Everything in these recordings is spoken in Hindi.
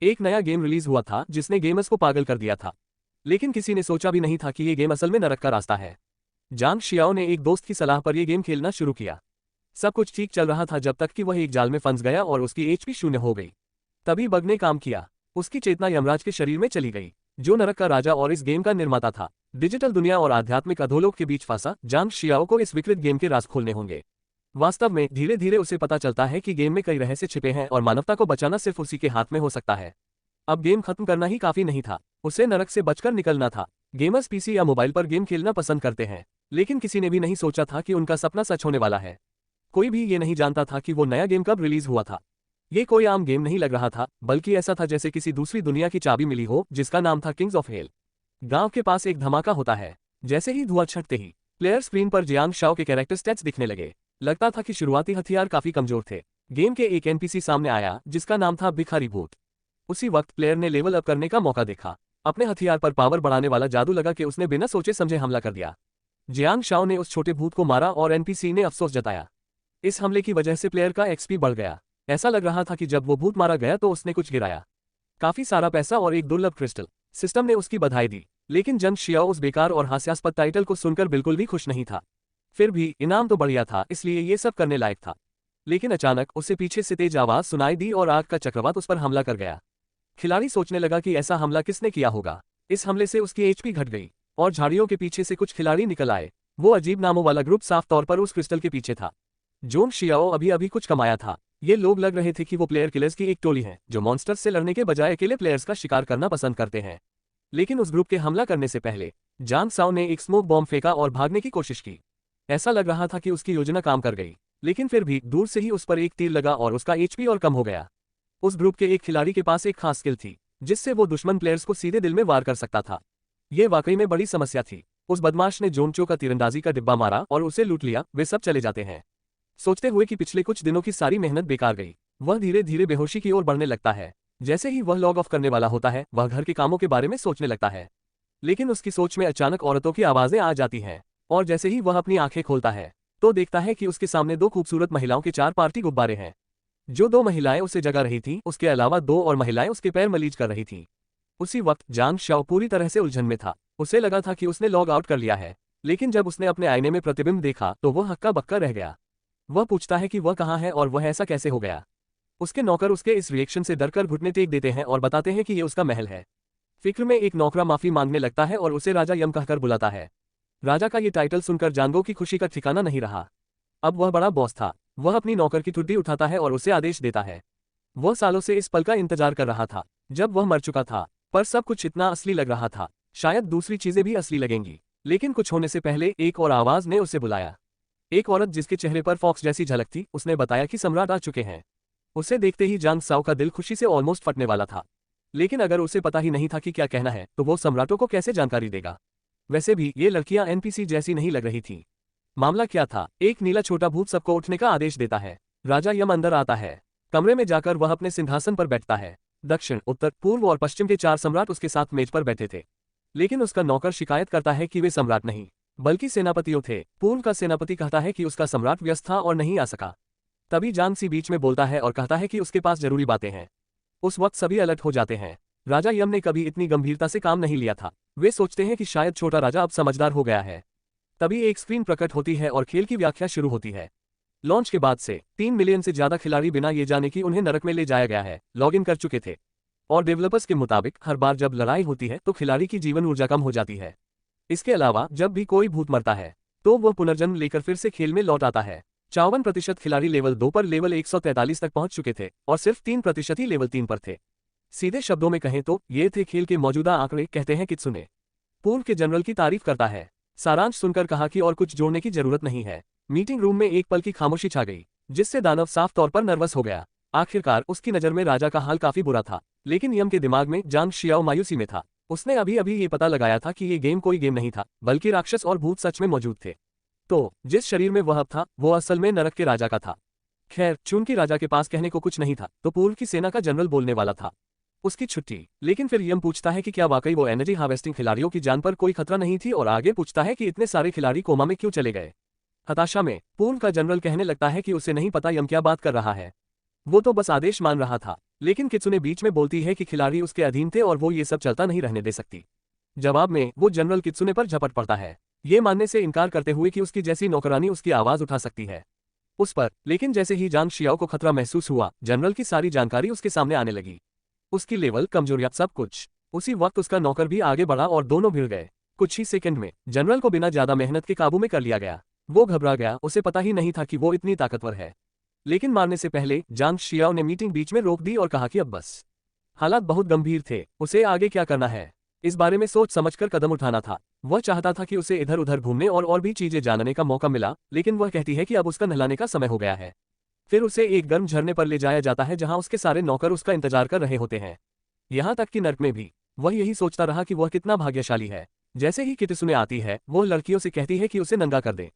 एक नया गेम रिलीज हुआ था जिसने गेमर्स को पागल कर दिया था। लेकिन किसी ने सोचा भी नहीं था कि ये गेम असल में नरक का रास्ता है। जांग शियाओ ने एक दोस्त की सलाह पर यह गेम खेलना शुरू किया। सब कुछ ठीक चल रहा था जब तक कि वह एक जाल में फंस गया और उसकी एचपी शून्य हो गई। तभी बग ने काम किया। उसकी चेतना यमराज के शरीर में चली गई, जो नरक का राजा और इस गेम का निर्माता था। डिजिटल दुनिया और आध्यात्मिक अधोलोक के बीच फंसा जांग शियाओ को इस विकृत गेम के राज खोलने होंगे। वास्तव में धीरे धीरे उसे पता चलता है कि गेम में कई रहस्य छिपे हैं और मानवता को बचाना सिर्फ उसी के हाथ में हो सकता है। अब गेम खत्म करना ही काफी नहीं था, उसे नरक से बचकर निकलना था। गेमर्स पीसी या मोबाइल पर गेम खेलना पसंद करते हैं, लेकिन किसी ने भी नहीं सोचा था कि उनका सपना सच होने वाला है। कोई भी ये नहीं जानता था कि वो नया गेम कब रिलीज हुआ था। ये कोई आम गेम नहीं लग रहा था, बल्कि ऐसा था जैसे किसी दूसरी दुनिया की चाबी मिली हो, जिसका नाम था किंग्स ऑफ हेल। गांव के पास एक धमाका होता है। जैसे ही धुआं छटते ही प्लेयर स्क्रीन पर जियांग शाओ के कैरेक्टर स्टैट्स दिखने लगे। लगता था कि शुरुआती हथियार काफी कमजोर थे। गेम के एक एनपीसी सामने आया जिसका नाम था भिखारी भूत। उसी वक्त प्लेयर ने लेवल अप करने का मौका देखा। अपने हथियार पर पावर बढ़ाने वाला जादू लगा कि उसने बिना सोचे समझे हमला कर दिया। जियांग शाओ ने उस छोटे भूत को मारा और एनपीसी ने अफसोस जताया। इस हमले की वजह से प्लेयर का एक्सपी बढ़ गया। ऐसा लग रहा था कि जब वो भूत मारा गया तो उसने कुछ गिराया, काफी सारा पैसा और एक दुर्लभ क्रिस्टल। सिस्टम ने उसकी बधाई दी, लेकिन जंग शियाओ उस बेकार और हास्यास्पद टाइटल को सुनकर बिल्कुल भी खुश नहीं था। फिर भी इनाम तो बढ़िया था, इसलिए ये सब करने लायक था। लेकिन अचानक उसे पीछे से तेज आवाज सुनाई दी और आग का चक्रवात उस पर हमला कर गया। खिलाड़ी सोचने लगा कि ऐसा हमला किसने किया होगा। इस हमले से उसकी एचपी घट गई और झाड़ियों के पीछे से कुछ खिलाड़ी निकल आए। वो अजीब नामों वाला ग्रुप साफ तौर पर उस क्रिस्टल के पीछे था। जोंग शियाओ अभी अभी कुछ कमाया था। ये लोग लग रहे थे कि वो प्लेयर किलर्स की एक टोली है, जो मॉन्स्टर्स से लड़ने के बजाय अकेले प्लेयर्स का शिकार करना पसंद करते हैं। लेकिन उस ग्रुप के हमला करने से पहले जांग साओ ने एक स्मोक बॉम्ब फेंका और भागने की कोशिश की। ऐसा लग रहा था कि उसकी योजना काम कर गई, लेकिन फिर भी दूर से ही उस पर एक तीर लगा और उसका एचपी और कम हो गया। उस ग्रुप के एक खिलाड़ी के पास एक खास स्किल थी, जिससे वो दुश्मन प्लेयर्स को सीधे दिल में वार कर सकता था। ये वाकई में बड़ी समस्या थी। उस बदमाश ने जोंगचो का तीरंदाजी का डिब्बा मारा और उसे लूट लिया। वे सब चले जाते हैं, सोचते हुए कि पिछले कुछ दिनों की सारी मेहनत बेकार गई। वह धीरे धीरे बेहोशी की ओर बढ़ने लगता है। जैसे ही वह लॉग ऑफ करने वाला होता है, वह घर के कामों के बारे में सोचने लगता है। लेकिन उसकी सोच में अचानक औरतों की आवाजें आ जाती हैं, और जैसे ही वह अपनी आंखें खोलता है तो देखता है कि उसके सामने दो खूबसूरत महिलाओं के 4 पार्टी गुब्बारे हैं। जो 2 महिलाएं उसे जगा रही थीं, उसके अलावा 2 और महिलाएं उसके पैर मलीज कर रही थीं। उसी वक्त जांग शाओ पूरी तरह से उलझन में था। उसे लगा था कि उसने लॉग आउट कर लिया है, लेकिन जब उसने अपने आईने में प्रतिबिंब देखा तो वह हक्का बक्का रह गया। वह पूछता है कि वह कहाँ है और वह ऐसा कैसे हो गया। उसके नौकर उसके इस रिएक्शन से डरकर घुटने टेक देते हैं और बताते हैं कि ये उसका महल है। फिक्र में एक नौकरा माफी मांगने लगता है और उसे राजा यम कहकर बुलाता है। राजा का ये टाइटल सुनकर जांगो की खुशी का ठिकाना नहीं रहा। अब वह बड़ा बॉस था। वह अपनी नौकर की ठुड्डी उठाता है और उसे आदेश देता है। वह सालों से इस पल का इंतजार कर रहा था, जब वह मर चुका था। पर सब कुछ इतना असली लग रहा था, शायद दूसरी चीजें भी असली लगेंगी। लेकिन कुछ होने से पहले एक और आवाज ने उसे बुलाया। एक औरत जिसके चेहरे पर फॉक्स जैसी झलक थी, उसने बताया कि सम्राट आ चुके हैं। उसे देखते ही जांग साओ का दिल खुशी से ऑलमोस्ट फटने वाला था। लेकिन अगर उसे पता ही नहीं था कि क्या कहना है, तो वो सम्राटों को कैसे जानकारी देगा। वैसे भी ये लड़कियां एनपीसी जैसी नहीं लग रही थी। मामला क्या था? एक नीला छोटा भूत सबको उठने का आदेश देता है। राजा यम अंदर आता है। कमरे में जाकर वह अपने सिंहासन पर बैठता है। दक्षिण, उत्तर, पूर्व और पश्चिम के 4 सम्राट उसके साथ मेज पर बैठे थे। लेकिन उसका नौकर शिकायत करता है कि वे सम्राट नहीं, बल्कि सेनापतियों थे। पूर्व का सेनापति कहता है कि उसका सम्राट व्यस्त था और नहीं आ सका। तभी जांग सी बीच में बोलता है और कहता है कि उसके पास जरूरी बातें हैं। उस वक्त सभी अलर्ट हो जाते हैं। राजा यम ने कभी इतनी गंभीरता से काम नहीं लिया था। वे सोचते हैं कि शायद छोटा राजा अब समझदार हो गया है। तभी एक स्क्रीन प्रकट होती है और खेल की व्याख्या शुरू होती है। लॉन्च के बाद से 3 मिलियन से ज्यादा खिलाड़ी बिना ये जाने कि उन्हें नरक में ले जाया गया है, लॉगिन कर चुके थे। और डेवलपर्स के मुताबिक हर बार जब लड़ाई होती है तो खिलाड़ी की जीवन ऊर्जा कम हो जाती है। इसके अलावा जब भी कोई भूत मरता है तो वह पुनर्जन्म लेकर फिर से खेल में लौट आता है। 54% खिलाड़ी लेवल 2 पर लेवल 143 तक पहुंच चुके थे और सिर्फ 3% ही लेवल 3 पर थे। सीधे शब्दों में कहें तो ये थे खेल के मौजूदा आंकड़े, कहते हैं कित्सुने। पूर्व के जनरल की तारीफ करता है। सारांश सुनकर कहा कि और कुछ जोड़ने की जरूरत नहीं है। मीटिंग रूम में एक पल की खामोशी छा गई, जिससे दानव साफ तौर पर नर्वस हो गया। आखिरकार उसकी नजर में राजा का हाल काफी बुरा था, लेकिन यम के दिमाग में जांग शियाओ मायूसी में था। उसने अभी अभी ये पता लगाया था कि ये गेम कोई गेम नहीं था, बल्कि राक्षस और भूत सच में मौजूद थे। तो जिस शरीर में वह अब था, वो असल में नरक के राजा का था। खैर, चूंकि राजा के पास कहने को कुछ नहीं था, तो पूर्व की सेना का जनरल बोलने वाला था। उसकी छुट्टी। लेकिन फिर यम पूछता है कि क्या वाकई वो एनर्जी हार्वेस्टिंग खिलाड़ियों की जान पर कोई खतरा नहीं थी, और आगे पूछता है कि इतने सारे खिलाड़ी कोमा में क्यों चले गए। हताशा में पूर्व का जनरल कहने लगता है कि उसे नहीं पता यम क्या बात कर रहा है। वो तो बस आदेश मान रहा था। लेकिन कित्सुने बीच में बोलती है कि खिलाड़ी उसके अधीन थे और वो ये सब चलता नहीं रहने दे सकती। जवाब में वो जनरल कित्सुने पर झपट पड़ता है, ये मानने से इनकार करते हुए कि उसकी जैसी नौकरानी उसकी आवाज उठा सकती है उस पर। लेकिन जैसे ही जांग शियाओ को खतरा महसूस हुआ, जनरल की सारी जानकारी उसके सामने आने लगी, उसकी लेवल, कमजोरियां, सब कुछ। उसी वक्त उसका नौकर भी आगे बढ़ा और दोनों भिड़ गए। कुछ ही सेकंड में जनरल को बिना ज्यादा मेहनत के काबू में कर लिया गया। वो घबरा गया, उसे पता ही नहीं था कि वो इतनी ताकतवर है। लेकिन मारने से पहले जांग शियाओ ने मीटिंग बीच में रोक दी और कहा कि अब बस। हालात बहुत गंभीर थे, उसे आगे क्या करना है इस बारे में सोच समझकर कदम उठाना था। वह चाहता था कि उसे इधर उधर घूमने और भी चीजें जानने का मौका मिला, लेकिन वह कहती है कि अब उसका नहलाने का समय हो गया है। फिर उसे एक गर्म झरने पर ले जाया जाता है जहां उसके सारे नौकर उसका इंतजार कर रहे होते हैं। यहां तक कि नर्क में भी वह यही सोचता रहा कि वह कितना भाग्यशाली है। जैसे ही कित्सुने आती है, वो लड़कियों से कहती है कि उसे नंगा कर दे।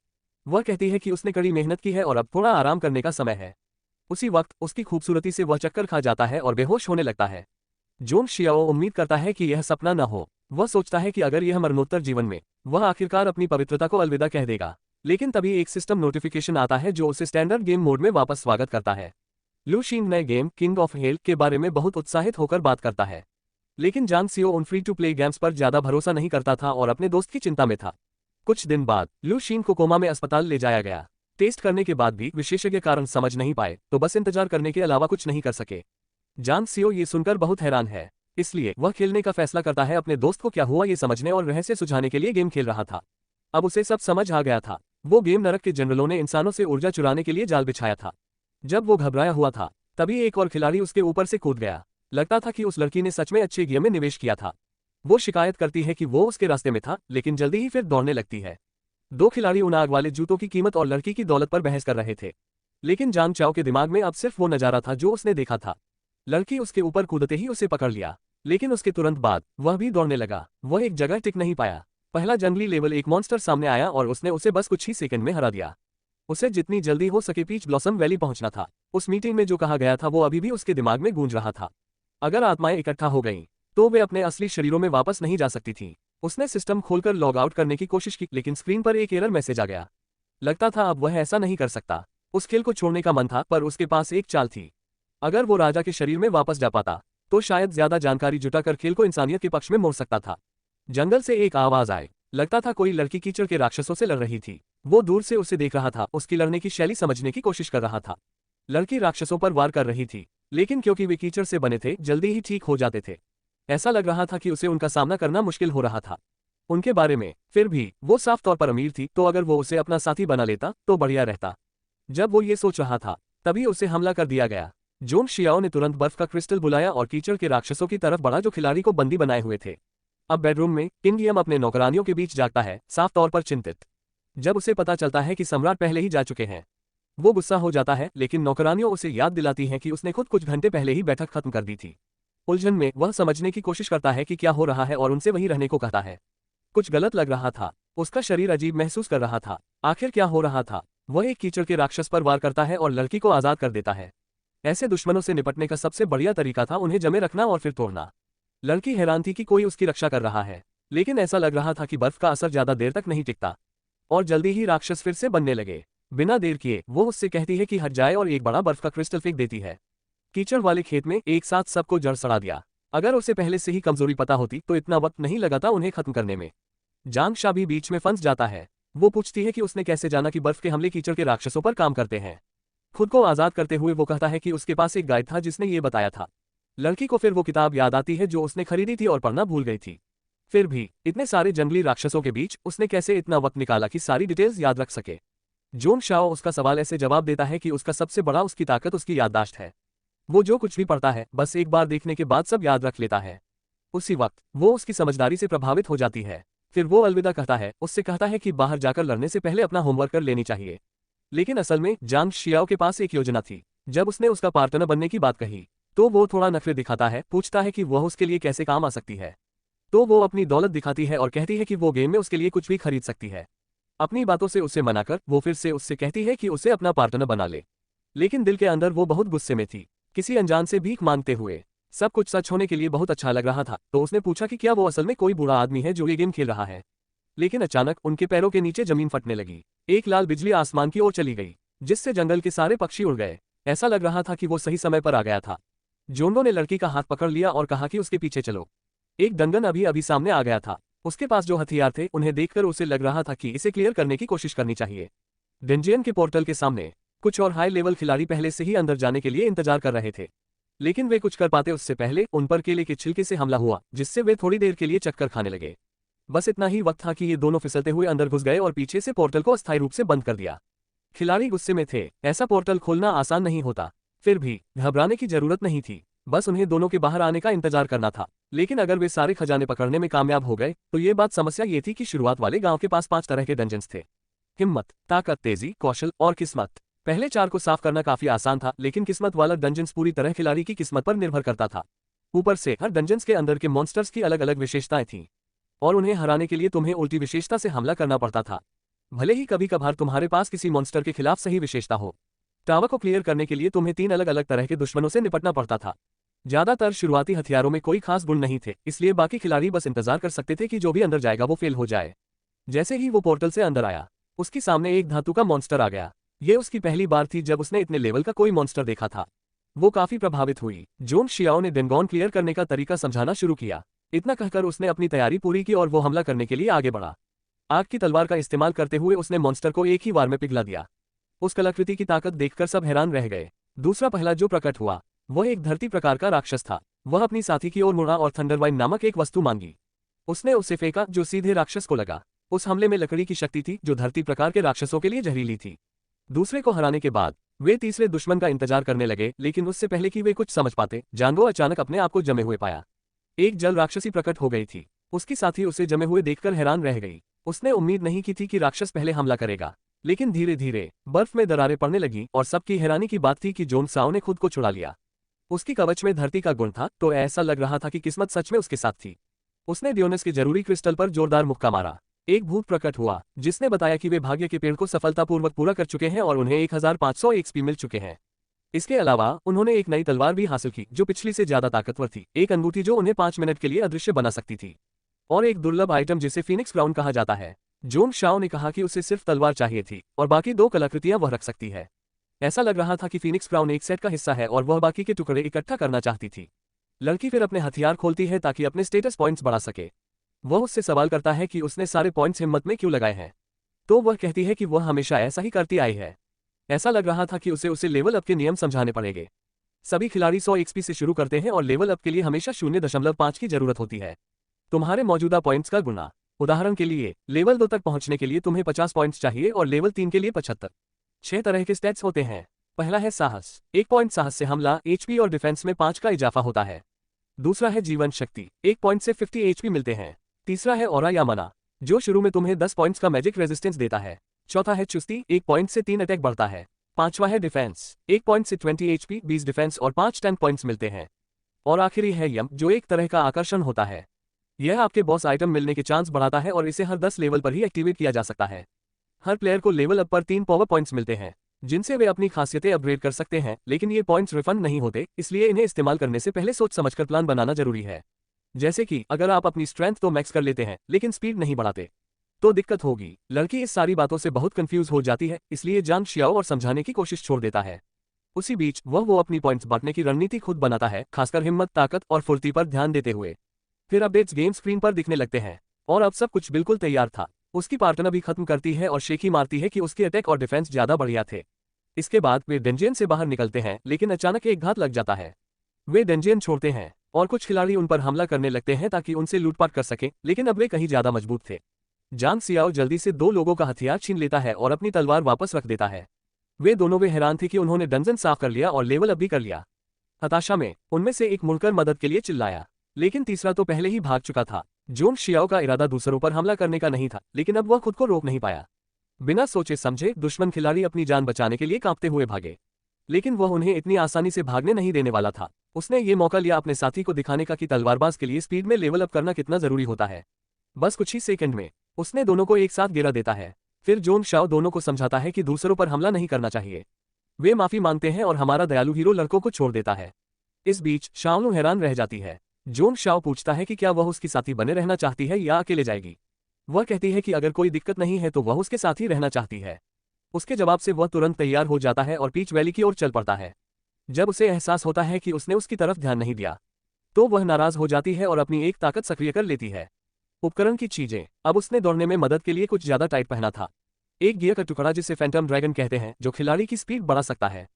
वह कहती है कि उसने कड़ी मेहनत की है और अब थोड़ा आराम करने का समय है। उसी वक्त उसकी खूबसूरती से वह चक्कर खा जाता है और बेहोश होने लगता है। जोंग शियाओ उम्मीद करता है कि यह सपना न हो। वह सोचता है कि अगर यह मरणोत्तर जीवन में वह आखिरकार अपनी पवित्रता को अलविदा कह देगा। लेकिन तभी एक सिस्टम नोटिफिकेशन आता है जो उसे स्टैंडर्ड गेम मोड में वापस स्वागत करता है। लू शिंग नए गेम किंग ऑफ हेल के बारे में बहुत उत्साहित होकर बात करता है, लेकिन जांग शियाओ उन फ्री टू प्ले गेम्स पर ज्यादा भरोसा नहीं करता था और अपने दोस्त की चिंता में था। कुछ दिन बाद लू शिंग को कोमा में अस्पताल ले जाया गया। टेस्ट करने के बाद भी विशेषज्ञ कारण समझ नहीं पाए, तो बस इंतजार करने के अलावा कुछ नहीं कर सके। जांग शियाओ ये सुनकर बहुत हैरान है, इसलिए वह खेलने का फैसला करता है। अपने दोस्त को क्या हुआ ये समझने और रहस्य सुझाने के लिए गेम खेल रहा था। अब उसे सब समझ आ गया था। वो गेम नरक के जनरलों ने इंसानों से ऊर्जा चुराने के लिए जाल बिछाया था। जब वो घबराया हुआ था, तभी एक और खिलाड़ी उसके ऊपर से कूद गया। लगता था कि उस लड़की ने सच में अच्छे गेम में निवेश किया था। वो शिकायत करती है कि वो उसके रास्ते में था, लेकिन जल्दी ही फिर दौड़ने लगती है। दो खिलाड़ी उन आग वाले जूतों की कीमत और लड़की की दौलत पर बहस कर रहे थे, लेकिन जांग चाओ के दिमाग में अब सिर्फ वो नजारा था जो उसने देखा था। लड़की उसके ऊपर कूदते ही उसे पकड़ लिया, लेकिन उसके तुरंत बाद वह भी दौड़ने लगा। वह एक जगह टिक नहीं पाया। पहला जंगली लेवल एक मॉन्स्टर सामने आया और उसने उसे बस कुछ ही सेकंड में हरा दिया। उसे जितनी जल्दी हो सके पीच ब्लॉसम वैली पहुंचना था। उस मीटिंग में जो कहा गया था वो अभी भी उसके दिमाग में गूंज रहा था। अगर आत्माएं इकट्ठा हो गईं, तो वे अपने असली शरीरों में वापस नहीं जा सकती थीं। उसने सिस्टम खोलकर लॉग आउट करने की कोशिश की, लेकिन स्क्रीन पर एक एरर मैसेज आ गया। लगता था अब वह ऐसा नहीं कर सकता। उस खेल को छोड़ने का मन था, पर उसके पास एक चाल थी। अगर वो राजा के शरीर में वापस जा पाता, तो शायद ज्यादा जानकारी जुटाकर खेल को इंसानियत के पक्ष में मोड़ सकता था। जंगल से एक आवाज आए। लगता था कोई लड़की कीचड़ के राक्षसों से लड़ रही थी। वो दूर से उसे देख रहा था, उसकी लड़ने की शैली समझने की कोशिश कर रहा था। लड़की राक्षसों पर वार कर रही थी, लेकिन क्योंकि वे कीचड़ से बने थे, जल्दी ही ठीक हो जाते थे। ऐसा लग रहा था कि उसे उनका सामना करना मुश्किल हो रहा था। उनके बारे में फिर भी वो साफ तौर पर अमीर थी, तो अगर वो उसे अपना साथी बना लेता तो बढ़िया रहता। जब वो ये सोच रहा था, तभी उसे हमला कर दिया गया। जोंग शियाओ ने तुरंत बर्फ का क्रिस्टल बुलाया और कीचड़ के राक्षसों की तरफ बढ़ा जो खिलाड़ी को बंदी बनाए हुए थे। अब बेडरूम में किंग यम अपने नौकरानियों के बीच जागता है, साफ तौर पर चिंतित। जब उसे पता चलता है कि सम्राट पहले ही जा चुके हैं, वो गुस्सा हो जाता है, लेकिन नौकरानियों उसे याद दिलाती हैं कि उसने खुद कुछ घंटे पहले ही बैठक खत्म कर दी थी। उलझन में वह समझने की कोशिश करता है कि क्या हो रहा है और उनसे वहीं रहने को कहता है। कुछ गलत लग रहा था, उसका शरीर अजीब महसूस कर रहा था। आखिर क्या हो रहा था? वह एक कीचड़ के राक्षस पर वार करता है और लड़की को आजाद कर देता है। ऐसे दुश्मनों से निपटने का सबसे बढ़िया तरीका था उन्हें जमे रखना और फिर तोड़ना। लड़की हैरान थी कि कोई उसकी रक्षा कर रहा है, लेकिन ऐसा लग रहा था कि बर्फ का असर ज्यादा देर तक नहीं टिकता और जल्दी ही राक्षस फिर से बनने लगे। बिना देर किए वो उससे कहती है कि हट जाए और एक बड़ा बर्फ का क्रिस्टल फेंक देती है। कीचड़ वाले खेत में एक साथ सबको जड़ सड़ा दिया। अगर उसे पहले से ही कमजोरी पता होती तो इतना वक्त नहीं लगाता उन्हें खत्म करने में। जांग शा भी बीच में फंस जाता है। वो पूछती है कि उसने कैसे जाना कि बर्फ के हमले कीचड़ के राक्षसों पर काम करते हैं। खुद को आजाद करते हुए वो कहता है कि उसके पास एक गाइड था जिसने ये बताया था। लड़की को फिर वो किताब याद आती है जो उसने खरीदी थी और पढ़ना भूल गई थी। फिर भी इतने सारे जंगली राक्षसों के बीच उसने कैसे इतना वक्त निकाला कि सारी डिटेल्स याद रख सके। जोंग शाओ उसका सवाल ऐसे जवाब देता है कि उसका सबसे बड़ा उसकी ताकत उसकी याददाश्त है। वो जो कुछ भी पढ़ता है बस एक बार देखने के बाद सब याद रख लेता है। उसी वक्त वो उसकी समझदारी से प्रभावित हो जाती है। फिर वो अलविदा कहता है, उससे कहता है कि बाहर जाकर लड़ने से पहले अपना होमवर्क कर लेनी चाहिए। लेकिन असल में जांग शियाओ के पास एक योजना थी। जब उसने उसका पार्टनर बनने की बात कही तो वो थोड़ा नखरे दिखाता है, पूछता है कि वह उसके लिए कैसे काम आ सकती है। तो वो अपनी दौलत दिखाती है और कहती है कि वो गेम में उसके लिए कुछ भी खरीद सकती है। अपनी बातों से उसे मनाकर वो फिर से उससे कहती है कि उसे अपना पार्टनर बना ले, लेकिन दिल के अंदर वो बहुत गुस्से में थी। किसी अनजान से भीख मांगते हुए सब कुछ सच होने के लिए बहुत अच्छा लग रहा था, तो उसने पूछा कि क्या वो असल में कोई बुरा आदमी है जो ये गेम खेल रहा है। लेकिन अचानक उनके पैरों के नीचे जमीन फटने लगी। एक लाल बिजली आसमान की ओर चली गई, जिससे जंगल के सारे पक्षी उड़ गए। ऐसा लग रहा था कि वो सही समय पर आ गया था। जोंगो ने लड़की का हाथ पकड़ लिया और कहा कि उसके पीछे चलो। एक डंगन अभी अभी सामने आ गया था। उसके पास जो हथियार थे उन्हें देखकर उसे लग रहा था कि इसे क्लियर करने की कोशिश करनी चाहिए। डंजियन के पोर्टल के सामने कुछ और हाई लेवल खिलाड़ी पहले से ही अंदर जाने के लिए इंतजार कर रहे थे, लेकिन वे कुछ कर पाते उससे पहले उन पर केले के छिलके से हमला हुआ, जिससे वे थोड़ी देर के लिए चक्कर खाने लगे। बस इतना ही वक्त था कि ये दोनों फिसलते हुए अंदर घुस गए और पीछे से पोर्टल को अस्थायी रूप से बंद कर दिया। खिलाड़ी गुस्से में थे, ऐसा पोर्टल खोलना आसान नहीं होता। फिर भी घबराने की जरूरत नहीं थी, बस उन्हें दोनों के बाहर आने का इंतजार करना था। लेकिन अगर वे सारे खजाने पकड़ने में कामयाब हो गए तो ये बात समस्या ये थी कि शुरुआत वाले गांव के पास 5 तरह के डंजन्स थे। हिम्मत, ताकत, तेजी, कौशल और किस्मत। पहले 4 को साफ करना काफी आसान था, लेकिन किस्मत वाला डंजन्स पूरी तरह खिलाड़ी की किस्मत पर निर्भर करता था। ऊपर से हर डंजन्स के अंदर के मॉन्स्टर्स की अलग अलग विशेषताएं थीं, और उन्हें हराने के लिए तुम्हें उल्टी विशेषता से हमला करना पड़ता था, भले ही कभी कभार तुम्हारे पास किसी मॉन्स्टर के खिलाफ सही विशेषता हो। टावर को क्लियर करने के लिए तुम्हें 3 अलग अलग तरह के दुश्मनों से निपटना पड़ता था। ज्यादातर शुरुआती हथियारों में कोई खास गुण नहीं थे, इसलिए बाकी खिलाड़ी बस इंतजार कर सकते थे कि जो भी अंदर जाएगा वो फेल हो जाए। जैसे ही वो पोर्टल से अंदर आया, उसके सामने एक धातु का मॉन्स्टर आ गया। ये उसकी पहली बार थी जब उसने इतने लेवल का कोई मॉन्स्टर देखा था। वो काफी प्रभावित हुई। जोंग शियाओ ने डेंगॉन क्लियर करने का तरीका समझाना शुरू किया। इतना कहकर उसने अपनी तैयारी पूरी की और वो हमला करने के लिए आगे बढ़ा। आग की तलवार का इस्तेमाल करते हुए उसने मॉन्स्टर को एक ही वार में पिघला दिया। उस कलाकृति की ताकत देखकर सब हैरान रह गए। दूसरा पहला जो प्रकट हुआ वह एक धरती प्रकार का राक्षस था। वह अपनी साथी की ओर मुड़ा और थंडरवाइन नामक एक वस्तु मांगी। उसने उसे फेंका जो सीधे राक्षस को लगा। उस हमले में लकड़ी की शक्ति थी जो धरती प्रकार के राक्षसों के लिए जहरीली थी। दूसरे को हराने के बाद वे तीसरे दुश्मन का इंतजार करने लगे, लेकिन उससे पहले कि वे कुछ समझ पाते, जानगो अचानक अपने आप को जमे हुए पाया। एक जल राक्षसी प्रकट हो गई थी। उसकी साथी उसे जमे हुए देखकर हैरान रह गई। उसने उम्मीद नहीं की थी कि राक्षस पहले हमला करेगा, लेकिन धीरे धीरे बर्फ में दरारें पड़ने लगी और सबकी हैरानी की बात थी कि जोंग साओ ने खुद को छुड़ा लिया। उसकी कवच में धरती का गुण था, तो ऐसा लग रहा था कि किस्मत सच में उसके साथ थी। उसने डियोनिस के जरूरी क्रिस्टल पर जोरदार मुक्का मारा। एक भूत प्रकट हुआ जिसने बताया कि वे भाग्य के पेड़ को सफलतापूर्वक पूरा कर चुके हैं और उन्हें 1500 एक्सपी मिल चुके हैं। इसके अलावा उन्होंने एक नई तलवार भी हासिल की जो पिछली से ज्यादा ताकतवर थी, एक अंगूठी जो उन्हें 5 मिनट के लिए अदृश्य बना सकती थी, और एक दुर्लभ आइटम जिसे फीनिक्स क्राउन कहा जाता है। जोंग शाओ ने कहा कि उसे सिर्फ तलवार चाहिए थी और बाकी 2 कलाकृतियां वह रख सकती है। ऐसा लग रहा था कि फीनिक्स क्राउन एक सेट का हिस्सा है और वह बाकी के टुकड़े इकट्ठा करना चाहती थी। लड़की फिर अपने हथियार खोलती है ताकि अपने स्टेटस पॉइंट्स बढ़ा सके। वह उससे सवाल करता है कि उसने सारे पॉइंट्स हिम्मत में क्यों लगाए हैं, तो वह कहती है कि वह हमेशा ऐसा ही करती आई है। ऐसा लग रहा था कि उसे लेवल अप के नियम समझाने पड़ेंगे। सभी खिलाड़ी 100 एक्सपी से शुरू करते हैं और लेवल अप के लिए हमेशा 0.5 की जरूरत होती है। तुम्हारे मौजूदा पॉइंट्स का गुना। उदाहरण के लिए लेवल 2 तक पहुंचने के लिए तुम्हें 50 पॉइंट्स चाहिए और लेवल 3 के लिए 75। 6 तरह के स्टैट्स होते हैं। पहला है साहस। 1 पॉइंट साहस से हमला, एचपी और डिफेंस में 5 का इजाफा होता है। दूसरा है जीवन शक्ति, 1 पॉइंट से 50 एचपी मिलते हैं। तीसरा है ऑरा या मना, जो शुरू में तुम्हें 10 पॉइंट्स का मैजिक रेजिस्टेंस देता है। चौथा है चुस्ती, 1 पॉइंट से 3 अटैक बढ़ता है। पांचवा है डिफेंस, 1 पॉइंट से 20 एचपी, 20 डिफेंस और 5 10 पॉइंट्स मिलते हैं। और आखिरी है यम, जो एक तरह का आकर्षण होता है। यह आपके बॉस आइटम मिलने के चांस बढ़ाता है और इसे हर 10 लेवल पर ही एक्टिवेट किया जा सकता है। हर प्लेयर को लेवल अप पर 3 पावर पॉइंट्स मिलते हैं, जिनसे वे अपनी खासियतें अपग्रेड कर सकते हैं, लेकिन ये पॉइंट्स रिफंड नहीं होते, इसलिए इन्हें इस्तेमाल करने से पहले सोच समझकर प्लान बनाना जरूरी है। जैसे कि अगर आप अपनी स्ट्रेंथ तो मैक्स कर लेते हैं लेकिन स्पीड नहीं बढ़ाते तो दिक्कत होगी। लड़की इस सारी बातों से बहुत कंफ्यूज हो जाती है, इसलिए जान शियाओ और समझाने की कोशिश छोड़ देता है। उसी बीच वो अपनी पॉइंट्स बांटने की रणनीति खुद बनाता है, खासकर हिम्मत, ताकत और फुर्ती पर ध्यान देते हुए। फिर अपडेट्स गेम स्क्रीन पर दिखने लगते हैं और अब सब कुछ बिल्कुल तैयार था। उसकी पार्टनर भी खत्म करती है और शेखी मारती है कि उसके अटैक और डिफेंस ज्यादा बढ़िया थे। इसके बाद वे डंजियन से बाहर निकलते हैं, लेकिन अचानक एक घात लग जाता है। वे डंजियन छोड़ते हैं और कुछ खिलाड़ी उन पर हमला करने लगते हैं ताकि उनसे लूटपाट कर सकें, लेकिन अब वे कहीं ज्यादा मजबूत थे। जांग सियाओ जल्दी से 2 लोगों का हथियार छीन लेता है और अपनी तलवार वापस रख देता है। वे हैरान थे कि उन्होंने डंजन साफ कर लिया और लेवल अप भी कर लिया। हताशा में उनमें से एक मुड़कर मदद के लिए चिल्लाया, लेकिन तीसरा तो पहले ही भाग चुका था। जोंग शियाओ का इरादा दूसरों पर हमला करने का नहीं था, लेकिन अब वह खुद को रोक नहीं पाया। बिना सोचे समझे दुश्मन खिलाड़ी अपनी जान बचाने के लिए कांपते हुए भागे, लेकिन वह उन्हें इतनी आसानी से भागने नहीं देने वाला था। उसने ये मौका लिया अपने साथी को दिखाने का कि तलवारबाज के लिए स्पीड में लेवल अप करना कितना जरूरी होता है। बस कुछ ही सेकंड में उसने दोनों को एक साथ गिरा देता है। फिर जोंग शाओ दोनों को समझाता है कि दूसरों पर हमला नहीं करना चाहिए। वे माफी मांगते हैं और हमारा दयालु हीरो लड़कों को छोड़ देता है। इस बीच शाओलू हैरान रह जाती है। जोंग शाओ पूछता है कि क्या वह उसकी साथी बने रहना चाहती है या अकेले जाएगी। वह कहती है कि अगर कोई दिक्कत नहीं है तो वह उसके साथ ही रहना चाहती है। उसके जवाब से वह तुरंत तैयार हो जाता है और पीच वैली की ओर चल पड़ता है। जब उसे एहसास होता है कि उसने उसकी तरफ ध्यान नहीं दिया, तो वह नाराज हो जाती है और अपनी एक ताकत सक्रिय कर लेती है। उपकरण की चीजें। अब उसने दौड़ने में मदद के लिए कुछ ज्यादा टाइट पहना था। एक गियर का टुकड़ा जिसे फैंटम ड्रैगन कहते हैं, जो खिलाड़ी की स्पीड बढ़ा सकता है।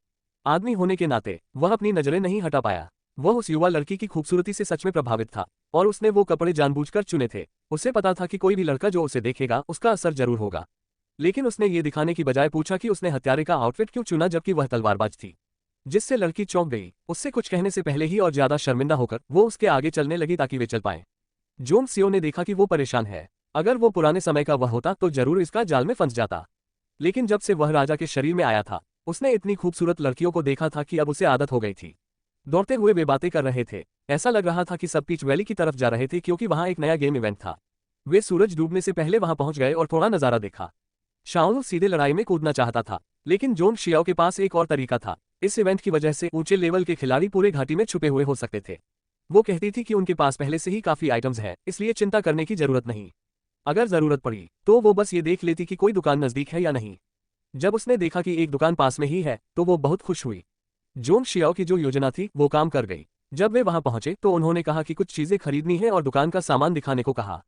आदमी होने के नाते वह अपनी नजरें नहीं हटा पाया। वह उस युवा लड़की की खूबसूरती से सच में प्रभावित था, और उसने वो कपड़े जानबूझकर चुने थे। उसे पता था कि कोई भी लड़का जो उसे देखेगा उसका असर जरूर होगा। लेकिन उसने ये दिखाने की बजाय पूछा कि उसने हत्यारे का आउटफिट क्यों चुना जबकि वह तलवारबाज थी, जिससे लड़की चौंक गई। उससे कुछ कहने से पहले ही और ज्यादा शर्मिंदा होकर वो उसके आगे चलने लगी ताकि वे चल पाए। जोन सियो ने देखा कि वो परेशान है। अगर वो पुराने समय का वह होता तो जरूर इसका जाल में फंस जाता। लेकिन जब से वह राजा के शरीर में आया था, उसने इतनी खूबसूरत लड़कियों को देखा था कि अब उसे आदत हो गई थी। दौड़ते हुए वे बातें कर रहे थे। ऐसा लग रहा था कि सब पीच वैली की तरफ जा रहे थे क्योंकि वहां एक नया गेम इवेंट था। वे सूरज डूबने से पहले वहां पहुंच गए और थोड़ा नजारा देखा। शाओलू सीधे लड़ाई में कूदना चाहता था, लेकिन जोन शियाओ के पास एक और तरीका था। इस इवेंट की वजह से ऊंचे लेवल के खिलाड़ी पूरे घाटी में छुपे हुए हो सकते थे। वो कहती थी कि उनके पास पहले से ही काफी आइटम्स हैं, इसलिए चिंता करने की जरूरत नहीं। अगर जरूरत पड़ी तो वो बस ये देख लेती कि कोई दुकान नजदीक है या नहीं। जब उसने देखा कि एक दुकान पास में ही है तो वो बहुत खुश हुई। जोन शियाओ की जो योजना थी वो काम कर गई। जब वे वहां पहुंचे तो उन्होंने कहा कि कुछ चीजें खरीदनी है और दुकान का सामान दिखाने को कहा।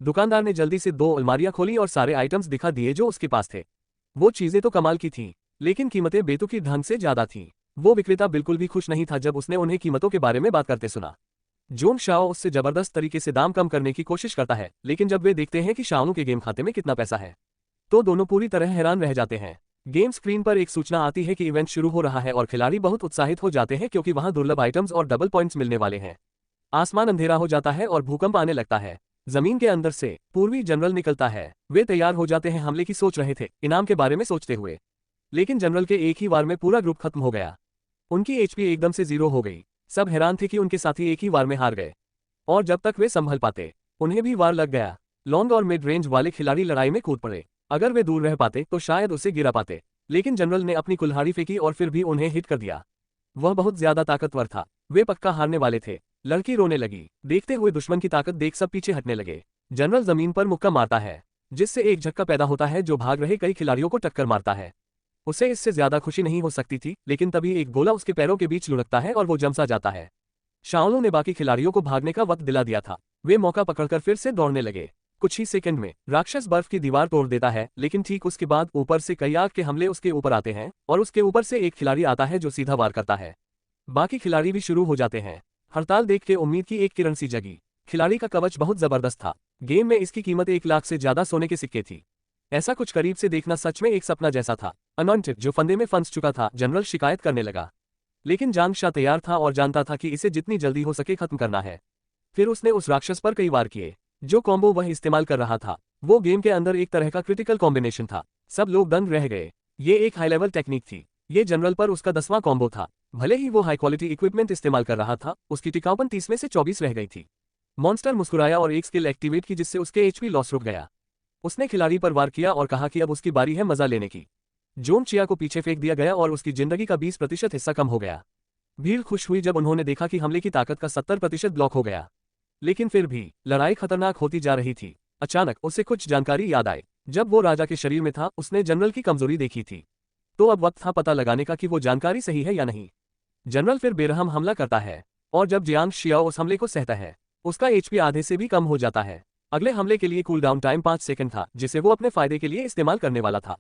दुकानदार ने जल्दी से 2 अलमारियां खोली और सारे आइटम्स दिखा दिए जो उसके पास थे। वो चीजें तो कमाल की थीं, लेकिन कीमतें बेतुकी ढंग से ज्यादा थीं। वो विक्रेता बिल्कुल भी खुश नहीं था जब उसने उन्हें कीमतों के बारे में बात करते सुना। जोन शाओ उससे जबरदस्त तरीके से दाम कम करने की कोशिश करता है, लेकिन जब वे देखते हैं कि शाओ के गेम खाते में कितना पैसा है, तो दोनों पूरी तरह हैरान रह जाते हैं। गेम स्क्रीन पर एक सूचना आती है कि इवेंट शुरू हो रहा है और खिलाड़ी बहुत उत्साहित हो जाते हैं क्योंकि वहां दुर्लभ आइटम्स और डबल पॉइंट्स मिलने वाले हैं। आसमान अंधेरा हो जाता है और भूकंप आने लगता है। जमीन के अंदर से पूर्वी जनरल निकलता है। वे तैयार हो जाते हैं, हमले की सोच रहे थे, इनाम के बारे में सोचते हुए। लेकिन जनरल के एक ही वार में पूरा ग्रुप खत्म हो गया। उनकी एचपी एकदम से 0 हो गई। सब हैरान थे कि उनके साथी एक ही वार में हार गए, और जब तक वे संभल पाते उन्हें भी वार लग गया। लॉन्ग और मिड रेंज वाले खिलाड़ी लड़ाई में कूद पड़े। अगर वे दूर रह पाते तो शायद उसे गिरा पाते, लेकिन जनरल ने अपनी कुल्हाड़ी फेंकी और फिर भी उन्हें हिट कर दिया। वह बहुत ज्यादा ताकतवर था, वे पक्का हारने वाले थे। लड़की रोने लगी। देखते हुए दुश्मन की ताकत देख सब पीछे हटने लगे। जनरल जमीन पर मुक्का मारता है, जिससे एक झटका पैदा होता है जो भाग रहे कई खिलाड़ियों को टक्कर मारता है। उसे इससे ज्यादा खुशी नहीं हो सकती थी, लेकिन तभी एक गोला उसके पैरों के बीच लुढ़कता है और वो जम सा जाता है। शाओलू ने बाकी खिलाड़ियों को भागने का वक्त दिला दिया था। वे मौका पकड़कर फिर से दौड़ने लगे। कुछ ही सेकंड में राक्षस बर्फ की दीवार तोड़ देता है, लेकिन ठीक उसके बाद ऊपर से कई आग के हमले उसके ऊपर आते हैं और उसके ऊपर से एक खिलाड़ी आता है जो सीधा वार करता है। बाकी खिलाड़ी भी शुरू हो जाते हैं। हड़ताल देख के उम्मीद की एक किरण सी जगी। खिलाड़ी का कवच बहुत जबरदस्त था। गेम में इसकी कीमत 1 लाख से ज्यादा सोने के सिक्के थी। ऐसा कुछ करीब से देखना सच में एक सपना जैसा था। अनॉइंटेड जो फंदे में फंस चुका था, जनरल शिकायत करने लगा, लेकिन जांग शाह तैयार था और जानता था कि इसे जितनी जल्दी हो सके खत्म करना है। फिर उसने उस राक्षस पर कई वार किए। जो कॉम्बो वह इस्तेमाल कर रहा था वो गेम के अंदर एक तरह का क्रिटिकल कॉम्बिनेशन था। सब लोग दंग रह गए। ये एक हाई लेवल टेक्निक थी। ये जनरल पर उसका 10वां कॉम्बो था। भले ही वो हाई क्वालिटी इक्विपमेंट इस्तेमाल कर रहा था, उसकी टिकाऊपन 30 में से 24 रह गई थी। मॉन्स्टर मुस्कुराया और एक स्किल एक्टिवेट की जिससे उसके एचपी लॉस रुक गया। उसने खिलाड़ी पर वार किया और कहा कि अब उसकी बारी है मजा लेने की। जोन चिया को पीछे फेंक दिया गया और उसकी जिंदगी का 20% हिस्सा कम हो गया। भीड़ खुश हुई जब उन्होंने देखा कि हमले की ताकत का 70% ब्लॉक हो गया। लेकिन फिर भी लड़ाई खतरनाक होती जा रही थी। अचानक उसे कुछ जानकारी याद आई। जब वो राजा के शरीर में था उसने जनरल की कमजोरी देखी थी, तो अब वक्त था पता लगाने का कि वो जानकारी सही है या नहीं। जनरल फिर बेरहम हमला करता है, और जब जियांग शियाओ उस हमले को सहता है उसका एचपी आधे से भी कम हो जाता है। अगले हमले के लिए कूल डाउन टाइम 5 सेकंड था, जिसे वो अपने फायदे के लिए इस्तेमाल करने वाला था।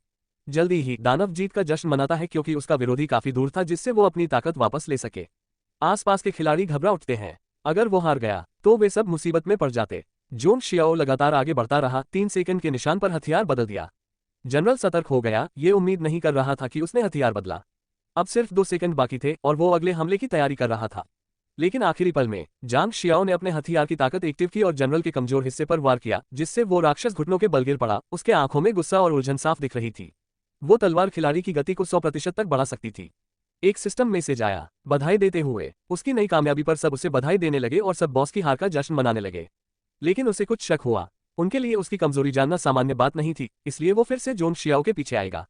जल्दी ही दानव जीत का जश्न मनाता है क्योंकि उसका विरोधी काफी दूर था जिससे वो अपनी ताकत वापस ले सके। आसपास के खिलाड़ी घबरा उठते हैं। अगर वो हार गया तो वे सब मुसीबत में पड़ जाते। जोन शियाओ लगातार आगे बढ़ता रहा। 3 सेकंड के निशान पर हथियार बदल दिया। जनरल सतर्क हो गया, ये उम्मीद नहीं कर रहा था कि उसने हथियार बदला। अब सिर्फ 2 सेकंड बाकी थे और वो अगले हमले की तैयारी कर रहा था। लेकिन आखिरी पल में जांग शियाओ ने अपने हथियार की ताकत एक्टिव की और जनरल के कमजोर हिस्से पर वार किया, जिससे वो राक्षस घुटनों के बल गिर पड़ा। उसके आंखों में गुस्सा और उलझन साफ दिख रही थी। वो तलवार खिलाड़ी की गति को 100% तक बढ़ा सकती थी। एक सिस्टम मैसेज आया, बधाई देते हुए। उसकी नई कामयाबी पर सब उसे बधाई देने लगे और सब बॉस की हार का जश्न मनाने लगे। लेकिन उसे कुछ शक हुआ। उनके लिए उसकी कमजोरी जानना सामान्य बात नहीं थी, इसलिए वो फिर से जोन शियाओ के पीछे आएगा।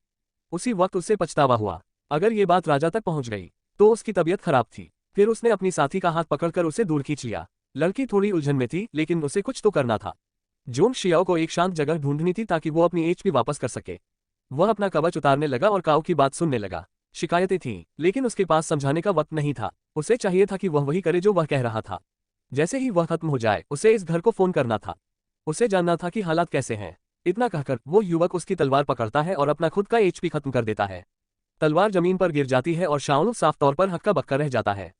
उसी वक्त उसे पछतावा हुआ। अगर ये बात राजा तक पहुंच गई तो उसकी तबीयत खराब थी। फिर उसने अपनी साथी का हाथ पकड़कर उसे दूर खींच लिया। लड़की थोड़ी उलझन में थी, लेकिन उसे कुछ तो करना था। जोन शियाओ को एक शांत जगह ढूंढनी थी ताकि वो अपनी एचपी वापस कर सके। वह अपना कवच उतारने लगा और काओ की बात सुनने लगा। शिकायतें थीं, लेकिन उसके पास समझाने का वक्त नहीं था। उसे चाहिए था कि वह वही करे जो वह कह रहा था। जैसे ही वह खत्म हो जाए उसे इस घर को फोन करना था। उसे जानना था कि हालात कैसे हैं। इतना कहकर वो युवक उसकी तलवार पकड़ता है और अपना खुद का एचपी खत्म कर देता है। तलवार जमीन पर गिर जाती है और शाओलू साफ तौर पर हक्का बक्का रह जाता है।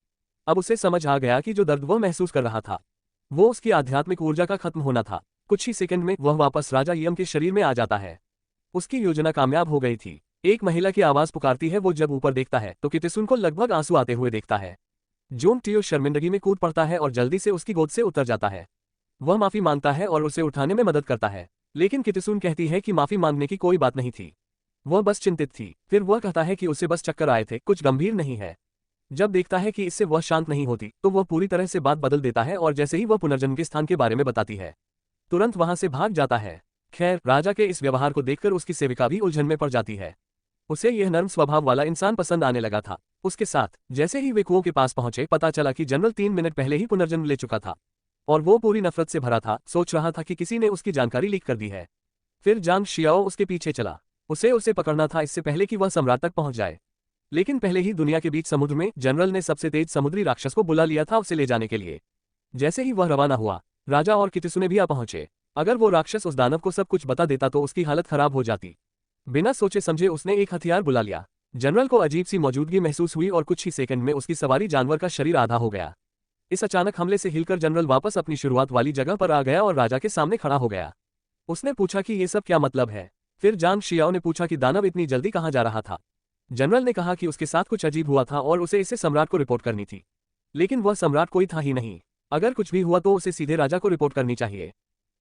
अब उसे समझ आ गया कि जो दर्द वह महसूस कर रहा था वो उसकी आध्यात्मिक ऊर्जा का खत्म होना था। कुछ ही सेकंड में वह वापस राजा यम के शरीर में आ जाता है। उसकी योजना कामयाब हो गई थी। एक महिला की आवाज पुकारती है। वो जब ऊपर देखता है तो कितिसुन को लगभग आंसू आते हुए देखता है। जोन टियो शर्मिंदगी में कूद पड़ता है और जल्दी से उसकी गोद से उतर जाता है। वह माफी मांगता है और उसे उठाने में मदद करता है, लेकिन कितिसुन कहती है कि माफी मांगने की कोई बात नहीं थी, वह बस चिंतित थी। फिर वह कहता है कि उसे बस चक्कर आए थे, कुछ गंभीर नहीं है। जब देखता है कि इससे वह शांत नहीं होती तो वह पूरी तरह से बात बदल देता है और जैसे ही वह पुनर्जन्म के स्थान के बारे में बताती है तुरंत वहां से भाग जाता है। खैर, राजा के इस व्यवहार को देखकर उसकी सेविका भी उलझन में पड़ जाती है। उसे यह नर्म स्वभाव वाला इंसान पसंद आने लगा था। उसके साथ जैसे ही वे कुओं के पास पहुंचे पता चला कि जनरल 3 मिनट पहले ही पुनर्जन्म ले चुका था और वो पूरी नफरत से भरा था। सोच रहा था कि किसी ने उसकी जानकारी लीक कर दी है। फिर जांग शियाओ उसके पीछे चला। उसे पकड़ना था इससे पहले कि वह सम्राट तक पहुंच जाए। लेकिन पहले ही दुनिया के बीच समुद्र में जनरल ने सबसे तेज समुद्री राक्षस को बुला लिया था उसे ले जाने के लिए। जैसे ही वह रवाना हुआ राजा और कितिसुने भी आ पहुंचे। अगर वो राक्षस उस दानव को सब कुछ बता देता तो उसकी हालत खराब हो जाती। बिना सोचे समझे उसने एक हथियार बुला लिया। जनरल को अजीब सी मौजूदगी महसूस हुई और कुछ ही सेकंड में उसकी सवारी जानवर का शरीर आधा हो गया। इस अचानक हमले से हिलकर जनरल वापस अपनी शुरुआत वाली जगह पर आ गया और राजा के सामने खड़ा हो गया। उसने पूछा कि ये सब क्या मतलब है। फिर जांग शियाओ ने पूछा कि दानव इतनी जल्दी कहाँ जा रहा था। जनरल ने कहा कि उसके साथ कुछ अजीब हुआ था और उसे इसे सम्राट को रिपोर्ट करनी थी, लेकिन वह सम्राट कोई था ही नहीं। अगर कुछ भी हुआ तो उसे सीधे राजा को रिपोर्ट करनी चाहिए।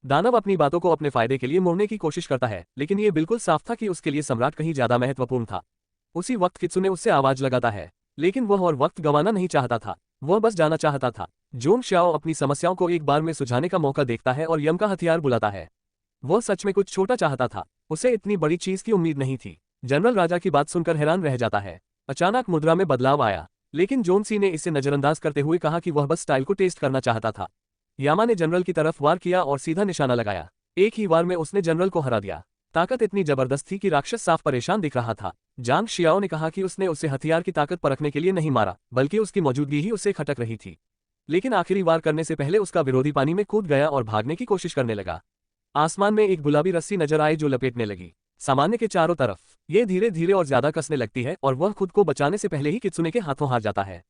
दानव अपनी बातों को अपने फायदे के लिए मोड़ने की कोशिश करता है, लेकिन ये बिल्कुल साफ था कि उसके लिए सम्राट कहीं ज्यादा महत्वपूर्ण था। उसी वक्त कित्सुने उससे आवाज लगाता है, लेकिन वह और वक्त गंवाना नहीं चाहता था। वह बस जाना चाहता था। जोंग शाओ अपनी समस्याओं को एक बार में सुझाने का मौका देखता है और यम का हथियार बुलाता है। वह सच में कुछ छोटा चाहता था, उसे इतनी बड़ी चीज की उम्मीद नहीं थी। जनरल राजा की बात सुनकर हैरान रह जाता है। अचानक मुद्रा में बदलाव आया, लेकिन जोनसी ने इसे नजरअंदाज करते हुए कहा कि वह बस स्टाइल को टेस्ट करना चाहता था। यामा ने जनरल की तरफ वार किया और सीधा निशाना लगाया। एक ही वार में उसने जनरल को हरा दिया। ताकत इतनी जबरदस्त थी कि राक्षस साफ परेशान दिख रहा था। जांग शियाओ ने कहा कि उसने उसे हथियार की ताकत परखने के लिए नहीं मारा, बल्कि उसकी मौजूदगी ही उसे खटक रही थी। लेकिन आखिरी वार करने से पहले उसका विरोधी पानी में कूद गया और भागने की कोशिश करने लगा। आसमान में एक गुलाबी रस्सी नजर आई जो लपेटने लगी सामान्य के चारों तरफ। ये धीरे धीरे और ज्यादा कसने लगती है और वह खुद को बचाने से पहले ही कित्सुने के हाथों हार जाता है।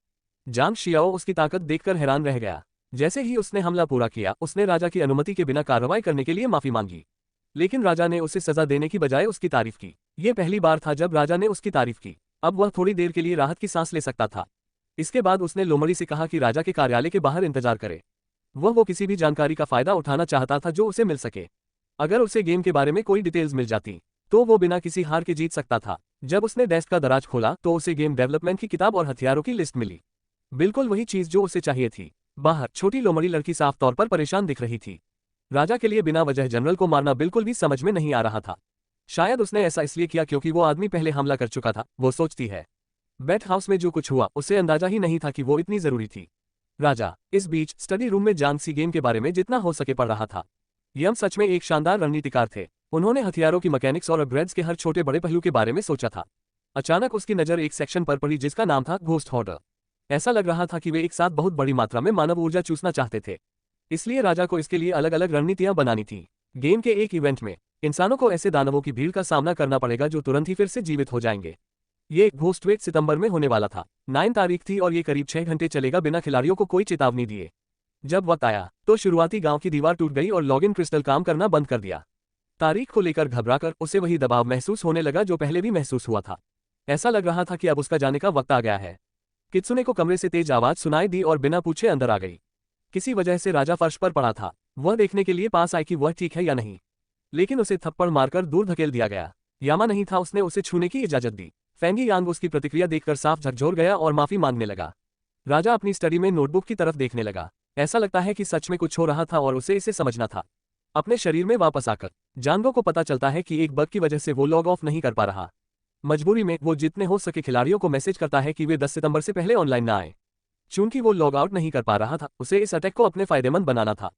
जांग शियाओ उसकी ताकत देखकर हैरान रह गया। जैसे ही उसने हमला पूरा किया उसने राजा की अनुमति के बिना कार्रवाई करने के लिए माफी मांगी, लेकिन राजा ने उसे सजा देने की बजाय उसकी तारीफ की। यह पहली बार था जब राजा ने उसकी तारीफ की। अब वह थोड़ी देर के लिए राहत की सांस ले सकता था। इसके बाद उसने लोमड़ी से कहा कि राजा के कार्यालय के बाहर इंतजार करे। वो किसी भी जानकारी का फायदा उठाना चाहता था जो उसे मिल सके। अगर उसे गेम के बारे में कोई डिटेल्स मिल जाती तो वो बिना किसी हार के जीत सकता था। जब उसने डेस्क का दराज खोला तो उसे गेम डेवलपमेंट की किताब और हथियारों की लिस्ट मिली। बिल्कुल वही चीज जो उसे चाहिए थी। बाहर छोटी लोमड़ी लड़की साफ तौर पर परेशान दिख रही थी। राजा के लिए बिना वजह जनरल को मारना बिल्कुल भी समझ में नहीं आ रहा था। शायद उसने ऐसा इसलिए किया क्योंकि वो आदमी पहले हमला कर चुका था, वो सोचती है। बेट हाउस में जो कुछ हुआ उसे अंदाजा ही नहीं था कि वो इतनी जरूरी थी। राजा इस बीच स्टडी रूम में जांग सी गेम के बारे में जितना हो सके पढ़ रहा था। यम सच में एक शानदार रणनीतिकार थे। उन्होंने हथियारों की मैकेनिक्स और अपग्रेड्स के हर छोटे बड़े पहलू के बारे में सोचा था। अचानक उसकी नजर एक सेक्शन पर पड़ी जिसका नाम था घोस्ट हॉर्डर। ऐसा लग रहा था कि वे एक साथ बहुत बड़ी मात्रा में मानव ऊर्जा चूसना चाहते थे, इसलिए राजा को इसके लिए अलग अलग रणनीतियां बनानी थी। गेम के एक इवेंट में इंसानों को ऐसे दानवों की भीड़ का सामना करना पड़ेगा जो तुरंत ही फिर से जीवित हो जाएंगे। ये घोस्टवेट सितंबर में होने वाला था। 9 तारीख थी और ये करीब 6 घंटे चलेगा बिना खिलाड़ियों को कोई चेतावनी दिए। जब वक्त आया तो शुरुआती गांव की दीवार टूट गई और लॉगिन क्रिस्टल काम करना बंद कर दिया। तारीख को लेकर घबराकर उसे वही दबाव महसूस होने लगा जो पहले भी महसूस हुआ था। ऐसा लग रहा था कि अब उसका जाने का वक्त आ गया है। कित्सुने को कमरे से तेज आवाज सुनाई दी और बिना पूछे अंदर आ गई। किसी वजह से राजा फर्श पर पड़ा था। वह देखने के लिए पास आई कि वह ठीक है या नहीं, लेकिन उसे थप्पड़ मारकर दूर धकेल दिया गया। यामा नहीं था, उसने उसे छूने की इजाजत दी। फेंगी यांग उसकी प्रतिक्रिया देखकर साफ झकझोर गया और माफी मांगने लगा। राजा अपनी स्टडी में नोटबुक की तरफ देखने लगा। ऐसा लगता है कि सच में कुछ हो रहा था और उसे इसे समझना था। अपने शरीर में वापस आकर जानगो को पता चलता है कि एक बग की वजह से वो लॉग ऑफ नहीं कर पा रहा। मजबूरी में वो जितने हो सके खिलाड़ियों को मैसेज करता है कि वे 10 सितंबर से पहले ऑनलाइन ना आए। चूंकि वो लॉग आउट नहीं कर पा रहा था, उसे इस अटैक को अपने फायदेमंद बनाना था।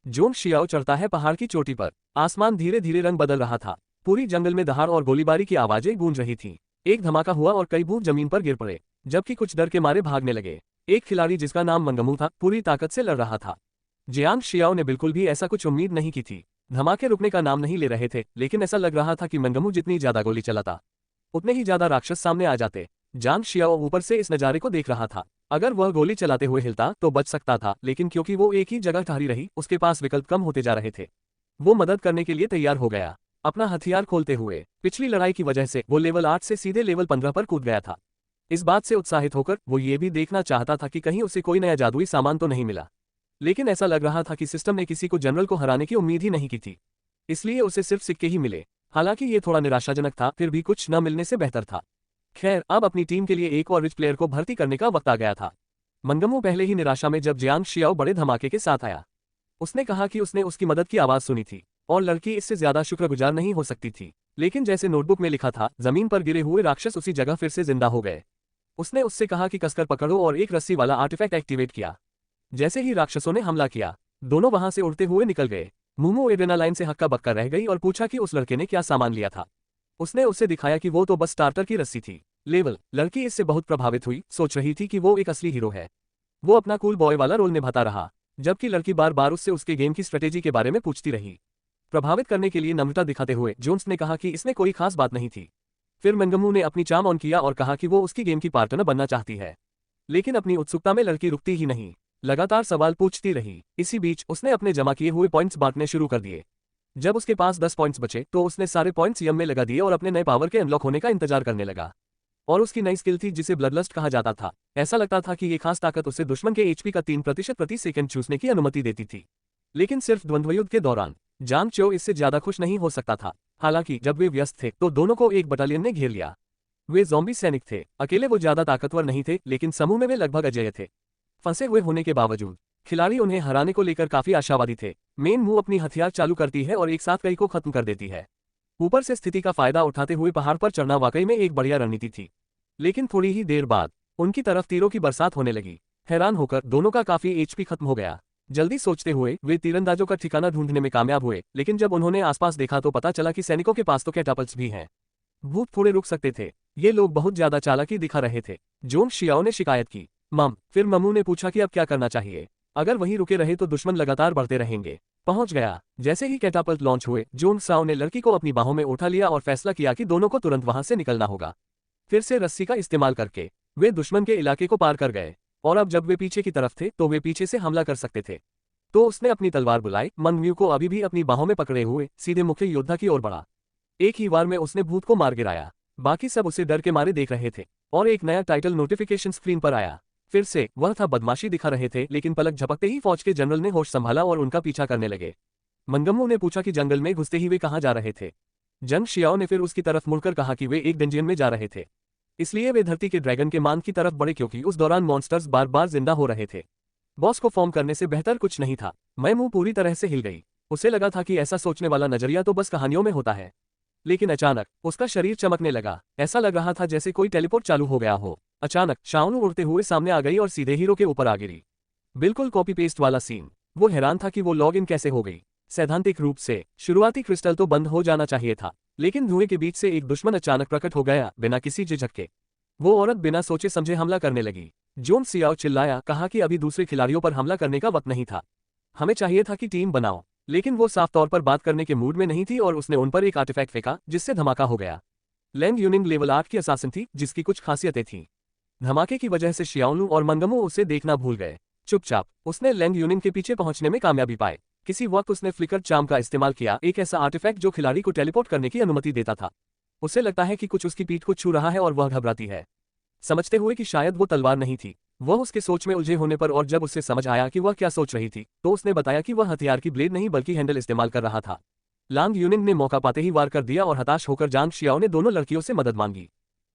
जोंग शियाओ चढ़ता है पहाड़ की चोटी पर। आसमान धीरे धीरे रंग बदल रहा था। पूरी जंगल में दहाड़ और गोलीबारी की आवाजें गूंज रही थीं। एक धमाका हुआ और कई भूत जमीन पर गिर पड़े, जबकि कुछ डर के मारे भागने लगे। एक खिलाड़ी जिसका नाम मंगमू था पूरी ताकत से लड़ रहा था। जियांग शियाओ ने बिल्कुल भी ऐसा कुछ उम्मीद नहीं की थी। धमाके रुकने का नाम नहीं ले रहे थे, लेकिन ऐसा लग रहा था कि मंगमू जितनी ज्यादा गोली चलाता उतने ही ज्यादा राक्षस सामने आ जाते। जांग शियाओ ऊपर से इस नजारे को देख रहा था। अगर वह गोली चलाते हुए हिलता तो बच सकता था, लेकिन क्योंकि वो एक ही जगह ठहरी रही, उसके पास विकल्प कम होते जा रहे थे। वो मदद करने के लिए तैयार हो गया। अपना हथियार खोलते हुए पिछली लड़ाई की वजह से वो लेवल 8 से सीधे लेवल 15 पर कूद गया था। इस बात से उत्साहित होकर वो ये भी देखना चाहता था कि कहीं उसे कोई नया जादुई सामान तो नहीं मिला। लेकिन ऐसा लग रहा था कि सिस्टम ने किसी को जनरल को हराने की उम्मीद ही नहीं की थी, इसलिए उसे सिर्फ सिक्के ही मिले। हालांकि ये थोड़ा निराशाजनक था, फिर भी कुछ न मिलने से बेहतर था। खैर, अब अपनी टीम के लिए एक और रिच प्लेयर को भर्ती करने का वक्त आ गया था। मंगमू पहले ही निराशा में जब जियांग शियाओ बड़े धमाके के साथ आया। उसने कहा कि उसने उसकी मदद की आवाज सुनी थी और लड़की इससे ज्यादा शुक्रगुजार नहीं हो सकती थी। लेकिन जैसे नोटबुक में लिखा था, जमीन पर गिरे हुए राक्षस उसी जगह फिर से जिंदा हो गए। उसने उससे कहा कि कसकर पकड़ो और एक रस्सी वाला आर्टिफैक्ट एक्टिवेट किया। जैसे ही राक्षसों ने हमला किया, दोनों वहां से उड़ते हुए निकल गए। मूमू एड्रेनालाइन से हक्का बक्का रह गई और पूछा कि उस लड़के ने क्या सामान लिया था। उसने उसे दिखाया कि वो तो बस स्टार्टर की रस्सी थी। लेवल लड़की इससे बहुत प्रभावित हुई, सोच रही थी कि वो एक असली हीरो है। वो अपना कूल बॉय वाला रोल निभाता रहा, जबकि लड़की बार बार उससे उसके गेम की स्ट्रेटेजी के बारे में पूछती रही। प्रभावित करने के लिए नम्रता दिखाते हुए जोन्स ने कहा कि इसमें कोई खास बात नहीं थी। फिर मंगमू ने अपनी चार्म ऑन किया और कहा कि वो उसकी गेम की पार्टनर बनना चाहती है। लेकिन अपनी उत्सुकता में लड़की रुकती ही नहीं, लगातार सवाल पूछती रही। इसी बीच उसने अपने जमा किए हुए पॉइंट्स बांटने शुरू कर दिए। जब उसके पास 10 पॉइंट्स बचे तो उसने सारे पॉइंट्स यम में लगा दिए और अपने नए पावर के अनलॉक होने का इंतजार करने लगा। और उसकी नई स्किल थी जिसे ब्लडलस्ट कहा जाता था। ऐसा लगता था कि ये खास ताकत उसे दुश्मन के एचपी का 3% प्रति सेकंड चूसने की अनुमति देती थी, लेकिन सिर्फ द्वंद्वयुद्ध के दौरान। जांग चो इससे ज्यादा खुश नहीं हो सकता था। हालांकि जब वे व्यस्त थे तो दोनों को एक बटालियन ने घेर लिया। वे ज़ॉम्बी सैनिक थे। अकेले वो ज्यादा ताकतवर नहीं थे, लेकिन समूह में वे लगभग अजेय थे। फंसे हुए होने के बावजूद खिलाड़ी उन्हें हराने को लेकर काफी आशावादी थे। मेन मूव अपनी हथियार चालू करती है और एक साथ कई को खत्म कर देती है। ऊपर से स्थिति का फायदा उठाते हुए पहाड़ पर चढ़ना वाकई में एक बढ़िया रणनीति थी। लेकिन थोड़ी ही देर बाद उनकी तरफ तीरों की बरसात होने लगी। हैरान होकर दोनों का काफी एचपी खत्म हो गया। जल्दी सोचते हुए वे तीरंदाजों का ठिकाना ढूंढने में कामयाब हुए, लेकिन जब उन्होंने आसपास देखा तो पता चला कि सैनिकों के पास तो कैटापल्ट्स भी हैं। भूत थोड़े रुक सकते थे, ये लोग बहुत ज्यादा चालाकी दिखा रहे थे। जोन शियाओ ने शिकायत की। फिर ममू ने पूछा कि अब क्या करना चाहिए। अगर वहीं रुके रहे तो दुश्मन लगातार बढ़ते रहेंगे। पहुंच गया। जैसे ही कैटापल्ट लॉन्च हुए, जोन साओ ने लड़की को अपनी बाहों में उठा लिया और फैसला किया कि दोनों को तुरंत वहां से निकलना होगा। फिर से रस्सी का इस्तेमाल करके वे दुश्मन के इलाके को पार कर गए, और अब जब वे पीछे की तरफ थे तो वे पीछे से हमला कर सकते थे। तो उसने अपनी तलवार बुलाई। मंगम्यू को अभी भी अपनी बाहों में पकड़े हुए सीधे मुख्य योद्धा की ओर बढ़ा। एक ही वार में उसने भूत को मार गिराया। बाकी सब उसे डर के मारे देख रहे थे, और एक नया टाइटल नोटिफिकेशन स्क्रीन पर आया। फिर से वह था बदमाशी दिखा रहे थे, लेकिन पलक झपकते ही फौज के जनरल ने होश संभाला और उनका पीछा करने लगे। मंगमू ने पूछा कि जंगल में घुसते ही वे कहाँ जा रहे थे। जंग शियाओ ने फिर उसकी तरफ मुड़कर कहा कि वे एक डंजियन में जा रहे थे, इसलिए वे धरती के ड्रैगन के मान की तरफ बढ़े क्योंकि उस दौरान मॉन्स्टर्स बार बार जिंदा हो रहे थे। बॉस को फॉर्म करने से बेहतर कुछ नहीं था। मैं पूरी तरह से हिल गई। उसे लगा था कि ऐसा सोचने वाला नजरिया तो बस कहानियों में होता है, लेकिन अचानक उसका शरीर चमकने लगा। ऐसा लग रहा था जैसे कोई टेलीपोर्ट चालू हो गया हो। अचानक शाओनु उड़ते हुए सामने आ गई और सीधे हीरो के ऊपर आ गिरी। बिल्कुल कॉपी पेस्ट वाला सीन। वो हैरान था कि वो लॉग इन कैसे हो गई। सैद्धांतिक रूप से शुरुआती क्रिस्टल तो बंद हो जाना चाहिए था, लेकिन धुएं के बीच से एक दुश्मन अचानक प्रकट हो गया बिना किसी झिझक के। वो औरत बिना सोचे समझे हमला करने लगी। जोन सियाओ चिल्लाया, कहा कि अभी दूसरे खिलाड़ियों पर हमला करने का वक्त नहीं था। हमें चाहिए था कि टीम बनाओ। लेकिन वो साफ तौर पर बात करने के मूड में नहीं थी और उसने उन पर एक आर्टिफैक्ट फेंका जिससे धमाका हो गया। लैंग यूनिंग लेवल 8 की असासिन थी जिसकी कुछ खासियतें थीं। धमाके की वजह से शियाओनु और मंगमू उसे देखना भूल गए। चुपचाप उसने लैंग यूनिंग के पीछे पहुंचने में कामयाबी पाई। किसी वक्त उसने फ्लिकर चार्म का इस्तेमाल किया, एक ऐसा आर्टिफैक्ट जो खिलाड़ी को टेलीपोर्ट करने की अनुमति देता था। उसे लगता है कि कुछ उसकी पीठ को छू रहा है और वह घबराती है, समझते हुए कि शायद वो तलवार नहीं थी। वह उसके सोच में उलझे होने पर और जब उससे समझ आया कि वह क्या सोच रही थी तो उसने बताया कि वह हथियार की ब्लेड नहीं बल्कि हैंडल इस्तेमाल कर रहा था। लांग यूनिंग ने मौका पाते ही वार कर दिया और हताश होकर जांग शियाओ ने दोनों लड़कियों से मदद मांगी।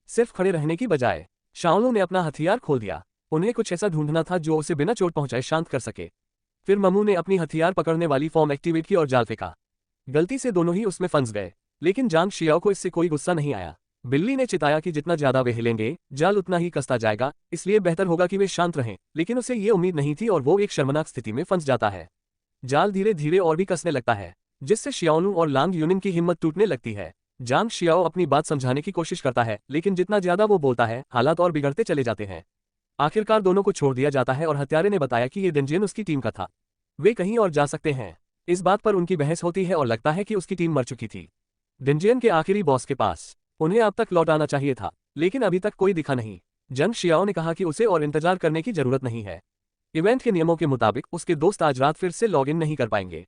सिर्फ खड़े रहने की बजाय शाओनु ने अपना हथियार खोल दिया। उन्हें कुछ ऐसा ढूंढना था जो उसे बिना चोट पहुंचाए शांत कर सके। फिर ममू ने अपनी हथियार पकड़ने वाली फॉर्म एक्टिवेट की और जाल फेंका। गलती से दोनों ही उसमें फंस गए, लेकिन जांग शियाओ को इससे कोई गुस्सा नहीं आया। बिल्ली ने चिताया कि जितना ज्यादा वे हिलेंगे जाल उतना ही कसता जाएगा, इसलिए बेहतर होगा कि वे शांत रहें। लेकिन उसे ये उम्मीद नहीं थी और वो एक शर्मनाक स्थिति में फंस जाता है। जाल धीरे धीरे और भी कसने लगता है, जिससे शियाओनु और लांग यूनिंग की हिम्मत टूटने लगती है। जांग शियाओ अपनी बात समझाने की कोशिश करता है, लेकिन जितना ज्यादा वो बोलता है हालात और बिगड़ते चले जाते हैं। आखिरकार दोनों को छोड़ दिया जाता है और हत्यारे ने बताया कि ये डेंजियन उसकी टीम का था, वे कहीं और जा सकते हैं। इस बात पर उनकी बहस होती है और लगता है कि उसकी टीम मर चुकी थी। डेंजियन के आखिरी बॉस के पास उन्हें अब तक लौट आना चाहिए था, लेकिन अभी तक कोई दिखा नहीं। जंग शियाओ ने कहा कि उसे और इंतजार करने की जरूरत नहीं है। इवेंट के नियमों के मुताबिक उसके दोस्त आज रात फिर से लॉग इन नहीं कर पाएंगे।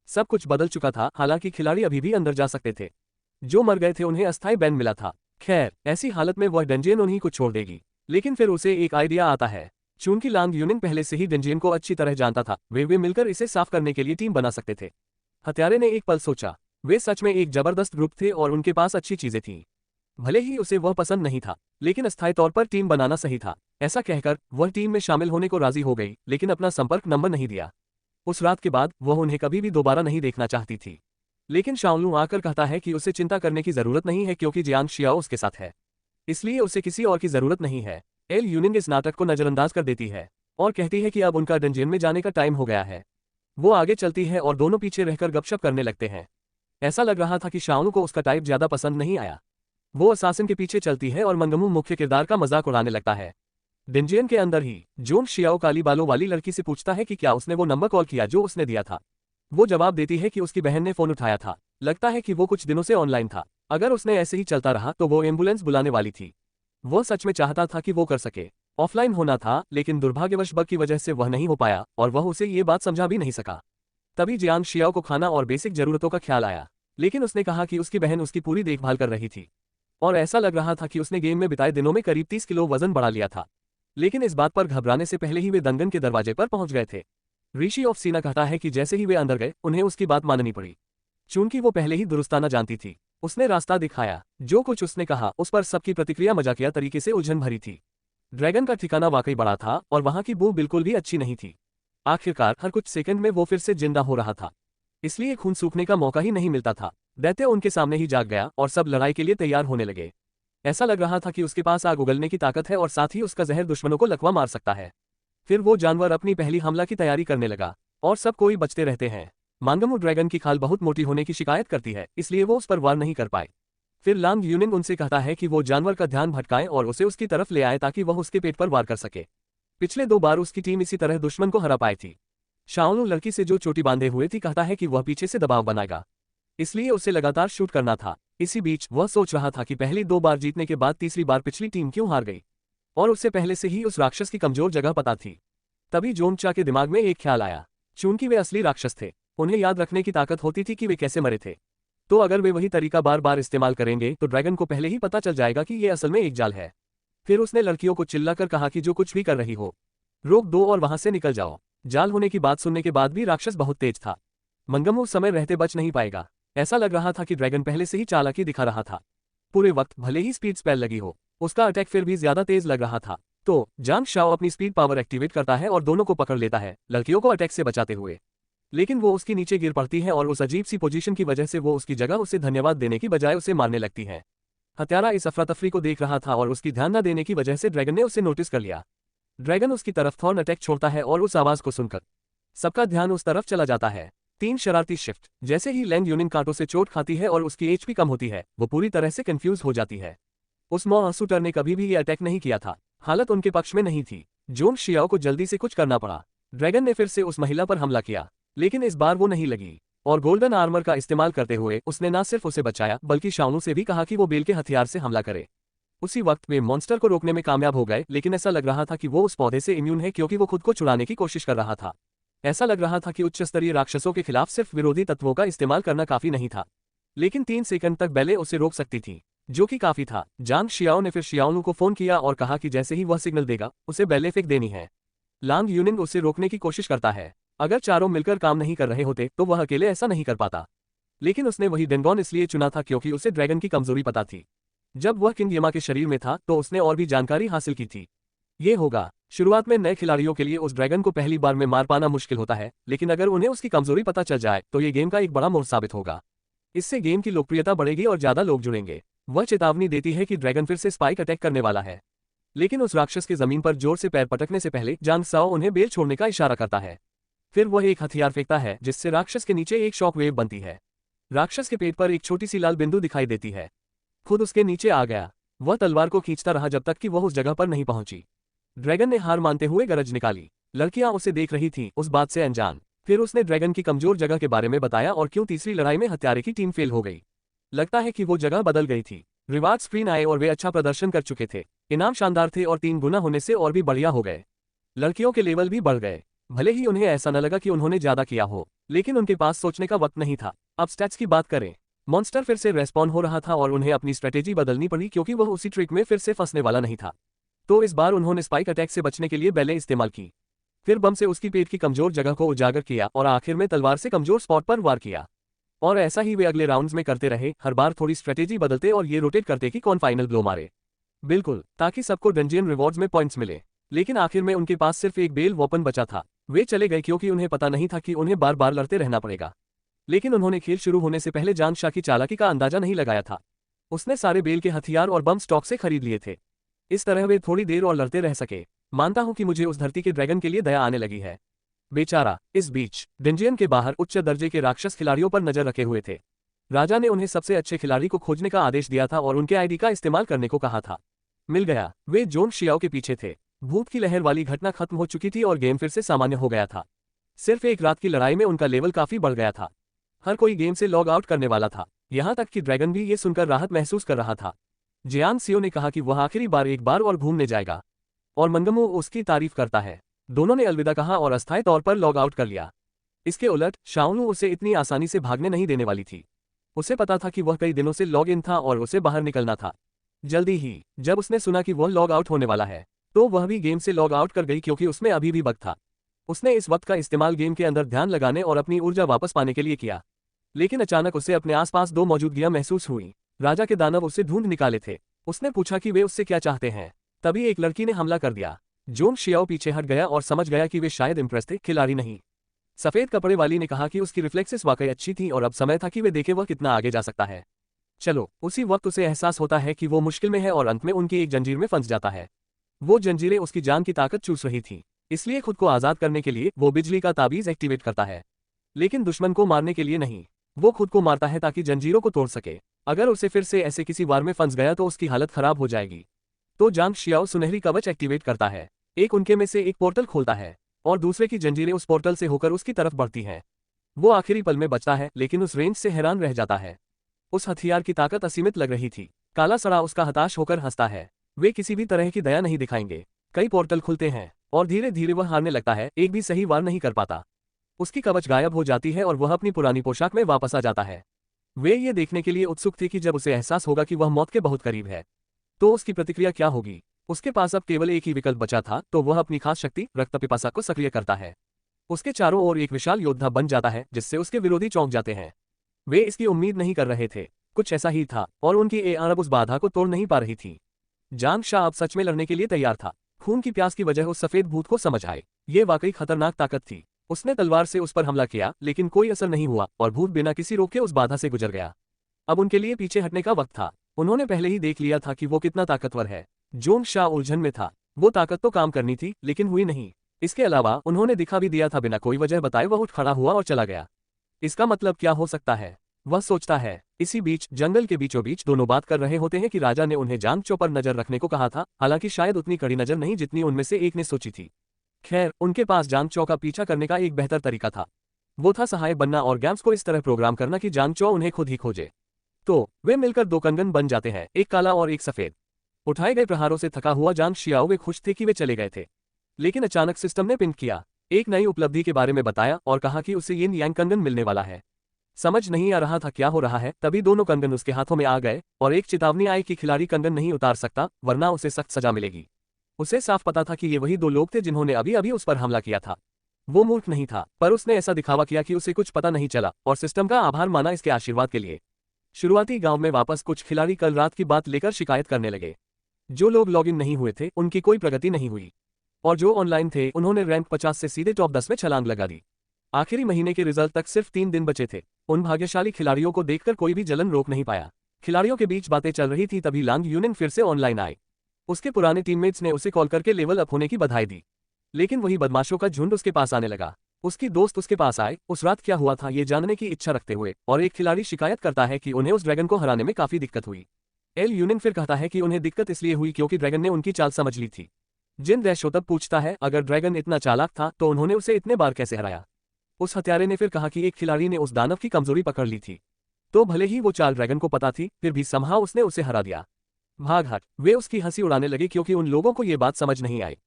सब कुछ बदल चुका था, हालांकि खिलाड़ी अभी भी अंदर जा सकते थे। जो मर गए थे उन्हें अस्थायी बैन मिला था। खैर, ऐसी हालत में वह डेंजियन उन्हीं को छोड़ देगी, लेकिन फिर उसे एक आइडिया आता है। चूंकि लांग यूनिंग पहले से ही डेंजियन को अच्छी तरह जानता था, वे मिलकर इसे साफ करने के लिए टीम बना सकते थे। हत्यारे ने एक पल सोचा, वे सच में एक जबरदस्त ग्रुप थे और उनके पास अच्छी चीजें थीं। भले ही उसे वह पसंद नहीं था, लेकिन अस्थायी तौर पर टीम बनाना सही था। ऐसा कहकर वह टीम में शामिल होने को राजी हो गई, लेकिन अपना संपर्क नंबर नहीं दिया। उस रात के बाद वह उन्हें कभी भी दोबारा नहीं देखना चाहती थी। लेकिन शाओलू आकर कहता है कि उसे चिंता करने की जरूरत नहीं है, क्योंकि जियांग शियाओ उसके साथ है, इसलिए उसे किसी और की जरूरत नहीं है। एल यूनिंग इस नाटक को नजरअंदाज कर देती है और कहती है कि अब उनका डेंजियन में जाने का टाइम हो गया है। वो आगे चलती है और दोनों पीछे रहकर गपशप करने लगते हैं। ऐसा लग रहा था कि शाओलू को उसका टाइप ज्यादा पसंद नहीं आया। वो असासिन के पीछे चलती है और मंगमू मुख्य किरदार का मजाक उड़ाने लगता है। डेंजियन के अंदर ही जोंग शियाओ काली बालों वाली लड़की से पूछता है कि क्या उसने वो नंबर कॉल किया जो उसने दिया था। वो जवाब देती है कि उसकी बहन ने फोन उठाया था, लगता है कि वो कुछ दिनों से ऑनलाइन था। अगर उसने ऐसे ही चलता रहा तो वो एम्बुलेंस बुलाने वाली थी। वो सच में चाहता था कि वो कर सके, ऑफलाइन होना था, लेकिन दुर्भाग्यवश बग की वजह से वह नहीं हो पाया और वह उसे ये बात समझा भी नहीं सका। तभी जियांग शियाओ को खाना और बेसिक जरूरतों का ख्याल आया, लेकिन उसने कहा कि उसकी बहन उसकी पूरी देखभाल कर रही थी और ऐसा लग रहा था कि उसने गेम में बिताए दिनों में करीब 30 किलो वजन बढ़ा लिया था। लेकिन इस बात पर घबराने से पहले ही वे दंगन के दरवाजे पर पहुंच गए थे। ऋषि ऑफ सीना कहता है कि जैसे ही वे अंदर गए उन्हें उसकी बात माननी पड़ी। चूंकि वो पहले ही दुरुस्ताना जानती थी, उसने रास्ता दिखाया। जो कुछ उसने कहा उस पर सबकी प्रतिक्रिया मजाकिया तरीके से उलझन भरी थी। ड्रैगन का ठिकाना वाकई बड़ा था और वहां की बू बिल्कुल भी अच्छी नहीं थी। आखिरकार हर कुछ सेकंड में वो फिर से जिंदा हो रहा था, इसलिए खून सूखने का मौका ही नहीं मिलता था। दैत्य उनके सामने ही जाग गया और सब लड़ाई के लिए तैयार होने लगे। ऐसा लग रहा था कि उसके पास आग उगलने की ताकत है और साथ ही उसका जहर दुश्मनों को लकवा मार सकता है। फिर वो जानवर अपनी पहली हमला की तैयारी करने लगा और सब कोई बचते रहते हैं। मांगमू ड्रैगन की खाल बहुत मोटी होने की शिकायत करती है, इसलिए वो उस पर वार नहीं कर पाए। फिर लांग यूनिंग उनसे कहता है कि वो जानवर का ध्यान भटकाएं और उसे उसकी तरफ ले आए ताकि वह उसके पेट पर वार कर सके। पिछले 2 बार उसकी टीम इसी तरह दुश्मन को हरा पाई थी। शाओलू लड़की से जो चोटी बांधे हुए थी कहता है कि वह पीछे से दबाव बनाएगा, इसलिए उसे लगातार शूट करना था। इसी बीच वह सोच रहा था कि पहली 2 बार जीतने के बाद तीसरी बार पिछली टीम क्यों हार गई, और उससे पहले से ही उस राक्षस की कमजोर जगह पता थी। तभी जोंगचा के दिमाग में एक ख्याल आया। चूंकि वे असली राक्षस थे, उन्हें याद रखने की ताकत होती थी कि वे कैसे मरे थे, तो अगर वे वही तरीका बार बार इस्तेमाल करेंगे तो ड्रैगन को पहले ही पता चल जाएगा कि ये असल में एक जाल है। फिर उसने लड़कियों को चिल्लाकर कहा कि जो कुछ भी कर रही हो रोक दो और वहां से निकल जाओ। जाल होने की बात सुनने के बाद भी राक्षस बहुत तेज था। मंगमू समय रहते बच नहीं पाएगा। ऐसा लग रहा था कि ड्रैगन पहले से ही चालाकी दिखा रहा था। पूरे वक्त भले ही स्पीड स्पेल लगी हो, उसका अटैक फिर भी ज्यादा तेज लग रहा था। तो जांग शाओ अपनी स्पीड पावर एक्टिवेट करता है और दोनों को पकड़ लेता है, लड़कियों को अटैक से बचाते हुए। लेकिन वो उसकी नीचे गिर पड़ती है और उस अजीब सी पोजीशन की वजह से वो उसकी जगह उसे धन्यवाद देने की बजाय उसे मारने लगती है। हत्यारा इस अफरा तफरी को देख रहा था और उसकी ध्यान न देने की वजह से ड्रैगन ने उसे नोटिस कर लिया। ड्रैगन उसकी तरफ थॉर्न अटैक छोड़ता है और उस आवाज को सुनकर सबका ध्यान उस तरफ चला जाता है। 3 शरारती शिफ्ट। जैसे ही लैंग यूनिंग कांटों से चोट खाती है और उसकी एचपी कम होती है, वो पूरी तरह से कंफ्यूज हो जाती है। उस मॉन्स्टर ने कभी भी ये अटैक नहीं किया था, हालत उनके पक्ष में नहीं थी। जोंग शियाओ को जल्दी से कुछ करना पड़ा। ड्रैगन ने फिर से उस महिला पर हमला किया, लेकिन इस बार वो नहीं लगी और गोल्डन आर्मर का इस्तेमाल करते हुए उसने न सिर्फ उसे बचाया बल्कि शाओलू से भी कहा कि वो बेल के हथियार से हमला करे। उसी वक्त वे मॉन्स्टर को रोकने में कामयाब हो गए, लेकिन ऐसा लग रहा था कि वो उस पौधे से इम्यून है क्योंकि वो खुद को छुड़ाने की कोशिश कर रहा था। ऐसा लग रहा था कि उच्च स्तरीय राक्षसों के खिलाफ सिर्फ विरोधी तत्वों का इस्तेमाल करना काफी नहीं था, लेकिन 3 सेकंड तक बेले उसे रोक सकती थी, जो कि काफी था। जांग शियाओ ने फिर शियाओलू को फोन किया और कहा कि जैसे ही वह सिग्नल देगा उसे बेले फेंक देनी है। लांग यूनिंग उसे रोकने की कोशिश करता है। अगर चारों मिलकर काम नहीं कर रहे होते तो वह अकेले ऐसा नहीं कर पाता, लेकिन उसने वही डेंगॉन इसलिए चुना था क्योंकि उसे ड्रैगन की कमजोरी पता थी। जब वह किंग यमा के शरीर में था तो उसने और भी जानकारी हासिल की थी। ये होगा। शुरुआत में नए खिलाड़ियों के लिए उस ड्रैगन को पहली बार में मार पाना मुश्किल होता है, लेकिन अगर उन्हें उसकी कमजोरी पता चल जाए तो ये गेम का एक बड़ा मोड़ साबित होगा। इससे गेम की लोकप्रियता बढ़ेगी और ज्यादा लोग जुड़ेंगे। वह चेतावनी देती है कि ड्रैगन फिर से स्पाइक अटैक करने वाला है, लेकिन उस राक्षस के जमीन पर जोर से पैर पटकने से पहले जांग साओ उन्हें बेल छोड़ने का इशारा करता है। फिर वह एक हथियार फेंकता है जिससे राक्षस के नीचे एक शॉक वेव बनती है। राक्षस के पेट पर एक छोटी सी लाल बिंदु दिखाई देती है। खुद उसके नीचे आ गया। वह तलवार को खींचता रहा जब तक कि वह उस जगह पर नहीं पहुंची। ड्रैगन ने हार मानते हुए गरज निकाली। लड़कियां उसे देख रही थीं, उस बात से अनजान। फिर उसने ड्रैगन की कमजोर जगह के बारे में बताया और क्यों तीसरी लड़ाई में हत्यारे की टीम फेल हो गई। लगता है कि वो जगह बदल गई थी। रिवार्ड स्क्रीन आए और वे अच्छा प्रदर्शन कर चुके थे। इनाम शानदार थे और 3 गुना होने से और भी बढ़िया हो गए। लड़कियों के लेवल भी बढ़ गए। भले ही उन्हें ऐसा न लगा कि उन्होंने ज्यादा किया हो, लेकिन उनके पास सोचने का वक्त नहीं था। अब स्टैट्स की बात करें। मॉन्स्टर फिर से रेस्पॉन हो रहा था और उन्हें अपनी स्ट्रेटेजी बदलनी पड़ी क्योंकि वह उसी ट्रिक में फिर से फंसने वाला नहीं था। तो इस बार उन्होंने स्पाइक अटैक से बचने के लिए बैलें इस्तेमाल की। फिर बम से उसकी पेट की कमजोर जगह को उजागर किया और आखिर में तलवार से कमजोर स्पॉट पर वार किया। और ऐसा ही वे अगले राउंड्स में करते रहे, हर बार थोड़ी स्ट्रेटेजी बदलते और ये रोटेट करते कि कौन फाइनल ब्लो मारे। बिल्कुल, ताकि सबको डंजियन रिवॉर्ड्स में पॉइंट्स मिले। लेकिन आखिर में उनके पास सिर्फ एक बेल वॉपन बचा था। वे चले गए क्योंकि उन्हें पता नहीं था कि उन्हें बार बार लड़ते रहना पड़ेगा। लेकिन उन्होंने खेल शुरू होने से पहले जान शाह की चालाकी का अंदाजा नहीं लगाया था। उसने सारे बेल के हथियार और बम स्टॉक से खरीद लिए थे। इस तरह वे थोड़ी देर और लड़ते रह सके। मानता हूं कि मुझे उस धरती के ड्रैगन के लिए दया आने लगी है। बेचारा। इस बीच डंजियन के बाहर उच्च दर्जे के राक्षस खिलाड़ियों पर नजर रखे हुए थे। राजा ने उन्हें सबसे अच्छे खिलाड़ी को खोजने का आदेश दिया था और उनके आईडी का इस्तेमाल करने को कहा था। मिल गया। वे जोन शियाओ के पीछे थे। भूत की लहर वाली घटना खत्म हो चुकी थी और गेम फिर से सामान्य हो गया था। सिर्फ एक रात की लड़ाई में उनका लेवल काफी बढ़ गया था। हर कोई गेम से लॉग आउट करने वाला था, यहां तक कि ड्रैगन भी ये सुनकर राहत महसूस कर रहा था। जियांग सियो ने कहा कि वह आखिरी बार एक बार और घूमने जाएगा और मंगमो उसकी तारीफ करता है। दोनों ने अलविदा कहा और अस्थायी तौर पर लॉग आउट कर लिया। इसके उलट शाओलू उसे इतनी आसानी से भागने नहीं देने वाली थी। उसे पता था कि वह कई दिनों से लॉग इन था और उसे बाहर निकलना था। जल्दी ही जब उसने सुना कि वह लॉग आउट होने वाला है, तो वह भी गेम से लॉग आउट कर गई क्योंकि उसमें अभी भी बग था। उसने इस वक्त का इस्तेमाल गेम के अंदर ध्यान लगाने और अपनी ऊर्जा वापस पाने के लिए किया। लेकिन अचानक उसे अपने आसपास 2 मौजूदगियां महसूस हुई। राजा के दानव उसे ढूंढ निकाले थे। उसने पूछा कि वे उससे क्या चाहते हैं। तभी एक लड़की ने हमला कर दिया। जोंग शियाओ पीछे हट गया और समझ गया कि वे शायद इम्प्रेस थे, खिलाड़ी नहीं। सफेद कपड़े वाली ने कहा कि उसकी रिफ्लेक्सेस वाकई अच्छी थी और अब समय था कि वे देखे वह कितना आगे जा सकता है। चलो। उसी वक्त उसे एहसास होता है कि वो मुश्किल में है और अंत में उनकी एक जंजीर में फंस जाता है। वो जंजीरें उसकी जान की ताकत चूस रही थी, इसलिए खुद को आजाद करने के लिए वो बिजली का ताबीज एक्टिवेट करता है। लेकिन दुश्मन को मारने के लिए नहीं, वो खुद को मारता है ताकि जंजीरों को तोड़ सके। अगर उसे फिर से ऐसे किसी वार में फंस गया तो उसकी हालत खराब हो जाएगी। तो जांग शियाओ सुनहरी कवच एक्टिवेट करता है। एक उनके में से एक पोर्टल खोलता है और दूसरे की जंजीरें उस पोर्टल से होकर उसकी तरफ बढ़ती हैं। वो आखिरी पल में बचता है, लेकिन उस रेंज से हैरान रह जाता है। उस हथियार की ताकत असीमित लग रही थी। काला सड़ा उसका हताश होकर हंसता है। वे किसी भी तरह की दया नहीं दिखाएंगे। कई पोर्टल खुलते हैं और धीरे धीरे वह हारने लगता है, एक भी सही वार नहीं कर पाता। उसकी कवच गायब हो जाती है और वह अपनी पुरानी पोशाक में वापस आ जाता है। वे ये देखने के लिए उत्सुक थे कि जब उसे एहसास होगा कि वह मौत के बहुत करीब है, तो उसकी प्रतिक्रिया क्या होगी। उसके पास अब केवल एक ही विकल्प बचा था, तो वह अपनी खास शक्ति रक्त पिपासा को सक्रिय करता है। उसके चारों ओर एक विशाल योद्धा बन जाता है, जिससे उसके विरोधी चौंक जाते हैं। वे इसकी उम्मीद नहीं कर रहे थे। कुछ ऐसा ही था और उनकी अरब उस बाधा को तोड़ नहीं पा रही थी। जांग शाह अब सच में लड़ने के लिए तैयार था। खून की प्यास की वजह उस सफेद भूत को समझ आए। ये वाकई खतरनाक ताकत थी। उसने तलवार से उस पर हमला किया, लेकिन कोई असर नहीं हुआ और भूत बिना किसी रोक के उस बाधा से गुजर गया। अब उनके लिए पीछे हटने का वक्त था। उन्होंने पहले ही देख लिया था कि वो कितना ताकतवर है। जोंग शाह उलझन में था। वो ताकत तो काम करनी थी, लेकिन हुई नहीं। इसके अलावा उन्होंने दिखा भी दिया था। बिना कोई वजह बताए वह उठ खड़ा हुआ और चला गया। इसका मतलब क्या हो सकता है, वह सोचता है। इसी बीच जंगल के बीचों बीच दोनों बात कर रहे होते हैं कि राजा ने उन्हें जांग चो पर नजर रखने को कहा था, हालांकि शायद उतनी कड़ी नजर नहीं जितनी उनमें से एक ने सोची थी। खैर, उनके पास जांग चो का पीछा करने का एक बेहतर तरीका था। वो था सहायक बनना और गैम्स को इस तरह प्रोग्राम करना कि जांग चो उन्हें खुद ही खोजे। तो वे मिलकर 2 कंगन बन जाते हैं, एक काला और एक सफेद। उठाए गए प्रहारों से थका हुआ जांग शियाओ वे खुश थे कि वे चले गए थे। लेकिन अचानक सिस्टम ने पिंक किया, एक नई उपलब्धि के बारे में बताया और कहा कि उसे यिन यांग कंगन मिलने वाला है। समझ नहीं आ रहा था क्या हो रहा है, तभी दोनों कंगन उसके हाथों में आ गए और एक चेतावनी आई कि खिलाड़ी कंगन नहीं उतार सकता, वरना उसे सख्त सजा मिलेगी। उसे साफ पता था कि ये वही 2 लोग थे जिन्होंने अभी अभी उस पर हमला किया था। वो मूर्ख नहीं था, पर उसने ऐसा दिखावा किया कि उसे कुछ पता नहीं चला और सिस्टम का आभार माना इसके आशीर्वाद के लिए। शुरुआती गांव में वापस कुछ खिलाड़ी कल रात की बात लेकर शिकायत करने लगे। जो लोग लॉगिन नहीं हुए थे उनकी कोई प्रगति नहीं हुई, और जो ऑनलाइन थे उन्होंने रैंक 50 से सीधे टॉप 10 में छलांग लगा दी। आखिरी महीने के रिजल्ट तक सिर्फ 3 दिन बचे थे। उन भाग्यशाली खिलाड़ियों को देखकर कोई भी जलन रोक नहीं पाया। खिलाड़ियों के बीच बातें चल रही थी, तभी लांग यूनिंग फिर से ऑनलाइन आए। उसके पुराने टीममेट्स ने उसे कॉल करके लेवल अप होने की बधाई दी, लेकिन वही बदमाशों का झुंड उसके पास आने लगा। उसकी दोस्त उसके पास आए, उस रात क्या हुआ था ये जानने की इच्छा रखते हुए, और एक खिलाड़ी शिकायत करता है कि उन्हें उस ड्रैगन को हराने में काफी दिक्कत हुई। एल यूनियन फिर कहता है कि उन्हें दिक्कत इसलिए हुई क्योंकि ड्रैगन ने उनकी चाल समझ ली थी। जिन डैशो तब पूछता है अगर ड्रैगन इतना चालाक था तो उन्होंने उसे इतने बार कैसे हराया। उस हत्यारे ने फिर कहा कि एक खिलाड़ी ने उस दानव की कमजोरी पकड़ ली थी, तो भले ही वो चाल ड्रैगन को पता थी फिर भी समहाउ उसने उसे हरा दिया। भाग हट। वे उसकी हंसी उड़ाने लगे क्योंकि उन लोगों को ये बात समझ नहीं आई।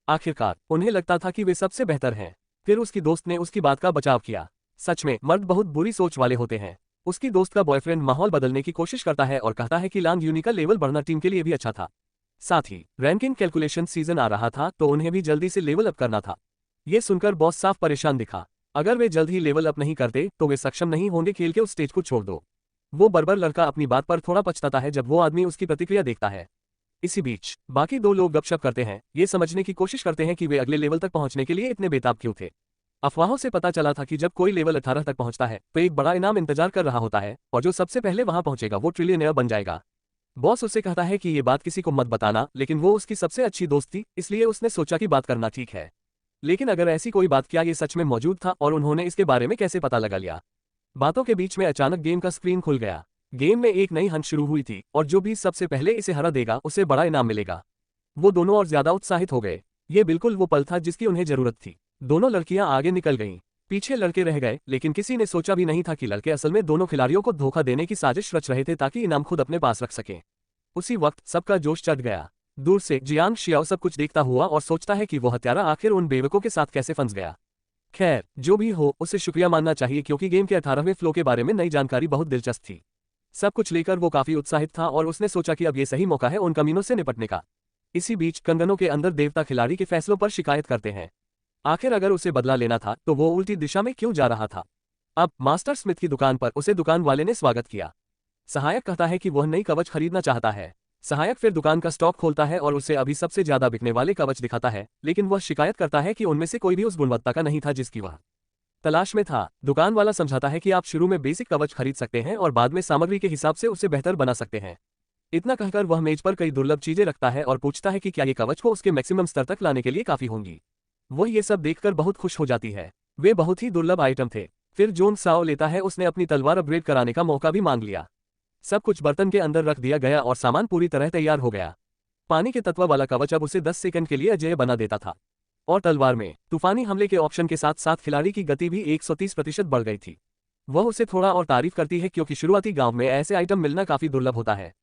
आखिरकार उन्हें लगता था कि वे सबसे बेहतर हैं। फिर उसकी दोस्त ने उसकी बात का बचाव किया। सच में मर्द बहुत बुरी सोच वाले होते हैं। उसकी दोस्त का बॉयफ्रेंड माहौल बदलने की कोशिश करता है और कहता है कि लांग यूनी का लेवल बढ़ना टीम के लिए भी अच्छा था। साथ ही रैंकिंग कैलकुलेशन सीजन आ रहा था तो उन्हें भी जल्दी से लेवल अप करना था। ये सुनकर बॉस साफ परेशान दिखा। अगर वे जल्द ही लेवल अप नहीं करते तो वे सक्षम नहीं होंगे खेल के उस स्टेज को छोड़ दो। वो बर्बर लड़का अपनी बात पर थोड़ा पछताता है जब वो आदमी उसकी प्रतिक्रिया देखता है। इसी बीच बाकी दो लोग गपशप करते हैं, ये समझने की कोशिश करते हैं कि वे अगले लेवल तक पहुंचने के लिए इतने बेताब क्यों थे। अफवाहों से पता चला था कि जब कोई लेवल 18 तक पहुंचता है तो एक बड़ा इनाम इंतजार कर रहा होता है और जो सबसे पहले वहां पहुंचेगा वो ट्रिलियनेयर बन जाएगा। बॉस उससे कहता है कि ये बात किसी को मत बताना, लेकिन वो उसकी सबसे अच्छी दोस्त थी इसलिए उसने सोचा कि बात करना ठीक है। लेकिन अगर ऐसी कोई बात क्या ये सच में मौजूद था और उन्होंने इसके बारे में कैसे पता लगा लिया। बातों के बीच में अचानक गेम का स्क्रीन खुल गया। गेम में एक नई हंट शुरू हुई थी और जो भी सबसे पहले इसे हरा देगा उसे बड़ा इनाम मिलेगा। वो दोनों और ज्यादा उत्साहित हो गए। ये बिल्कुल वो पल था जिसकी उन्हें जरूरत थी। दोनों लड़कियां आगे निकल गईं, पीछे लड़के रह गए, लेकिन किसी ने सोचा भी नहीं था कि लड़के असल में दोनों खिलाड़ियों को धोखा देने की साजिश रच रहे थे ताकि इनाम खुद अपने पास रख सकें। उसी वक्त सबका जोश चढ़ गया। दूर से जियांग शियाओ सब कुछ देखता हुआ और सोचता है कि वो हत्यारा आखिर उन बेवकों के साथ कैसे फंस गया। खैर जो भी हो उसे शुक्रिया मानना चाहिए क्योंकि गेम के 18वें फ्लो के बारे में नई जानकारी बहुत दिलचस्प थी। सब कुछ लेकर वो काफी उत्साहित था और उसने सोचा कि अब ये सही मौका है उन कमीनों से निपटने का। इसी बीच कंगनों के अंदर देवता खिलाड़ी के फैसलों पर शिकायत करते हैं। आखिर अगर उसे बदला लेना था तो वो उल्टी दिशा में क्यों जा रहा था। अब मास्टर स्मिथ की दुकान पर उसे दुकान वाले ने स्वागत किया। सहायक कहता है कि वह नई कवच खरीदना चाहता है। सहायक फिर दुकान का स्टॉक खोलता है और उसे अभी सबसे ज्यादा बिकने वाले कवच दिखाता है, लेकिन वह शिकायत करता है कि उनमें से कोई भी उस गुणवत्ता का नहीं था जिसकी वह तलाश में था। दुकान वाला समझाता है कि आप शुरू में बेसिक कवच खरीद सकते हैं और बाद में सामग्री के हिसाब से उसे बेहतर बना सकते हैं। इतना कहकर वह मेज पर कई दुर्लभ चीजें रखता है और पूछता है कि क्या ये कवच को उसके मैक्सिमम स्तर तक लाने के लिए काफी होंगी। वह ये सब देखकर बहुत खुश हो जाती है। वे बहुत ही दुर्लभ आइटम थे। फिर जोन साओ लेता है, उसने अपनी तलवार अपग्रेड कराने का मौका भी मांग लिया। सब कुछ बर्तन के अंदर रख दिया गया और सामान पूरी तरह तैयार हो गया। पानी के तत्व वाला कवच अब उसे 10 सेकंड के लिए अजेय बना देता था और तलवार में तूफानी हमले के ऑप्शन के साथ साथ खिलाड़ी की गति भी 130% बढ़ गई थी। वह उसे थोड़ा और तारीफ करती है क्योंकि शुरुआती गांव में ऐसे आइटम मिलना काफी दुर्लभ होता है।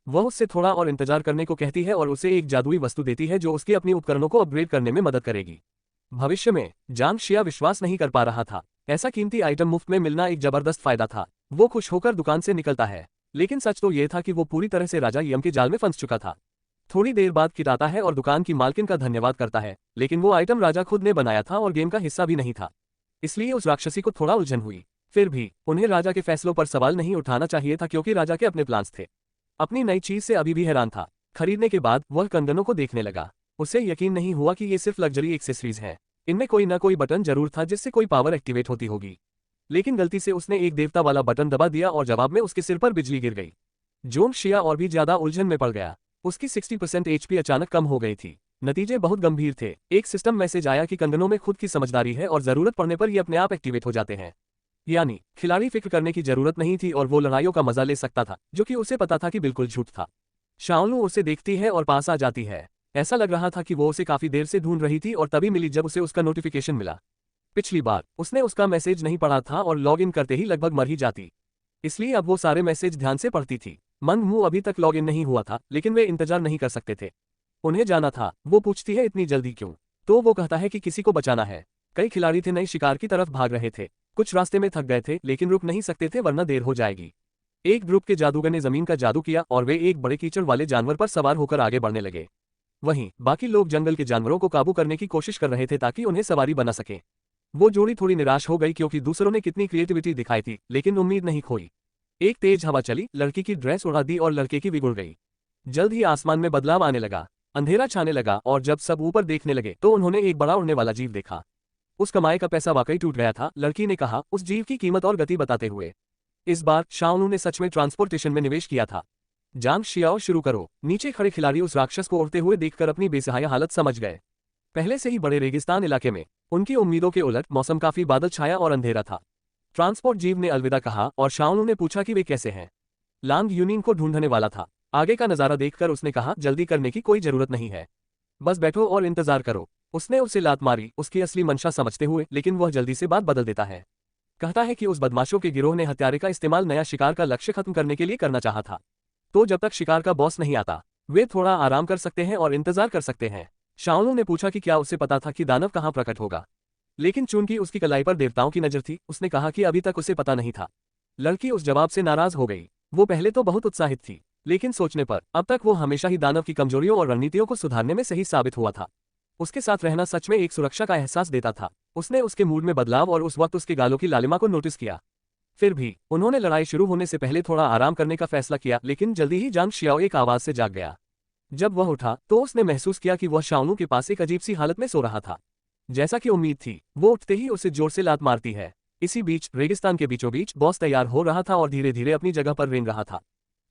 वह उससे थोड़ा और इंतजार करने को कहती है और उसे एक जादुई वस्तु देती है जो उसके अपनी उपकरणों को अपग्रेड करने में मदद करेगी। भविष्य में जांग शिया विश्वास नहीं कर पा रहा था। ऐसा कीमती आइटम मुफ्त में मिलना एक जबरदस्त फायदा था। वो खुश होकर दुकान से निकलता है, लेकिन सच तो यह था कि वो पूरी तरह से राजा यम के जाल में फंस चुका था। थोड़ी देर बाद किटाता है और दुकान की मालकिन का धन्यवाद करता है, लेकिन वो आइटम राजा खुद ने बनाया था और गेम का हिस्सा भी नहीं था, इसलिए उस राक्षसी को थोड़ा उलझन हुई। फिर भी उन्हें राजा के फैसलों पर सवाल नहीं उठाना चाहिए था क्योंकि राजा के अपने प्लान्स थे। अपनी नई चीज से अभी भी हैरान था। खरीदने के बाद वह कंगनों को देखने लगा। उसे यकीन नहीं हुआ कि ये सिर्फ लग्जरी एक्सेसरीज हैं। इनमें कोई न कोई बटन जरूर था जिससे कोई पावर एक्टिवेट होती होगी, लेकिन गलती से उसने एक देवता वाला बटन दबा दिया और जवाब में उसके सिर पर बिजली गिर गई। जोंग शिया और भी ज्यादा उलझन में पड़ गया। उसकी 60% एचपी अचानक कम हो गई थी। नतीजे बहुत गंभीर थे। एक सिस्टम मैसेज आया कि कंगनों में खुद की समझदारी है और जरूरत पड़ने पर ये अपने आप एक्टिवेट हो जाते हैं। यानी खिलाड़ी फिक्र करने की जरूरत नहीं थी और वो लड़ाइयों का मजा ले सकता था, जो कि उसे पता था कि बिल्कुल झूठ था। शाओलू उसे देखती है और पास आ जाती है। ऐसा लग रहा था कि वो उसे काफी देर से ढूंढ रही थी और तभी मिली जब उसे उसका नोटिफिकेशन मिला। पिछली बार उसने उसका मैसेज नहीं पढ़ा था और लॉग इन करते ही लगभग मर ही जाती, इसलिए अब वो सारे मैसेज ध्यान से पढ़ती थी। मंग मू अभी तक लॉग इन नहीं हुआ था, लेकिन वे इंतजार नहीं कर सकते थे। उन्हें जाना था। वो पूछती है इतनी जल्दी क्यों, तो वो कहता है कि किसी को बचाना है। कई खिलाड़ी थे नए शिकार की तरफ भाग रहे थे। कुछ रास्ते में थक गए थे लेकिन रुक नहीं सकते थे वरना देर हो जाएगी। एक ग्रुप के जादूगर ने जमीन का जादू किया और वे एक बड़े कीचड़ वाले जानवर पर सवार होकर आगे बढ़ने लगे। वहीं बाकी लोग जंगल के जानवरों को काबू करने की कोशिश कर रहे थे ताकि उन्हें सवारी बना सके। वो जोड़ी थोड़ी निराश हो गई क्योंकि दूसरों ने कितनी क्रिएटिविटी दिखाई थी, लेकिन उम्मीद नहीं खोई। एक तेज हवा चली, लड़की की ड्रेस उड़ा दी और लड़के की बिगुड़ गई। जल्द ही आसमान में बदलाव आने लगा, अंधेरा छाने लगा और जब सब ऊपर देखने लगे तो उन्होंने एक बड़ा उड़ने वाला जीव देखा। उस कमाई का पैसा वाकई टूट गया था, लड़की ने कहा, उस जीव की कीमत और गति बताते हुए। इस बार शाओलू ने सच में ट्रांसपोर्टेशन में निवेश किया था। जांग शियाओ शुरू करो। नीचे खड़े खिलाड़ी उस राक्षस को उड़ते हुए देखकर अपनी बेसहाय हालत समझ गए। पहले से ही बड़े रेगिस्तान इलाके में उनकी उम्मीदों के उलट मौसम काफी बादल छाया और अंधेरा था। ट्रांसपोर्ट जीव ने अलविदा कहा और शाओलू ने पूछा कि वे कैसे हैं। लांग यूनिन को ढूंढने वाला था। आगे का नजारा देखकर उसने कहा, जल्दी करने की कोई जरूरत नहीं है, बस बैठो और इंतजार करो। उसने उसे लात मारी, उसकी असली मंशा समझते हुए, लेकिन वह जल्दी से बात बदल देता है। कहता है कि उस बदमाशों के गिरोह ने हत्यारे का इस्तेमाल नया शिकार का लक्ष्य खत्म करने के लिए करना चाहा था। तो जब तक शिकार का बॉस नहीं आता, वे थोड़ा आराम कर सकते हैं और इंतजार कर सकते हैं। शाओलू ने पूछा कि क्या उसे पता था कि दानव कहाँ प्रकट होगा, लेकिन चूंकि उसकी कलाई पर देवताओं की नजर थी, उसने कहा कि अभी तक उसे पता नहीं था। लड़की उस जवाब से नाराज हो गई। वो पहले तो बहुत उत्साहित थी, लेकिन सोचने पर अब तक वो हमेशा ही दानव की कमजोरियों और रणनीतियों को सुधारने में सही साबित हुआ था। उसके साथ रहना सच में एक सुरक्षा का एहसास देता था। उसने उसके मूड में बदलाव और उस वक्त उसके गालों की लालिमा को नोटिस किया। फिर भी उन्होंने लड़ाई शुरू होने से पहले थोड़ा आराम करने का फैसला किया, लेकिन जल्दी ही जांग शियाओ एक आवाज से जाग गया। जब वह उठा तो उसने महसूस किया कि वह शाओलू के पास एक अजीब सी हालत में सो रहा था। जैसा कि उम्मीद थी, वो उठते ही उसे जोर से लात मारती है। इसी बीच रेगिस्तान के बीचों बीच बॉस तैयार हो रहा था और धीरे धीरे अपनी जगह पर रेंग रहा था।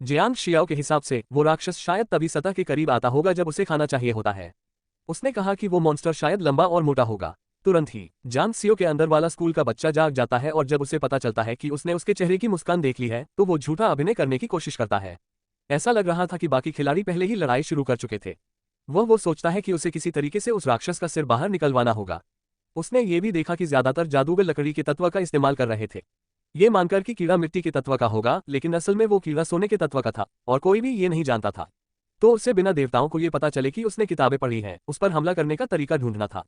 जियांग शियाओ के हिसाब से वो राक्षस शायद तभी सतह के करीब आता होगा जब उसे खाना चाहिए होता है। उसने कहा कि वो मॉन्स्टर शायद लंबा और मोटा होगा। तुरंत ही जांग सियो के अंदर वाला स्कूल का बच्चा जाग जाता है और जब उसे पता चलता है कि उसने उसके चेहरे की मुस्कान देख ली है, तो वो झूठा अभिनय करने की कोशिश करता है। ऐसा लग रहा था कि बाकी खिलाड़ी पहले ही लड़ाई शुरू कर चुके थे। वो सोचता है कि उसे किसी तरीके से उस राक्षस का सिर बाहर निकलवाना होगा। उसने ये भी देखा कि ज्यादातर जादूगर लकड़ी के तत्व का इस्तेमाल कर रहे थे। ये मानकर कि कीड़ा मिट्टी के तत्व का होगा, लेकिन असल में वो कीड़ा सोने के तत्व का था और कोई भी ये नहीं जानता था। तो उससे बिना देवताओं को ये पता चले कि उसने किताबें पढ़ी हैं, उस पर हमला करने का तरीका ढूंढना था।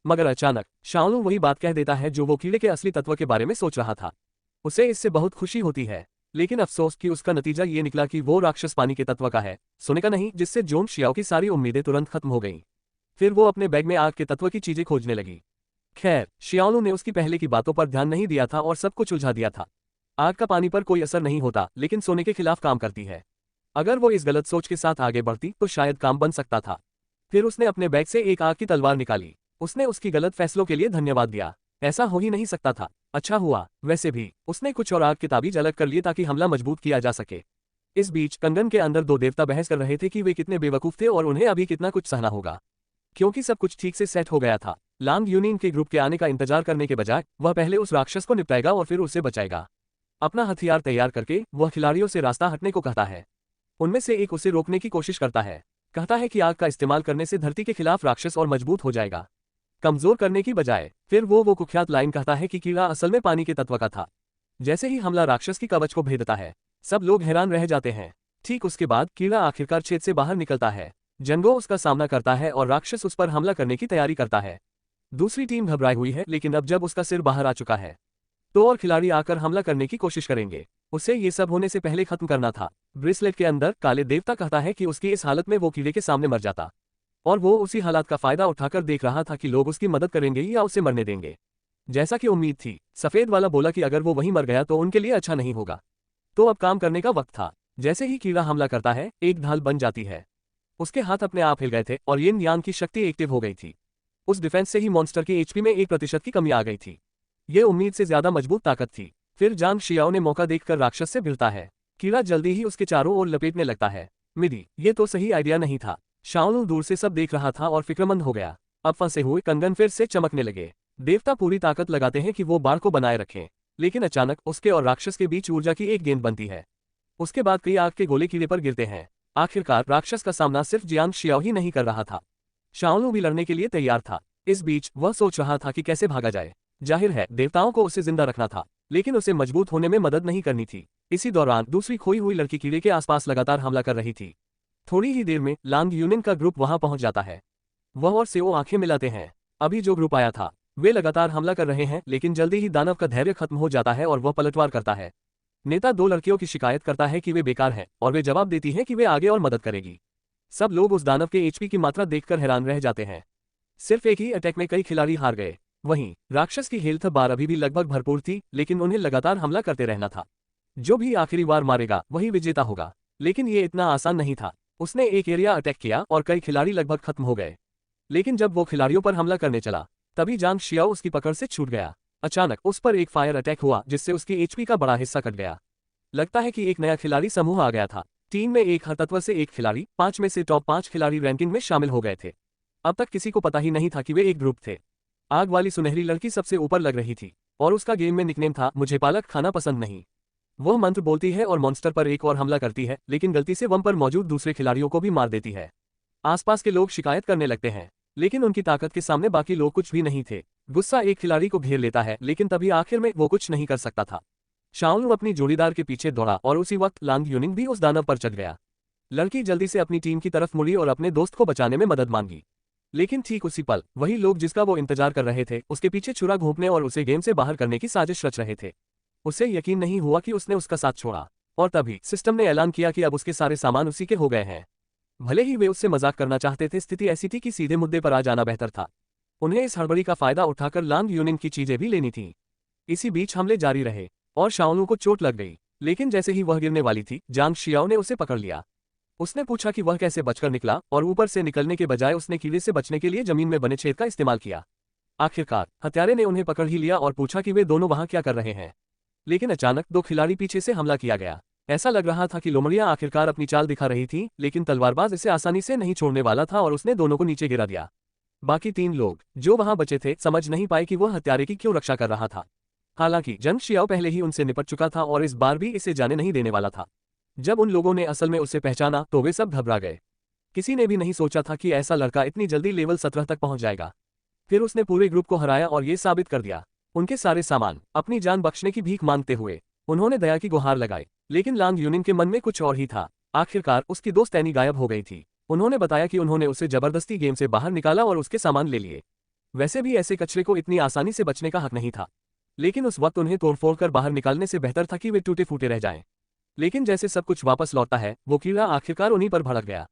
मगर अचानक शाओलू वही बात कह देता है जो वो कीड़े के असली तत्व के बारे में सोच रहा था। उसे इससे बहुत खुशी होती है, लेकिन अफसोस कि उसका नतीजा ये निकला कि वो राक्षस पानी के तत्व का है, सोने का नहीं, जिससे जोंग शियाओ की सारी उम्मीदें तुरंत खत्म हो गईं। फिर वो अपने बैग में आग के तत्व की चीजें खोजने लगी। खैर, शियाओलू ने उसकी पहले की बातों पर ध्यान नहीं दिया था और सब कुछ उलझा दिया था। आग का पानी पर कोई असर नहीं होता, लेकिन सोने के खिलाफ काम करती है। अगर वो इस गलत सोच के साथ आगे बढ़ती तो शायद काम बन सकता था। फिर उसने अपने बैग से एक आग की तलवार निकाली। उसने उसकी गलत फैसलों के लिए धन्यवाद दिया। ऐसा हो ही नहीं सकता था। अच्छा हुआ। वैसे भी उसने कुछ और आग की ताबीज अलग कर लिए ताकि हमला मजबूत किया जा सके। इस बीच कंगन के अंदर दो देवता बहस कर रहे थे कि वे कितने बेवकूफ थे और उन्हें अभी कितना कुछ सहना होगा, क्योंकि सब कुछ ठीक से सेट हो गया था। लांग यूनिन के ग्रुप के आने का इंतजार करने के बजाय वह पहले उस राक्षस को निपटाएगा और फिर उसे बचाएगा। अपना हथियार तैयार करके वह खिलाड़ियों से रास्ता हटने को कहता है। उनमें से एक उसे रोकने की कोशिश करता है। कहता है कि आग का इस्तेमाल करने से धरती के खिलाफ राक्षस और मजबूत हो जाएगा, कमजोर करने की बजाय। फिर वो कुख्यात लाइन कहता है कि कीड़ा असल में पानी के तत्व का था। जैसे ही हमला राक्षस की कवच को भेदता है, सब लोग हैरान रह जाते हैं। ठीक उसके बाद कीड़ा आखिरकार छेद से बाहर निकलता है। जंगो उसका सामना करता है और राक्षस उस पर हमला करने की तैयारी करता है। दूसरी टीम घबराई हुई है, लेकिन अब जब उसका सिर बाहर आ चुका है तो और खिलाड़ी आकर हमला करने की कोशिश करेंगे। उसे ये सब होने से पहले खत्म करना था। ब्रेसलेट के अंदर काले देवता कहता है कि उसकी इस हालत में वो कीड़े के सामने मर जाता, और वो उसी हालात का फायदा उठाकर देख रहा था कि लोग उसकी मदद करेंगे या उसे मरने देंगे। जैसा कि उम्मीद थी, सफेद वाला बोला कि अगर वो वहीं मर गया तो उनके लिए अच्छा नहीं होगा। तो अब काम करने का वक्त था। जैसे ही कीड़ा हमला करता है, एक ढाल बन जाती है। उसके हाथ अपने आप हिल गए थे और यिन यांग की शक्ति एक्टिव हो गई थी। उस डिफेंस से ही मॉन्स्टर के एचपी में 1% की कमी आ गई थी। ये उम्मीद से ज्यादा मजबूत ताकत थी। फिर जांग शियाओ ने मौका देखकर राक्षस से भिड़ता है। कीड़ा जल्दी ही उसके चारों ओर लपेटने लगता है। मिडी, ये तो सही आइडिया नहीं था। शाओलू दूर से सब देख रहा था और फिक्रमंद हो गया। अब फंसे हुए कंगन फिर से चमकने लगे। देवता पूरी ताकत लगाते हैं कि वो बाढ़ को बनाए रखें, लेकिन अचानक उसके और राक्षस के बीच ऊर्जा की एक गेंद बनती है। उसके बाद कई आग के गोले कीड़े पर गिरते हैं। आखिरकार राक्षस का सामना सिर्फ जियांग शियाओ ही नहीं कर रहा था, शाओलू भी लड़ने के लिए तैयार था। इस बीच वह सोच रहा था कि कैसे भागा जाए। जाहिर है देवताओं को उसे जिंदा रखना था, लेकिन उसे मजबूत होने में मदद नहीं करनी थी। इसी दौरान दूसरी खोई हुई लड़की कीड़े के आसपास लगातार हमला कर रही थी। थोड़ी ही देर में लांग यूनिन का ग्रुप वहां पहुंच जाता है। वह और सेओ आंखें मिलाते हैं। अभी जो ग्रुप आया था वे लगातार हमला कर रहे हैं, लेकिन जल्दी ही दानव का धैर्य खत्म हो जाता है और वह पलटवार करता है। नेता दो लड़कियों की शिकायत करता है कि वे बेकार हैं और वे जवाब देती हैं कि वे आगे और मदद करेगी। सब लोग उस दानव के एचपी की मात्रा देखकर हैरान रह जाते हैं। सिर्फ एक ही अटैक में कई खिलाड़ी हार गए। वहीं राक्षस की हेल्थ बार अभी भी लगभग भरपूर थी, लेकिन उन्हें लगातार हमला करते रहना था। जो भी आखिरी बार मारेगा वही विजेता होगा, लेकिन ये इतना आसान नहीं था। उसने एक एरिया अटैक किया और कई खिलाड़ी लगभग खत्म हो गए, लेकिन जब वो खिलाड़ियों पर हमला करने चला तभी जांग शियाओ उसकी पकड़ से छूट गया। अचानक उस पर एक फायर अटैक हुआ जिससे उसकी एचपी का बड़ा हिस्सा कट गया। लगता है कि एक नया खिलाड़ी समूह आ गया था। टीम में एक हर तत्व से एक खिलाड़ी, 5 में से टॉप 5 खिलाड़ी रैंकिंग में शामिल हो गए थे। अब तक किसी को पता ही नहीं था कि वे एक ग्रुप थे। आग वाली सुनहरी लड़की सबसे ऊपर लग रही थी और उसका गेम में निकनेम था मुझे पालक खाना पसंद नहीं। वह मंत्र बोलती है और मॉन्स्टर पर एक और हमला करती है, लेकिन गलती से वम पर मौजूद दूसरे खिलाड़ियों को भी मार देती है। आसपास के लोग शिकायत करने लगते हैं, लेकिन उनकी ताकत के सामने बाकी लोग कुछ भी नहीं थे। गुस्सा एक खिलाड़ी को घेर लेता है, लेकिन तभी आखिर में वो कुछ नहीं कर सकता था। शाओलू अपनी जोड़ीदार के पीछे दौड़ा और उसी वक्त लांग यूनिंग भी उस दानव पर चढ़ गया। लड़की जल्दी से अपनी टीम की तरफ मुड़ी और अपने दोस्त को बचाने में मदद मांगी। लेकिन ठीक उसी पल वही लोग जिसका वो इंतजार कर रहे थे उसके पीछे छुरा घोंपने और उसे गेम से बाहर करने की साजिश रच रहे थे। उसे यकीन नहीं हुआ कि उसने उसका साथ छोड़ा, और तभी सिस्टम ने ऐलान किया कि अब उसके सारे सामान उसी के हो गए हैं। भले ही वे उससे मजाक करना चाहते थे, स्थिति ऐसी थी कि सीधे मुद्दे पर आ जाना बेहतर था। उन्हें इस हड़बड़ी का फायदा उठाकर लांग यूनिंग की चीजें भी लेनी थी। इसी बीच हमले जारी रहे और शाओलू को चोट लग गई, लेकिन जैसे ही वह गिरने वाली थी जांग शियाओ ने उसे पकड़ लिया। उसने पूछा कि वह कैसे बचकर निकला, और ऊपर से निकलने के बजाय उसने कीड़े से बचने के लिए जमीन में बने छेद का इस्तेमाल किया। आखिरकार हत्यारे ने उन्हें पकड़ ही लिया और पूछा कि वे दोनों वहां क्या कर रहे हैं। लेकिन अचानक दो खिलाड़ी पीछे से हमला किया गया। ऐसा लग रहा था कि लोमड़िया आखिरकार अपनी चाल दिखा रही थी, लेकिन तलवारबाज इसे आसानी से नहीं छोड़ने वाला था और उसने दोनों को नीचे गिरा दिया। बाकी तीन लोग जो वहां बचे थे समझ नहीं पाए कि वह हत्यारे की क्यों रक्षा कर रहा था। हालांकि जंग शियाओ पहले ही उनसे निपट चुका था और इस बार भी इसे जाने नहीं देने वाला था। जब उन लोगों ने असल में उसे पहचाना तो वे सब घबरा गए। किसी ने भी नहीं सोचा था कि ऐसा लड़का इतनी जल्दी लेवल 17 तक पहुंच जाएगा। फिर उसने पूरे ग्रुप को हराया और ये साबित कर दिया। उनके सारे सामान अपनी जान बख्शने की भीख मांगते हुए उन्होंने दया की गुहार लगाई, लेकिन लांग यूनिंग के मन में कुछ और ही था। आखिरकार उसकी दोस्त एनी गायब हो गई थी। उन्होंने बताया कि उन्होंने उसे जबरदस्ती गेम से बाहर निकाला और उसके सामान ले लिए। वैसे भी ऐसे कचरे को इतनी आसानी से बचने का हक नहीं था, लेकिन उस वक्त उन्हें तोड़फोड़ कर बाहर निकालने से बेहतर था कि वे टूटे फूटे रह जाएं। लेकिन जैसे सब कुछ वापस लौटता है, वो कीड़ा आखिरकार उन्हीं पर भड़क गया।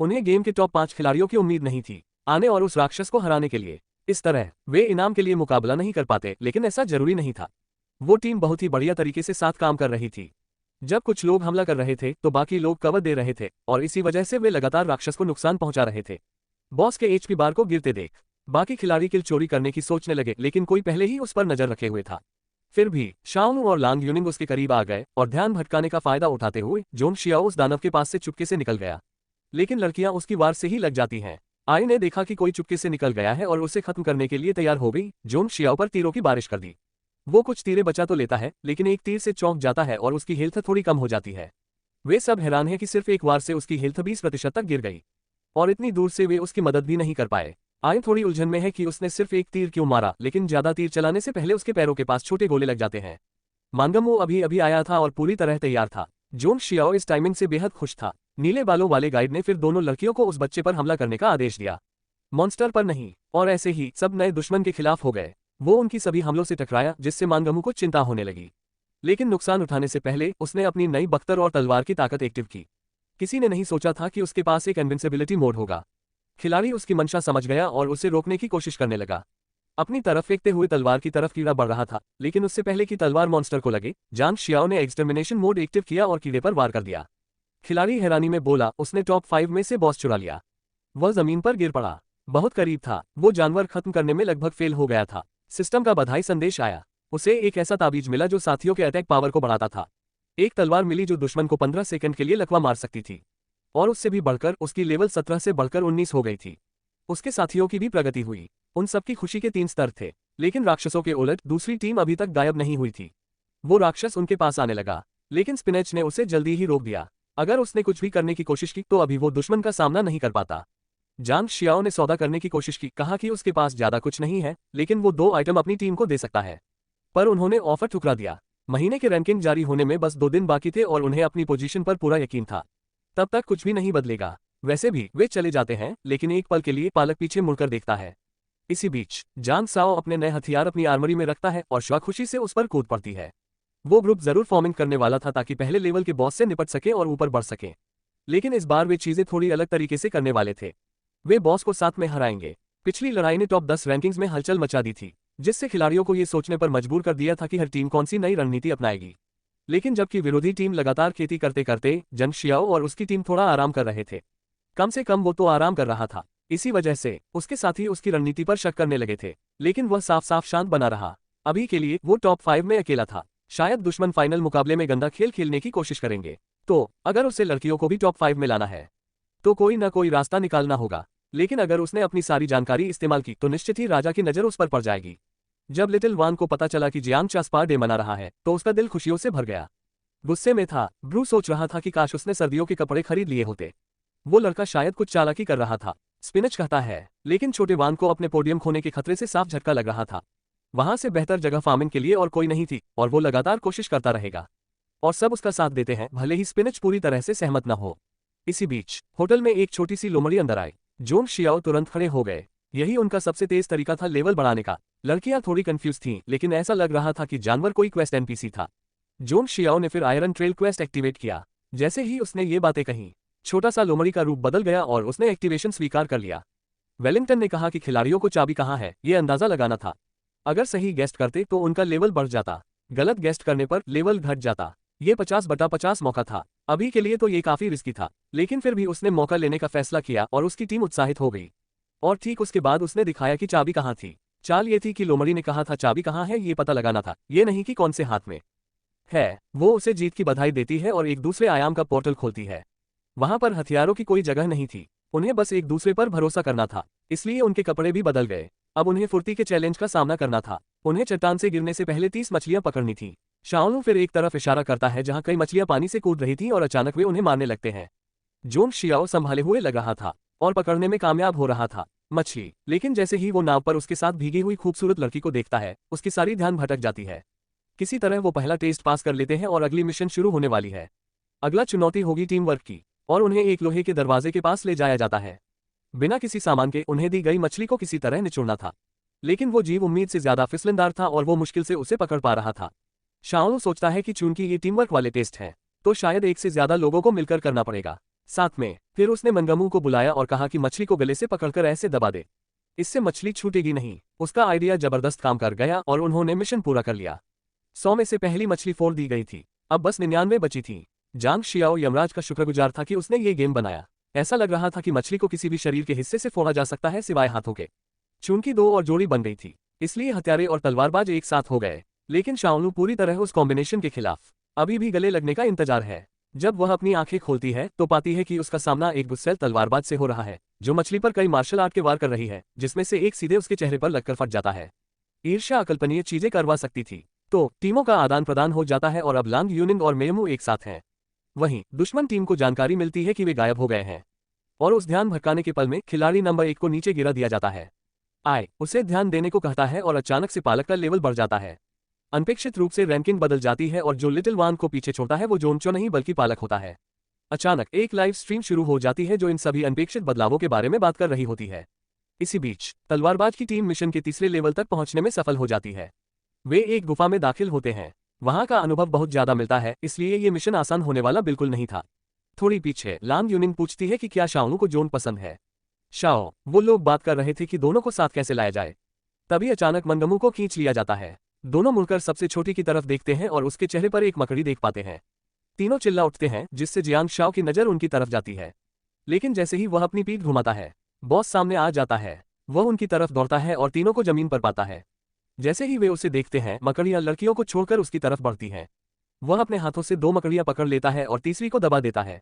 उन्हें गेम के टॉप 5 खिलाड़ियों की उम्मीद नहीं थी आने और उस राक्षस को हराने के लिए। इस तरह वे इनाम के लिए मुकाबला नहीं कर पाते, लेकिन ऐसा जरूरी नहीं था। वो टीम बहुत ही बढ़िया तरीके से साथ काम कर रही थी। जब कुछ लोग हमला कर रहे थे तो बाकी लोग कवर दे रहे थे, और इसी वजह से वे लगातार राक्षस को नुकसान पहुंचा रहे थे। बॉस के एचपी बार को गिरते देख बाकी खिलाड़ी किल चोरी करने की सोचने लगे, लेकिन कोई पहले ही उस पर नजर रखे हुए था। फिर भी शाओलू और लांग यूनिंग उसके करीब आ गए और ध्यान भटकाने का फायदा उठाते हुए जोंग शियाओ उस दानव के पास से चुपके से निकल गया। लेकिन लड़कियां उसकी वार से ही लग जाती हैं। आई ने देखा कि कोई चुपके से निकल गया है और उसे खत्म करने के लिए तैयार हो गई। जोंग शियाओ पर तीरों की बारिश कर दी। वो कुछ तीरें बचा तो लेता है, लेकिन एक तीर से चौंक जाता है और उसकी हेल्थ थोड़ी कम हो जाती है। वे सब हैरान हैं कि सिर्फ एक वार से उसकी हेल्थ 20% तक गिर गई, और इतनी दूर से वे उसकी मदद भी नहीं कर पाए। आई थोड़ी उलझन में है कि उसने सिर्फ एक तीर क्यों मारा, लेकिन ज्यादा तीर चलाने से पहले उसके पैरों के पास छोटे गोले लग जाते हैं। मांगमो अभी अभी आया था और पूरी तरह तैयार था। जोंग शियाओ इस टाइमिंग से बेहद खुश था। नीले बालों वाले गाइड ने फिर दोनों लड़कियों को उस बच्चे पर हमला करने का आदेश दिया, मॉन्स्टर पर नहीं। और ऐसे ही सब नए दुश्मन के खिलाफ हो गए। वो उनकी सभी हमलों से टकराया, जिससे मांगमू को चिंता होने लगी। लेकिन नुकसान उठाने से पहले उसने अपनी नई बख्तर और तलवार की ताकत एक्टिव की। किसी ने नहीं सोचा था कि उसके पास एक इनविंसिबिलिटी मोड होगा। खिलाड़ी उसकी मंशा समझ गया और उसे रोकने की कोशिश करने लगा। अपनी तरफ फेंकते हुए तलवार की तरफ कीड़ा बढ़ रहा था, लेकिन उससे पहले कि तलवार मॉन्स्टर को लगे, जांग शियाओ ने एक्सटर्मिनेशन मोड एक्टिव किया और कीड़े पर वार कर दिया। खिलाड़ी हैरानी में बोला, उसने टॉप 5 में से बॉस चुरा लिया। वह जमीन पर गिर पड़ा। बहुत करीब था। वो जानवर खत्म करने में लगभग फेल हो गया था। सिस्टम का बधाई संदेश आया। उसे एक ऐसा ताबीज मिला जो साथियों के अटैक पावर को बढ़ाता था। एक तलवार मिली जो दुश्मन को 15 सेकंड के लिए लकवा मार सकती थी, और उससे भी बढ़कर उसकी लेवल 17 से बढ़कर 19 हो गई थी। उसके साथियों की भी प्रगति हुई। उन सबकी खुशी के 3 स्तर थे, लेकिन राक्षसों के उलट दूसरी टीम अभी तक गायब नहीं हुई थी। वो राक्षस उनके पास आने लगा, लेकिन स्पिनच ने उसे जल्दी ही रोक दिया। अगर उसने कुछ भी करने की कोशिश की तो अभी वो दुश्मन का सामना नहीं कर पाता। जांग शियाओ ने सौदा करने की कोशिश की, कहा कि उसके पास ज्यादा कुछ नहीं है, लेकिन वो 2 आइटम अपनी टीम को दे सकता है। पर उन्होंने ऑफर ठुकरा दिया। महीने के रैंकिंग जारी होने में बस 2 दिन बाकी थे और उन्हें अपनी पोजीशन पर पूरा यकीन था। तब तक कुछ भी नहीं बदलेगा। वैसे भी वे चले जाते हैं, लेकिन एक पल के लिए पालक पीछे मुड़कर देखता है। इसी बीच जांग साओ अपने नए हथियार अपनी आर्मरी में रखता है और श्वा खुशी से उस पर कूद पड़ती है। वो ग्रुप जरूर फॉर्मिंग करने वाला था ताकि पहले लेवल के बॉस से निपट सके और ऊपर बढ़ सके, लेकिन इस बार वे चीजें थोड़ी अलग तरीके से करने वाले थे। वे बॉस को साथ में हराएंगे। पिछली लड़ाई ने टॉप 10 रैंकिंग्स में हलचल मचा दी थी, जिससे खिलाड़ियों को ये सोचने पर मजबूर कर दिया था कि हर टीम कौन सी नई रणनीति अपनाएगी। लेकिन जबकि विरोधी टीम लगातार खेती करते करते जंग शियाओ और उसकी टीम थोड़ा आराम कर रहे थे। कम से कम वो तो आराम कर रहा था। इसी वजह से उसके साथी उसकी रणनीति पर शक करने लगे थे, लेकिन वह साफ साफ शांत बना रहा। अभी के लिए वो टॉप 5 में अकेला था। शायद दुश्मन फाइनल मुकाबले में गंदा खेल खेलने की कोशिश करेंगे, तो अगर उसे लड़कियों को भी टॉप 5 में लाना है तो कोई ना कोई रास्ता निकालना होगा। लेकिन अगर उसने अपनी सारी जानकारी इस्तेमाल की तो निश्चित ही राजा की नज़र उस पर पड़ जाएगी। जब लिटिल वान को पता चला कि जियांग स्पा डे मना रहा है तो उसका दिल खुशियों से भर गया। गुस्से में था, ब्रू सोच रहा था कि काश उसने सर्दियों के कपड़े खरीद लिए होते। वो लड़का शायद कुछ चालाकी कर रहा था, स्पिनच कहता है, लेकिन छोटे वान को अपने पोडियम खोने के खतरे से साफ झटका लग रहा था। वहां से बेहतर जगह फार्मिंग के लिए और कोई नहीं थी और वो लगातार कोशिश करता रहेगा। और सब उसका साथ देते हैं भले ही स्पिनच पूरी तरह से सहमत न हो। इसी बीच होटल में एक छोटी सी लोमड़ी अंदर आई। जोंग शियाओ तुरंत खड़े हो गए। यही उनका सबसे तेज तरीका था लेवल बढ़ाने का। लड़कियां थोड़ी कंफ्यूज थीं, लेकिन ऐसा लग रहा था कि जानवर कोई क्वेस्ट एनपीसी था। जोंग शियाओ ने फिर आयरन ट्रेल क्वेस्ट एक्टिवेट किया। जैसे ही उसने ये बातें कहीं, छोटा सा लोमड़ी का रूप बदल गया और उसने एक्टिवेशन स्वीकार कर लिया। वेलिंगटन ने कहा कि खिलाड़ियों को चाबी कहाँ है ये अंदाजा लगाना था। अगर सही गेस्ट करते तो उनका लेवल बढ़ जाता, गलत गेस्ट करने पर लेवल घट जाता। ये 50/50 मौका था। अभी के लिए तो ये काफी रिस्की था, लेकिन फिर भी उसने मौका लेने का फैसला किया और उसकी टीम उत्साहित हो गई। और ठीक उसके बाद उसने दिखाया कि चाबी कहाँ थी। चाल ये थी कि लोमड़ी ने कहा था चाबी कहाँ है ये पता लगाना था, ये नहीं कि कौन से हाथ में है। वो उसे जीत की बधाई देती है और एक दूसरे आयाम का पोर्टल खोलती है। वहां पर हथियारों की कोई जगह नहीं थी, उन्हें बस एक दूसरे पर भरोसा करना था, इसलिए उनके कपड़े भी बदल गए। अब उन्हें फुर्ती के चैलेंज का सामना करना था। उन्हें चट्टान से गिरने से पहले 30 मछलियां पकड़नी थी। शाओलू फिर एक तरफ इशारा करता है जहां कई मछलियां पानी से कूद रही थीं और अचानक वे उन्हें मारने लगते हैं। जोंग शियाओ संभाले हुए लग रहा था और पकड़ने में कामयाब हो रहा था मछली, लेकिन जैसे ही वो नाव पर उसके साथ भीगी हुई खूबसूरत लड़की को देखता है, उसकी सारी ध्यान भटक जाती है। किसी तरह वो पहला टेस्ट पास कर लेते हैं और अगली मिशन शुरू होने वाली है। अगला चुनौती होगी टीम वर्क की और उन्हें एक लोहे के दरवाजे के पास ले जाया जाता है। बिना किसी सामान के उन्हें दी गई मछली को किसी तरह निचोड़ना था, लेकिन वो जीव उम्मीद से ज्यादा फिसलनदार था और वो मुश्किल से उसे पकड़ पा रहा था। शाओलू सोचता है कि चूंकि ये टीम वर्क वाले टेस्ट हैं, तो शायद एक से ज्यादा लोगों को मिलकर करना पड़ेगा साथ में। फिर उसने मंगमू को बुलाया और कहा कि मछली को गले से पकड़कर ऐसे दबा दे, इससे मछली छूटेगी नहीं। उसका आइडिया जबरदस्त काम कर गया और उन्होंने मिशन पूरा कर लिया। 100 में से पहली मछली फोड़ दी गई थी, अब बस 99 बची थी। जांग शियाओ यमराज का शुक्रगुजार था कि उसने ये गेम बनाया। ऐसा लग रहा था कि मछली को किसी भी शरीर के हिस्से से फोड़ा जा सकता है सिवाय हाथों के। चूंकि 2 और जोड़ी बन गई थी, इसलिए हत्यारे और तलवारबाज एक साथ हो गए, लेकिन शाओलू पूरी तरह उस कॉम्बिनेशन के खिलाफ। अभी भी गले लगने का इंतजार है। जब वह अपनी आंखें खोलती है तो पाती है कि उसका सामना एक गुस्सैल तलवारबाज से हो रहा है, जो मछली पर कई मार्शल आर्ट के वार कर रही है, जिसमें से एक सीधे उसके चेहरे पर लगकर फट जाता है। ईर्ष्या अकल्पनीय चीजें करवा सकती थी। तो टीमों का आदान प्रदान हो जाता है और अब लांग यूनिंग और मेयमू एक साथ हैं। वहीं दुश्मन टीम को जानकारी मिलती है कि वे गायब हो गए हैं और उस ध्यान भटकाने के पल में खिलाड़ी नंबर 1 को नीचे गिरा दिया जाता है। उसे ध्यान देने को कहता है और अचानक से पालक का लेवल बढ़ जाता है। अनपेक्षित रूप से रैंकिंग बदल जाती है और जो लिटिल वान को पीछे छोड़ता है वो जोनचो नहीं बल्कि पालक होता है। अचानक एक लाइव स्ट्रीम शुरू हो जाती है जो इन सभी अनपेक्षित बदलावों के बारे में बात कर रही होती है। इसी बीच तलवारबाज की टीम मिशन के तीसरे लेवल तक पहुंचने में सफल हो जाती है। वे एक गुफा में दाखिल होते हैं। वहां का अनुभव बहुत ज्यादा मिलता है, इसलिए ये मिशन आसान होने वाला बिल्कुल नहीं था। थोड़ी पीछे लांग यूनिंग पूछती है कि क्या शाओलू को जोन पसंद है। शाओ, वो लोग बात कर रहे थे कि दोनों को साथ कैसे लाया जाए। तभी अचानक मंगमू को खींच लिया जाता है। दोनों मुड़कर सबसे छोटी की तरफ देखते हैं और उसके चेहरे पर एक मकड़ी देख पाते हैं। तीनों चिल्ला उठते हैं, जिससे जियांग शाओ की नजर उनकी तरफ जाती है। लेकिन जैसे ही वह अपनी पीठ घुमाता है, बॉस सामने आ जाता है। वह उनकी तरफ दौड़ता है और तीनों को जमीन पर पाता है। जैसे ही वे उसे देखते हैं, मकड़ियां लड़कियों को छोड़कर उसकी तरफ बढ़ती हैं। वह अपने हाथों से 2 मकड़ियां पकड़ लेता है और तीसरी को दबा देता है।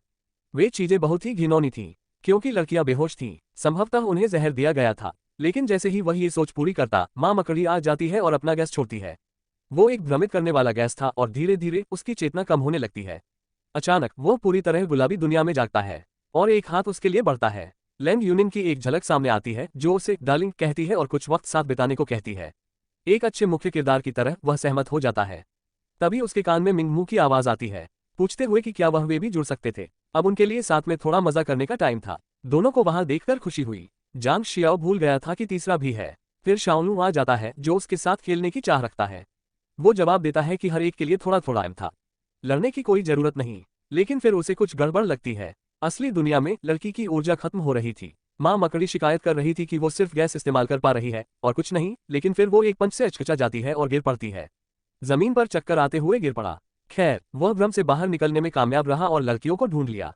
वे चीजें बहुत ही घिनौनी थीं, क्योंकि लड़कियां बेहोश थीं। संभवतः उन्हें जहर दिया गया था, लेकिन जैसे ही वह ये सोच पूरी करता, मां मकड़ी आ जाती है और अपना गैस छोड़ती है। वो एक भ्रमित करने वाला गैस था और धीरे धीरे उसकी चेतना कम होने लगती है। अचानक वो पूरी तरह गुलाबी दुनिया में जागता है और एक हाथ उसके लिए बढ़ता है। लैंग यूनिन की एक झलक सामने आती है जो उसे डार्लिंग कहती है और कुछ वक्त साथ बिताने को कहती है। एक अच्छे मुख्य किरदार की तरह वह सहमत हो जाता है। तभी उसके कान में मिंगमू की आवाज आती है, पूछते हुए कि क्या वह वे भी जुड़ सकते थे। अब उनके लिए साथ में थोड़ा मजा करने का टाइम था। दोनों को वहां देखकर खुशी हुई। जांग शियाओ भूल गया था कि तीसरा भी है। फिर शाओलू आ जाता है जो उसके साथ खेलने की चाह रखता है। वो जवाब देता है कि हर एक के लिए थोड़ा थोड़ा एम था, लड़ने की कोई जरूरत नहीं। लेकिन फिर उसे कुछ गड़बड़ लगती है। असली दुनिया में लड़की की ऊर्जा खत्म हो रही थी। मां मकड़ी शिकायत कर रही थी कि वो सिर्फ गैस इस्तेमाल कर पा रही है और कुछ नहीं, लेकिन फिर वो एक पंच से अचकचा जाती है और गिर पड़ती है। जमीन पर चक्कर आते हुए गिर पड़ा। खैर, वह भ्रम से बाहर निकलने में कामयाब रहा और लड़कियों को ढूंढ लिया।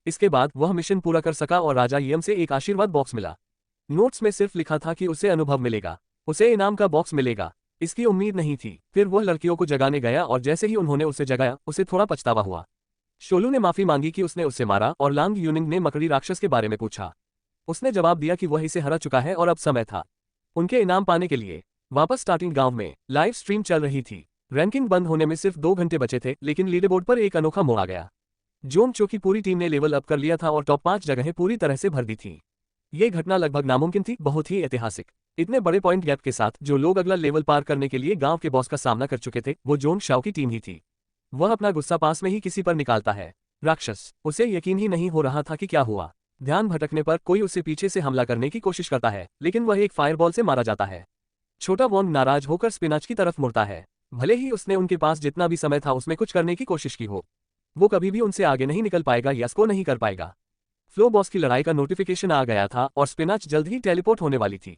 इसके बाद वह मिशन पूरा कर सका और राजा यम से एक आशीर्वाद बॉक्स मिला। नोट्स में सिर्फ लिखा था कि उसे अनुभव मिलेगा, उसे इनाम का बॉक्स मिलेगा। इसकी उम्मीद नहीं थी। फिर वह लड़कियों को जगाने गया और जैसे ही उन्होंने उसे जगाया, उसे थोड़ा पछतावा हुआ। शोलू ने माफी मांगी कि उसने उसे मारा और लांग यूनिंग ने मकड़ी राक्षस के बारे में पूछा। उसने जवाब दिया कि वह इसे हरा चुका है और अब समय था उनके इनाम पाने के लिए। वापस स्टार्टिंग गांव में लाइव स्ट्रीम चल रही थी। रैंकिंग बंद होने में सिर्फ 2 घंटे बचे थे, लेकिन लीडरबोर्ड पर एक अनोखा मोड़ आ गया। जोंगचो की पूरी टीम ने लेवल अप कर लिया था और टॉप 5 जगहें पूरी तरह से भर दी थी। ये घटना लगभग नामुमकिन थी, बहुत ही ऐतिहासिक। इतने बड़े पॉइंट गैप के साथ जो लोग अगला लेवल पार करने के लिए गांव के बॉस का सामना कर चुके थे, वो जोंग शाओ की टीम ही थी। वह अपना गुस्सा पास में ही किसी पर निकालता है। राक्षस। उसे यकीन ही नहीं हो रहा था कि क्या हुआ। ध्यान भटकने पर कोई उसे पीछे से हमला करने की कोशिश करता है, लेकिन वह एक फायरबॉल से मारा जाता है। छोटा वॉन्ग नाराज होकर स्पिनच की तरफ मुड़ता है। भले ही उसने उनके पास जितना भी समय था उसमें कुछ करने की कोशिश की हो, वो कभी भी उनसे आगे नहीं निकल पाएगा या स्कोर नहीं कर पाएगा। फ्लो बॉस की लड़ाई का नोटिफिकेशन आ गया था और स्पिनच जल्द ही टेलीपोर्ट होने वाली थी।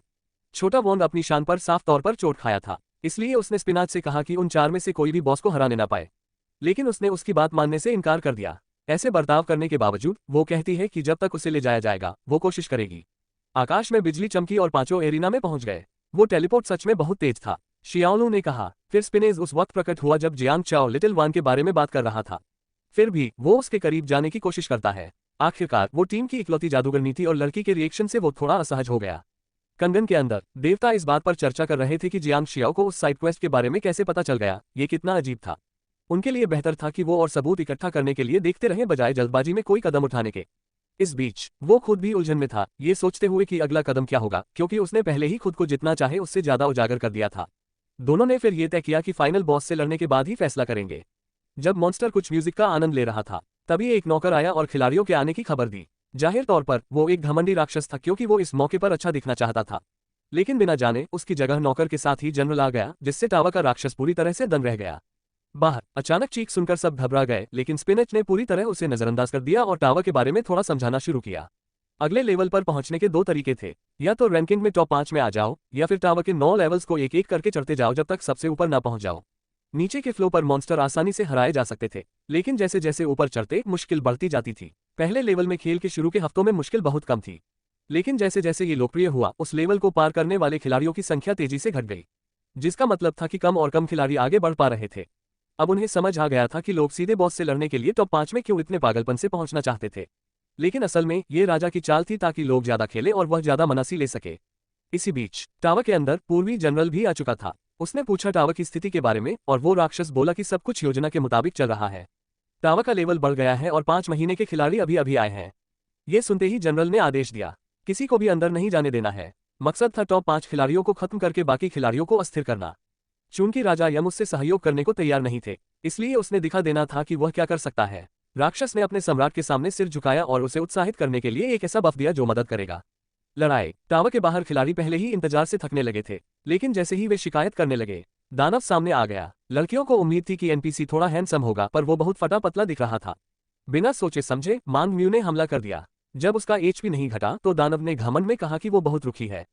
छोटा वॉन्ग अपनी शान पर साफ तौर पर चोट खाया था, इसलिए उसने स्पिनच से कहा कि उन 4 में से कोई भी बॉस को हराने ना पाए, लेकिन उसने उसकी बात मानने से इनकार कर दिया। ऐसे बर्ताव करने के बावजूद वो कहती है कि जब तक उसे ले जाया जाएगा वो कोशिश करेगी। आकाश में बिजली चमकी और पांचों एरिना में पहुंच गए। वो टेलीपोर्ट सच में बहुत तेज था, शियाओलू ने कहा। फिर स्पिनेज उस वक्त प्रकट हुआ जब जियांग चाओ लिटिल वान के बारे में बात कर रहा था। फिर भी वो उसके करीब जाने की कोशिश करता है। आखिरकार वो टीम की इकलौती जादूगरनी थी और लड़की के रिएक्शन से वो थोड़ा असहज हो गया। कंगन के अंदर देवता इस बात पर चर्चा कर रहे थे कि जियांग शियाओ को उस साइड क्वेस्ट के बारे में कैसे पता चल गया। ये कितना अजीब था। उनके लिए बेहतर था कि वो और सबूत इकट्ठा करने के लिए देखते रहे बजाय जल्दबाजी में कोई कदम उठाने के। इस बीच वो खुद भी उलझन में था, ये सोचते हुए कि अगला कदम क्या होगा, क्योंकि उसने पहले ही खुद को जितना चाहे उससे ज्यादा उजागर कर दिया था। दोनों ने फिर ये तय किया कि फाइनल बॉस से लड़ने के बाद ही फैसला करेंगे। जब मॉन्स्टर कुछ म्यूजिक का आनंद ले रहा था, तभी एक नौकर आया और खिलाड़ियों के आने की खबर दी। जाहिर तौर पर वो एक घमंडी राक्षस था, क्योंकि वो इस मौके पर अच्छा दिखना चाहता था। लेकिन बिना जाने उसकी जगह नौकर के साथ ही जनरल आ गया, जिससे टावा का राक्षस पूरी तरह से दंग रह गया। बाहर अचानक चीख सुनकर सब घबरा गए, लेकिन स्पिनच ने पूरी तरह उसे नजरअंदाज कर दिया और टावा के बारे में थोड़ा समझाना शुरू किया। अगले लेवल पर पहुंचने के 2 तरीके थे, या तो रैंकिंग में टॉप 5 में आ जाओ, या फिर टावर के 9 लेवल्स को एक एक करके चढ़ते जाओ जब तक सबसे ऊपर ना पहुंच जाओ। नीचे के फ्लो पर मॉन्स्टर आसानी से हराए जा सकते थे, लेकिन जैसे जैसे ऊपर चढ़ते मुश्किल बढ़ती जाती थी। पहले लेवल में खेल के शुरू के हफ्तों में मुश्किल बहुत कम थी, लेकिन जैसे जैसे ये लोकप्रिय हुआ उस लेवल को पार करने वाले खिलाड़ियों की संख्या तेजी से घट गई, जिसका मतलब था कि कम और कम खिलाड़ी आगे बढ़ पा रहे थे। अब उन्हें समझ आ गया था कि लोग सीधे बॉस से लड़ने के लिए टॉप 5 में क्यों इतने पागलपन से पहुंचना चाहते थे, लेकिन असल में ये राजा की चाल थी ताकि लोग ज्यादा खेले और वह ज्यादा मनासी ले सके। इसी बीच टावर के अंदर पूर्वी जनरल भी आ चुका था। उसने पूछा टावर की स्थिति के बारे में और वो राक्षस बोला कि सब कुछ योजना के मुताबिक चल रहा है। टावर का लेवल बढ़ गया है और 5 महीने के खिलाड़ी अभी अभी आए हैं। ये सुनते ही जनरल ने आदेश दिया, किसी को भी अंदर नहीं जाने देना है। मकसद था टॉप 5 खिलाड़ियों को खत्म करके बाकी खिलाड़ियों को अस्थिर करना। चूंकि राजा यम उससे सहयोग करने को तैयार नहीं थे, इसलिए उसने दिखा देना था कि वह क्या कर सकता है। राक्षस ने अपने सम्राट के सामने सिर झुकाया और उसे उत्साहित करने के लिए एक ऐसा बफ दिया जो मदद करेगा। लड़ाई टावर के बाहर खिलाड़ी पहले ही इंतजार से थकने लगे थे, लेकिन जैसे ही वे शिकायत करने लगे, दानव सामने आ गया। लड़कियों को उम्मीद थी कि एनपीसी थोड़ा हैंडसम होगा, पर वो बहुत फटा पतला दिख रहा था। बिना सोचे समझे मांग म्यू ने हमला कर दिया। जब उसका एचपी नहीं घटा तो दानव ने घमंड में कहा कि वो बहुत रुखी है।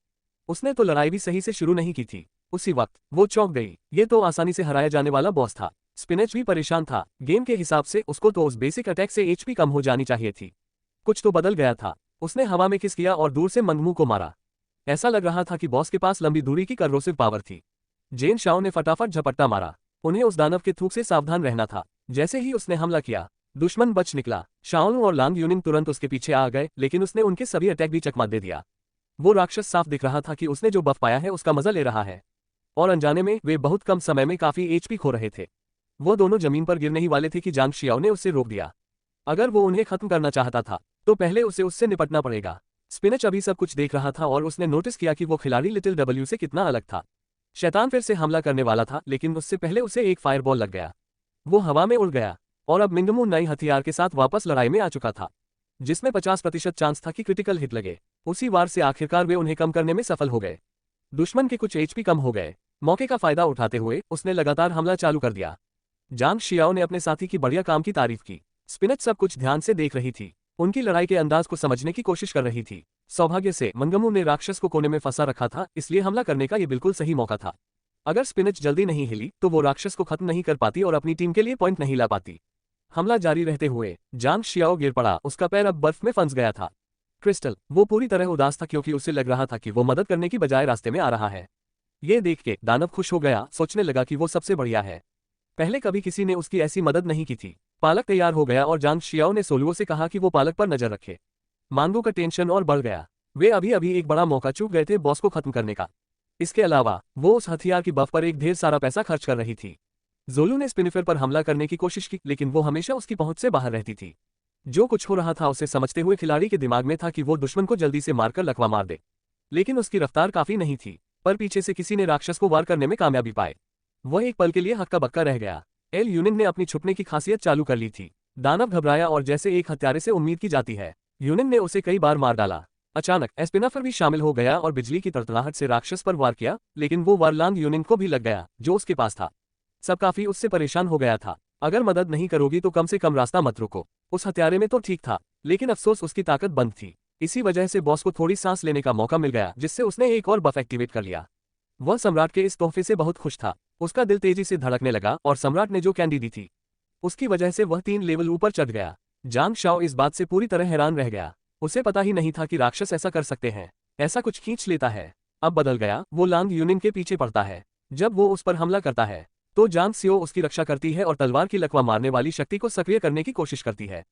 उसने तो लड़ाई भी सही से शुरू नहीं की थी। उसी वक्त वो चौंक गई। ये तो आसानी से हराया जाने वाला बॉस था। स्पिनच भी परेशान था। गेम के हिसाब से उसको तो उस बेसिक अटैक से एचपी कम हो जानी चाहिए थी। कुछ तो बदल गया था। उसने हवा में किस किया और दूर से मंगमू को मारा। ऐसा लग रहा था कि बॉस के पास लंबी दूरी की कररोसिव पावर थी। जेन शाओ ने फटाफट झपट्टा मारा। उन्हें उस दानव के थूक से सावधान रहना था। जैसे ही उसने हमला किया, दुश्मन बच निकला। शाओलू और लांग यूनिंग तुरंत उसके पीछे आ गए, लेकिन उसने उनके सभी अटैक भी चकमा दे दिया। वो राक्षस साफ दिख रहा था कि उसने जो बफ पाया है उसका मजा ले रहा है, और अनजाने में वे बहुत कम समय में काफी एचपी खो रहे थे। वो दोनों जमीन पर गिरने ही वाले थे कि जांग शियाओ ने उससे रोक दिया। अगर वो उन्हें खत्म करना चाहता था तो पहले उसे उससे निपटना पड़ेगा। स्पिनच अभी सब कुछ देख रहा था और उसने नोटिस किया कि वो खिलाड़ी लिटिल डब्ल्यू से कितना अलग था। शैतान फिर से हमला करने वाला था, लेकिन उससे पहले उसे एक फायरबॉल लग गया। वो हवा में उड़ गया और अब मिंगमू नई हथियार के साथ वापस लड़ाई में आ चुका था, जिसमें 50% चांस था कि क्रिटिकल हिट लगे। उसी वार से आखिरकार वे उन्हें कम करने में सफल हो गए। दुश्मन के कुछ एचपी कम हो गए। मौके का फायदा उठाते हुए उसने लगातार हमला चालू कर दिया। जांग शियाओ ने अपने साथी की बढ़िया काम की तारीफ की। स्पिनच सब कुछ ध्यान से देख रही थी, उनकी लड़ाई के अंदाज को समझने की कोशिश कर रही थी। सौभाग्य से मंगमू ने राक्षस को कोने में फंसा रखा था, इसलिए हमला करने का ये बिल्कुल सही मौका था। अगर स्पिनच जल्दी नहीं हिली तो वो राक्षस को खत्म नहीं कर पाती और अपनी टीम के लिए पॉइंट नहीं ला पाती। हमला जारी रहते हुए जांग शियाओ गिर पड़ा। उसका पैर अब बर्फ में फंस गया था। क्रिस्टल, वो पूरी तरह उदास था क्योंकि उसे लग रहा था कि वो मदद करने की बजाय रास्ते में आ रहा है। ये देख के दानव खुश हो गया, सोचने लगा कि वो सबसे बढ़िया है। पहले कभी किसी ने उसकी ऐसी मदद नहीं की थी। पालक तैयार हो गया और जांग शियाओ ने सोलुओ से कहा कि वो पालक पर नजर रखे। मांगू का टेंशन और बढ़ गया। वे अभी अभी एक बड़ा मौका चूक गए थे बॉस को खत्म करने का। इसके अलावा वो उस हथियार की बफ पर एक ढेर सारा पैसा खर्च कर रही थी। जोलू ने स्पिनिफर पर हमला करने की कोशिश की, लेकिन वो हमेशा उसकी पहुंच से बाहर रहती थी। जो कुछ हो रहा था उसे समझते हुए खिलाड़ी के दिमाग में था कि वो दुश्मन को जल्दी से मारकर लकवा मार दे, लेकिन उसकी रफ्तार काफी नहीं थी। पर पीछे से किसी ने राक्षस को वार करने में कामयाबी पाए। वह एक पल के लिए हक्का बक्का रह गया। एल यूनिन ने अपनी छुपने की खासियत चालू कर ली थी। दानव घबराया और जैसे एक हत्यारे से उम्मीद की जाती है, यूनिन ने उसे कई बार मार डाला। अचानक एस्पिनाफर भी शामिल हो गया और बिजली की तड़तड़ाहट से राक्षस पर वार किया, लेकिन वो वार लांग यूनिन को भी लग गया जो उसके पास था। सब काफी उससे परेशान हो गया था। अगर मदद नहीं करोगी तो कम से कम रास्ता मत रुको। उस हत्यारे में तो ठीक था, लेकिन अफसोस उसकी ताकत बंद थी। इसी वजह से बॉस को थोड़ी सांस लेने का मौका मिल गया, जिससे उसने एक और बफ एक्टिवेट कर लिया। वह सम्राट के इस तोहफे से बहुत खुश था। उसका दिल तेजी से धड़कने लगा और सम्राट ने जो कैंडी दी थी उसकी वजह से वह 3 लेवल ऊपर चढ़ गया। जांग शाओ इस बात से पूरी तरह हैरान रह गया। उसे पता ही नहीं था कि राक्षस ऐसा कर सकते हैं, ऐसा कुछ खींच लेता है। अब बदल गया, वो लांग यूनिन के पीछे पड़ता है। जब वो उस पर हमला करता है तो जांग सियो उसकी रक्षा करती है और तलवार की लकवा मारने वाली शक्ति को सक्रिय करने की कोशिश करती है,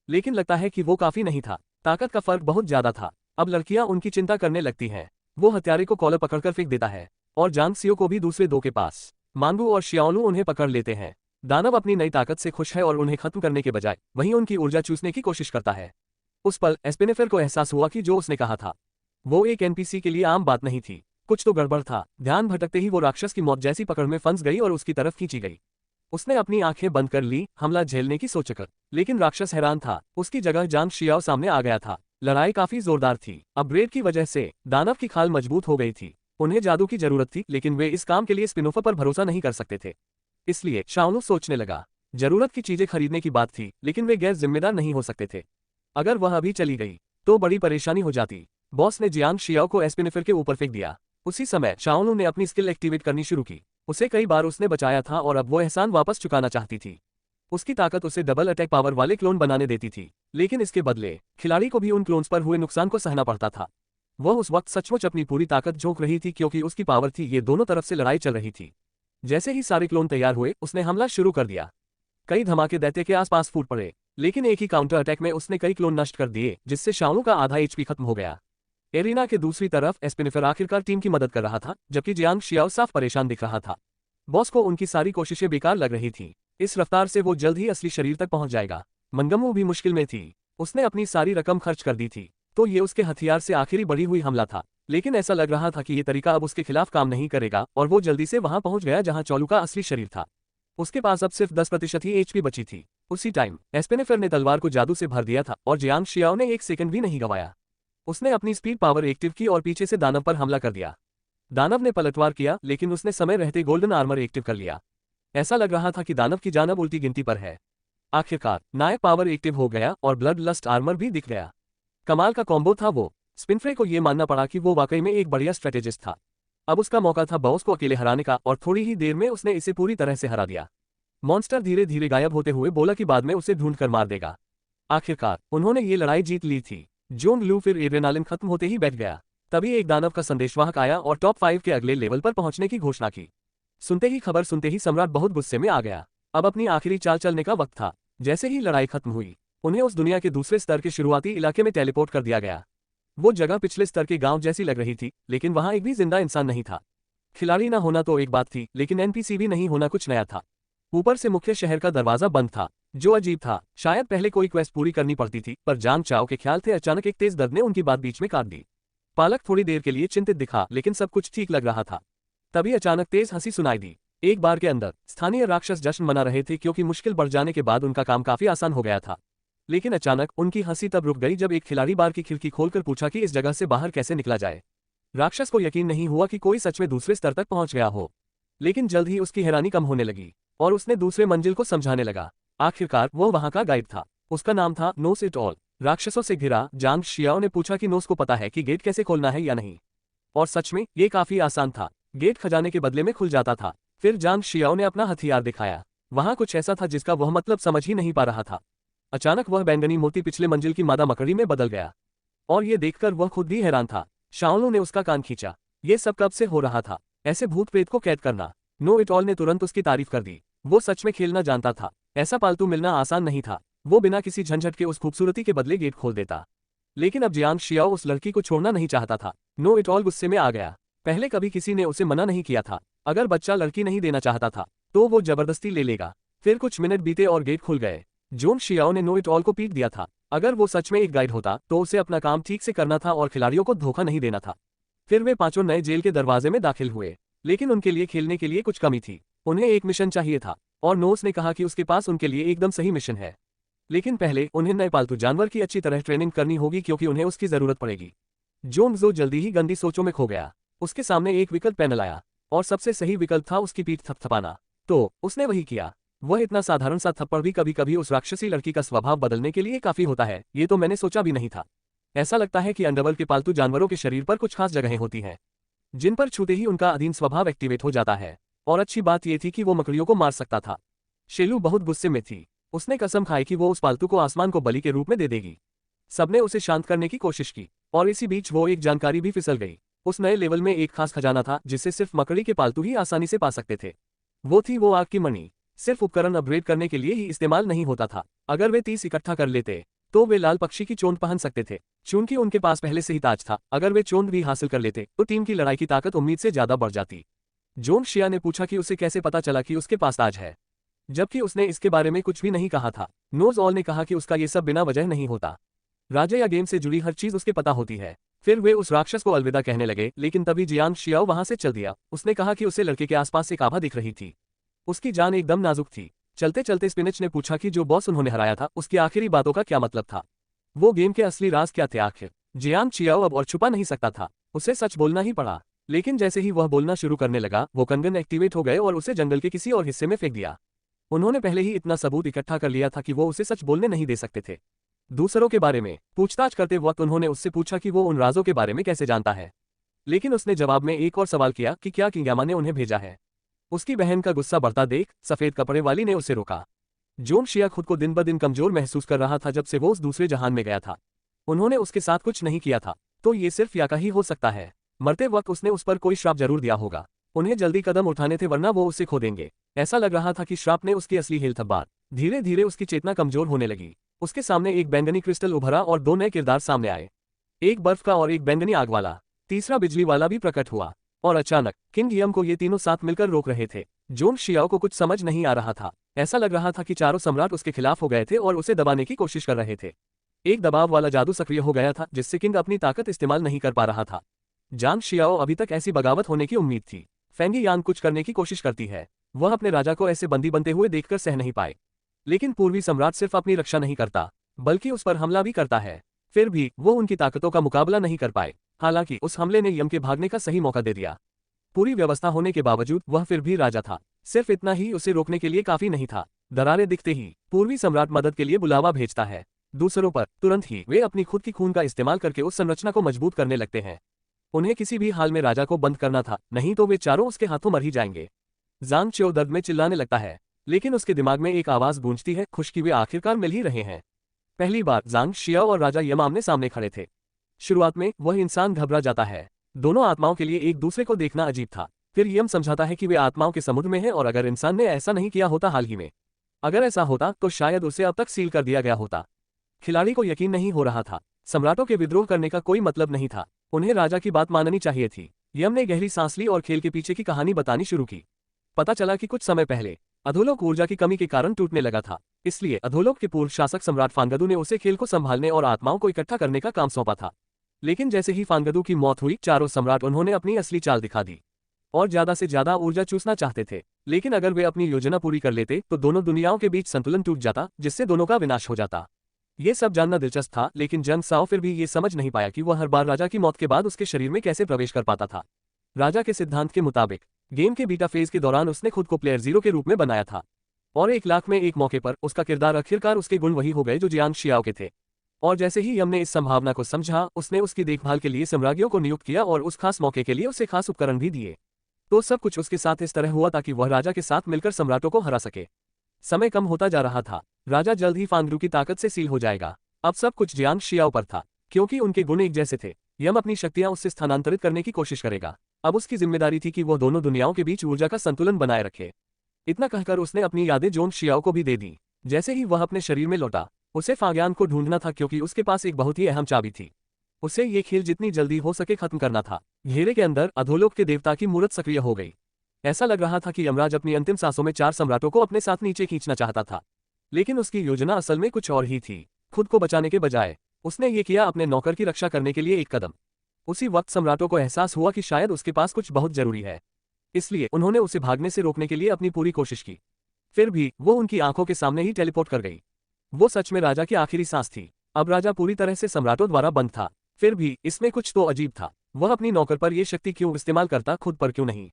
लेकिन लगता है कि वो काफी नहीं था। ताकत का फर्क बहुत ज्यादा था। अब लड़कियां उनकी चिंता करने लगती हैं। वो हत्यारे को कॉलर पकड़कर फेंक देता है और जांग सियो को भी दूसरे दो के पास। मानगू और शियाओलू उन्हें पकड़ लेते हैं। दानव अपनी नई ताकत से खुश है और उन्हें खत्म करने के बजाय वहीं उनकी ऊर्जा चूसने की कोशिश करता है। उस पल एस्पिनेफर को एहसास हुआ कि जो उसने कहा था वो एक एनपीसी के लिए आम बात नहीं थी, कुछ तो गड़बड़ था। ध्यान भटकते ही वो राक्षस की मौत जैसी पकड़ में फंस गई और उसकी तरफ खींची गई। उसने अपनी आंखें बंद कर ली, हमला झेलने की सोचकर, लेकिन राक्षस हैरान था। उसकी जगह जांग शियाओ सामने आ गया था। लड़ाई काफी जोरदार थी। अपग्रेड की वजह से दानव की खाल मजबूत हो गई थी। उन्हें जादू की जरूरत थी, लेकिन वे इस काम के लिए स्पिनोफर पर भरोसा नहीं कर सकते थे। इसलिए शाओलू सोचने लगा। जरूरत की चीजें खरीदने की बात थी, लेकिन वे गैर जिम्मेदार नहीं हो सकते थे। अगर वह अभी चली गई तो बड़ी परेशानी हो जाती। बॉस ने जियांग शियाओ को एस्पिनेफर के ऊपर फेंक दिया। उसी समय शाओलू ने अपनी स्किल एक्टिवेट करनी शुरू की। उसे कई बार उसने बचाया था और अब वो एहसान वापस चुकाना चाहती थी। उसकी ताकत उसे डबल अटैक पावर वाले क्लोन बनाने देती थी, लेकिन इसके बदले खिलाड़ी को भी उन क्लोन्स पर हुए नुकसान को सहना पड़ता था। वह उस वक्त सचमुच अपनी पूरी ताकत झोंक रही थी, क्योंकि उसकी पावर थी। ये दोनों तरफ से लड़ाई चल रही थी। जैसे ही सारे क्लोन तैयार हुए उसने हमला शुरू कर दिया। कई धमाके दैत्य के आसपास फूट पड़े, लेकिन एक ही काउंटर अटैक में उसने कई क्लोन नष्ट कर दिए, जिससे शाओलू का आधा एचपी खत्म हो गया। एरिना के दूसरी तरफ एस्पिनेफर आखिरकार टीम की मदद कर रहा था, जबकि जियांग शियाओ साफ परेशान दिख रहा था। बॉस को उनकी सारी कोशिशें बेकार लग रही थी। इस रफ्तार से वो जल्द ही असली शरीर तक पहुंच जाएगा। मंगमू भी मुश्किल में थी। उसने अपनी सारी रकम खर्च कर दी थी, तो ये उसके हथियार से आखिरी बढ़ी हुई हमला था। लेकिन ऐसा लग रहा था कि ये तरीका अब उसके खिलाफ काम नहीं करेगा, और वो जल्दी से वहां पहुंच गया जहां चोलू का असली शरीर था। उसके पास अब सिर्फ 10% ही एचपी बची थी। उसी टाइम एस्पिनेफर ने तलवार को जादू से भर दिया था और जियांग शियाओ ने एक सेकंड भी नहीं गंवाया। उसने अपनी स्पीड पावर एक्टिव की और पीछे से दानव पर हमला कर दिया। दानव ने पलटवार किया, लेकिन उसने समय रहते गोल्डन आर्मर एक्टिव कर लिया। ऐसा लग रहा था कि दानव की जान अब उल्टी गिनती पर है। आखिरकार नायक पावर एक्टिव हो गया और ब्लड लस्ट आर्मर भी दिख गया। कमाल का कॉम्बो था वो। स्पिनफ्रे को यह मानना पड़ा कि वो वाकई में एक बढ़िया स्ट्रेटेजिस्ट था। अब उसका मौका था बॉस को अकेले हराने का, और थोड़ी ही देर में उसने इसे पूरी तरह से हरा दिया। मॉन्स्टर धीरे धीरे गायब होते हुए बोला कि बाद में उसे ढूंढ कर मार देगा। आखिरकार उन्होंने ये लड़ाई जीत ली थी। जोंग लू फिर एड्रेनालिन खत्म होते ही बैठ गया। तभी एक दानव का संदेशवाहक आया और टॉप 5 के अगले लेवल पर पहुंचने की घोषणा की। खबर सुनते ही सम्राट बहुत गुस्से में आ गया। अब अपनी आखिरी चाल चलने का वक्त था। जैसे ही लड़ाई खत्म हुई उन्हें उस दुनिया के दूसरे स्तर के शुरुआती इलाके में टेलीपोर्ट कर दिया गया। वो जगह पिछले स्तर के गांव जैसी लग रही थी, लेकिन वहां एक भी जिंदा इंसान नहीं था। खिलाड़ी ना होना तो एक बात थी, लेकिन एनपीसी भी नहीं होना कुछ नया था। ऊपर से मुख्य शहर का दरवाजा बंद था, जो अजीब था। शायद पहले कोई क्वेस्ट पूरी करनी पड़ती थी, पर जांग चाओ के ख्याल थे। अचानक एक तेज दर्द ने उनकी बात बीच में काट दी। पालक थोड़ी देर के लिए चिंतित दिखा, लेकिन सब कुछ ठीक लग रहा था। तभी अचानक तेज हंसी सुनाई दी। एक बार के अंदर स्थानीय राक्षस जश्न मना रहे थे, क्योंकि मुश्किल बढ़ जाने के बाद उनका काम काफी आसान हो गया था। लेकिन अचानक उनकी हंसी तब रुक गई जब एक खिलाड़ी बार की खिड़की खोलकर पूछा कि इस जगह से बाहर कैसे निकला जाए। राक्षस को यकीन नहीं हुआ कि कोई सच में दूसरे स्तर तक पहुंच गया हो, लेकिन जल्द ही उसकी हैरानी कम होने लगी और उसने दूसरे मंजिल को समझाने लगा। आखिरकार वो वहां का गाइड था। उसका नाम था नोस इट ऑल। राक्षसों से घिरा जांग शियाओ ने पूछा कि नोस को पता है कि गेट कैसे खोलना है या नहीं, और सच में ये काफी आसान था। गेट खजाने के बदले में खुल जाता था। फिर जांग शियाओ ने अपना हथियार दिखाया। वहां कुछ ऐसा था जिसका वह मतलब समझ ही नहीं पा रहा था। अचानक वह बैंगनी मोती पिछले मंजिल की मादा मकड़ी में बदल गया, और ये देखकर वह खुद भी हैरान था। शाओलू ने उसका कान खींचा। ये सब कब से हो रहा था, ऐसे भूत प्रेत को कैद करना? नो इट ऑल ने तुरंत उसकी तारीफ कर दी। वो सच में खेलना जानता था। ऐसा पालतू मिलना आसान नहीं था। वो बिना किसी झंझट के उस खूबसूरती के बदले गेट खोल देता। लेकिन अब जियांग शियाओ उस लड़की को छोड़ना नहीं चाहता था। नो इट ऑल गुस्से में आ गया। पहले कभी किसी ने उसे मना नहीं किया था। अगर बच्चा लड़की नहीं देना चाहता था तो वो जबरदस्ती ले लेगा। फिर कुछ मिनट बीते और गेट खुल गए। जोंग शियाओ ने नो इट ऑल को पीट दिया था। अगर वो सच में एक गाइड होता तो उसे अपना काम ठीक से करना था और खिलाड़ियों को धोखा नहीं देना था। फिर वे पांचों नए जेल के दरवाजे में दाखिल हुए, लेकिन उनके लिए खेलने के लिए कुछ कमी थी। उन्हें एक मिशन चाहिए था और नोस ने कहा कि उसके पास उनके लिए एकदम सही मिशन है। लेकिन पहले उन्हें नए पालतू जानवर की अच्छी तरह ट्रेनिंग करनी होगी क्योंकि उन्हें उसकी जरूरत पड़ेगी। जोंग जो जल्दी ही गंदी सोचों में खो गया। उसके सामने एक विकल्प पैनल आया और सबसे सही विकल्प था उसकी पीठ थपथपाना। तो उसने वही किया। वह इतना साधारण सा थप्पड़ भी कभी कभी उस राक्षसी लड़की का स्वभाव बदलने के लिए काफी होता है, ये तो मैंने सोचा भी नहीं था। ऐसा लगता है कि अंडरवर्ल्ड के पालतू जानवरों के शरीर पर कुछ खास जगहें होती हैं जिन पर छूते ही उनका अधीन स्वभाव एक्टिवेट हो जाता है। और अच्छी बात यह थी कि वो मकड़ियों को मार सकता था। शेलू बहुत गुस्से में थी। उसने कसम खाई कि वो उस पालतू को आसमान को बलि के रूप में दे देगी। सबने उसे शांत करने की कोशिश की और इसी बीच वो एक जानकारी भी फिसल गई। उस नए लेवल में एक खास खजाना था जिसे सिर्फ मकड़ी के पालतू ही आसानी से पा सकते थे। वो थी वो आग की मणि। सिर्फ उपकरण अपग्रेड करने के लिए ही इस्तेमाल नहीं होता था। अगर वे 30 इकट्ठा कर लेते तो वे लाल पक्षी की चोंद पहन सकते थे। चूंकि उनके पास पहले से ही ताज था, अगर वे चोंद भी हासिल कर लेते तो टीम की लड़ाई की ताकत उम्मीद से ज्यादा बढ़ जाती। जोंग शिया ने पूछा कि उसे कैसे पता चला कि उसके पास ताज है, जबकि उसने इसके बारे में कुछ भी नहीं कहा था। नोज ऑल ने कहा कि उसका ये सब बिना वजह नहीं होता। राजा या गेम से जुड़ी हर चीज उसके पता होती है। फिर वे उस राक्षस को अलविदा कहने लगे, लेकिन तभी जियांग शियाओ वहां से चल दिया। उसने कहा कि उसे लड़के के आसपास एक आभा दिख रही थी। उसकी जान एकदम नाजुक थी। चलते चलते स्पिनच ने पूछा कि जो बॉस उन्होंने हराया था उसकी आखिरी बातों का क्या मतलब था। वो गेम के असली राज क्या थे आखिर। जियांग शियाओ अब और छुपा नहीं सकता था। उसे सच बोलना ही पड़ा। लेकिन जैसे ही वह बोलना शुरू करने लगा, वो कंगन एक्टिवेट हो गए और उसे जंगल के किसी और हिस्से में फेंक दिया। उन्होंने पहले ही इतना सबूत इकट्ठा कर लिया था कि वो उसे सच बोलने नहीं दे सकते थे। दूसरों के बारे में पूछताछ करते वक्त उन्होंने उससे पूछा कि वो उन राजों के बारे में कैसे जानता है। लेकिन उसने जवाब में एक और सवाल किया कि क्या किंग यामा ने उन्हें भेजा है। उसकी बहन का गुस्सा बढ़ता देख सफेद कपड़े वाली ने उसे रोका। जोंग शिया खुद को दिन ब दिन कमजोर महसूस कर रहा था जब से वो उस दूसरे जहान में गया था। उन्होंने उसके साथ कुछ नहीं किया था, तो ये सिर्फ याका ही हो सकता है। मरते वक्त उसने उस पर कोई श्राप जरूर दिया होगा। उन्हें जल्दी कदम उठाने थे वरना वो उसे खो देंगे। ऐसा लग रहा था कि श्राप ने उसकी असली हेल्थ बात। धीरे धीरे उसकी चेतना कमजोर होने लगी। उसके सामने एक बैंगनी क्रिस्टल उभरा और दो नए किरदार सामने आए, एक बर्फ का और एक बैंगनी आग वाला। तीसरा बिजली वाला भी प्रकट हुआ और अचानक किंग यम को ये तीनों साथ मिलकर रोक रहे थे। जोंग शियाओ को कुछ समझ नहीं आ रहा था। ऐसा लग रहा था कि चारों सम्राट उसके खिलाफ हो गए थे और उसे दबाने की कोशिश कर रहे थे। एक दबाव वाला जादू सक्रिय हो गया था जिससे किंग अपनी ताकत इस्तेमाल नहीं कर पा रहा था। जांग शियाओ अभी तक ऐसी बगावत होने की उम्मीद थी। फेंगी यांग कुछ करने की कोशिश करती है। वह अपने राजा को ऐसे बंदी बनते हुए देखकर सह नहीं पाए। लेकिन पूर्वी सम्राट सिर्फ अपनी रक्षा नहीं करता बल्कि उस पर हमला भी करता है। फिर भी वो उनकी ताकतों का मुकाबला नहीं कर पाए। हालांकि उस हमले ने यम के भागने का सही मौका दे दिया। पूरी व्यवस्था होने के बावजूद वह फिर भी राजा था। सिर्फ इतना ही उसे रोकने के लिए काफी नहीं था। दरारें दिखते ही पूर्वी सम्राट मदद के लिए बुलावा भेजता है। दूसरों पर तुरंत ही वे अपनी खुद की खून का इस्तेमाल करके उस संरचना को मजबूत करने लगते हैं। उन्हें किसी भी हाल में राजा को बंद करना था, नहीं तो वे चारों उसके हाथों मर ही जाएंगे। जांग चियो दर्द में चिल्लाने लगता है, लेकिन उसके दिमाग में एक आवाज गूंजती है, खुश कि वे आखिरकार मिल ही रहे हैं। पहली बार जांग शियाओ और राजा यम आमने सामने खड़े थे। शुरुआत में वह इंसान घबरा जाता है। दोनों आत्माओं के लिए एक दूसरे को देखना अजीब था। फिर यम समझाता है कि वे आत्माओं के समुद्र में हैं और अगर इंसान ने ऐसा नहीं किया होता हाल ही में, अगर ऐसा होता तो शायद उसे अब तक सील कर दिया गया होता। खिलाड़ी को यकीन नहीं हो रहा था। सम्राटों के विद्रोह करने का कोई मतलब नहीं था। उन्हें राजा की बात माननी चाहिए थी। यम ने गहरी सांस ली और खेल के पीछे की कहानी बतानी शुरू की। पता चला कि कुछ समय पहले अधोलोक ऊर्जा की कमी के कारण टूटने लगा था। इसलिए अधोलोक के पूर्व शासक सम्राट फांगदू ने उसे खेल को संभालने और आत्माओं को इकट्ठा करने का काम सौंपा था। लेकिन जैसे ही फांगदू की मौत हुई, चारों सम्राट उन्होंने अपनी असली चाल दिखा दी और ज्यादा से ज्यादा ऊर्जा चूसना चाहते थे। लेकिन अगर वे अपनी योजना पूरी कर लेते तो दोनों दुनियाओं के बीच संतुलन टूट जाता, जिससे दोनों का विनाश हो जाता। ये सब जानना दिलचस्प था, लेकिन जंग साओ फिर भी ये समझ नहीं पाया कि वह हर बार राजा की मौत के बाद उसके शरीर में कैसे प्रवेश कर पाता था। राजा के सिद्धांत के मुताबिक गेम के बीटा फेज के दौरान उसने खुद को प्लेयर 0 के रूप में बनाया था और 1 लाख में एक मौके पर उसका किरदार आखिरकार उसके गुण वही हो गए जो जियांग शियाओ के थे। और जैसे ही यम ने इस संभावना को समझा, उसने उसकी देखभाल के लिए सम्राज्ञियों को नियुक्त किया और उस खास मौके के लिए उसे खास उपकरण भी दिए। तो सब कुछ उसके साथ इस तरह हुआ ताकि वह राजा के साथ मिलकर सम्राटों को हरा सके। समय कम होता जा रहा था। राजा जल्द ही फांगदू की ताकत से सील हो जाएगा। अब सब कुछ जियांग शियाओ पर था, क्योंकि उनके गुण एक जैसे थे। यम अपनी शक्तियां उससे स्थानांतरित करने की कोशिश करेगा। अब उसकी जिम्मेदारी थी कि वो दोनों दुनियाओं के बीच ऊर्जा का संतुलन बनाए रखे। इतना कहकर उसने अपनी यादें जोंग शियाओ को भी दे दी। जैसे ही वह अपने शरीर में लौटा, उसे फाग्यान को ढूंढना था क्योंकि उसके पास एक बहुत ही अहम चाबी थी। उसे ये खेल जितनी जल्दी हो सके खत्म करना था। घेरे के अंदर अधोलोक के देवता की मूर्त सक्रिय हो गई। ऐसा लग रहा था कि यमराज अपनी अंतिम सांसों में 4 सम्राटों को अपने साथ नीचे खींचना चाहता था। लेकिन उसकी योजना असल में कुछ और ही थी। खुद को बचाने के बजाय उसने ये किया अपने नौकर की रक्षा करने के लिए एक कदम। उसी वक्त सम्राटों को एहसास हुआ कि शायद उसके पास कुछ बहुत जरूरी है, इसलिए उन्होंने उसे भागने से रोकने के लिए अपनी पूरी कोशिश की। फिर भी वो उनकी आंखों के सामने ही टेलीपोर्ट कर गई। वो सच में राजा की आखिरी सांस थी। अब राजा पूरी तरह से सम्राटों द्वारा बंद था। फिर भी इसमें कुछ तो अजीब था। वह अपनी नौकर पर ये शक्ति क्यों इस्तेमाल करता, खुद पर क्यों नहीं?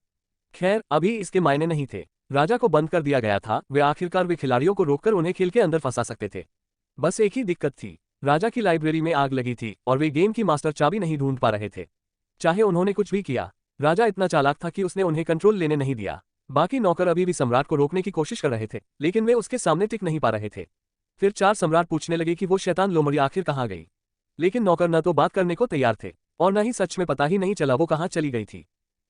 खैर, अभी इसके मायने नहीं थे। राजा को बंद कर दिया गया था, वे आखिरकार वे खिलाड़ियों को रोककर उन्हें खेल के अंदर फंसा सकते थे। बस एक ही दिक्कत थी, राजा की लाइब्रेरी में आग लगी थी और वे गेम की मास्टर चाबी नहीं ढूंढ पा रहे थे। चाहे उन्होंने कुछ भी किया, राजा इतना चालाक था कि उसने उन्हें कंट्रोल लेने नहीं दिया। बाकी नौकर अभी भी सम्राट को रोकने की कोशिश कर रहे थे, लेकिन वे उसके सामने टिक नहीं पा रहे थे। फिर 4 सम्राट पूछने लगे कि वो शैतान लोमड़ी आखिर कहाँ गई। लेकिन नौकर न तो बात करने को तैयार थे और न ही सच में पता ही नहीं चला वो कहाँ चली गई थी।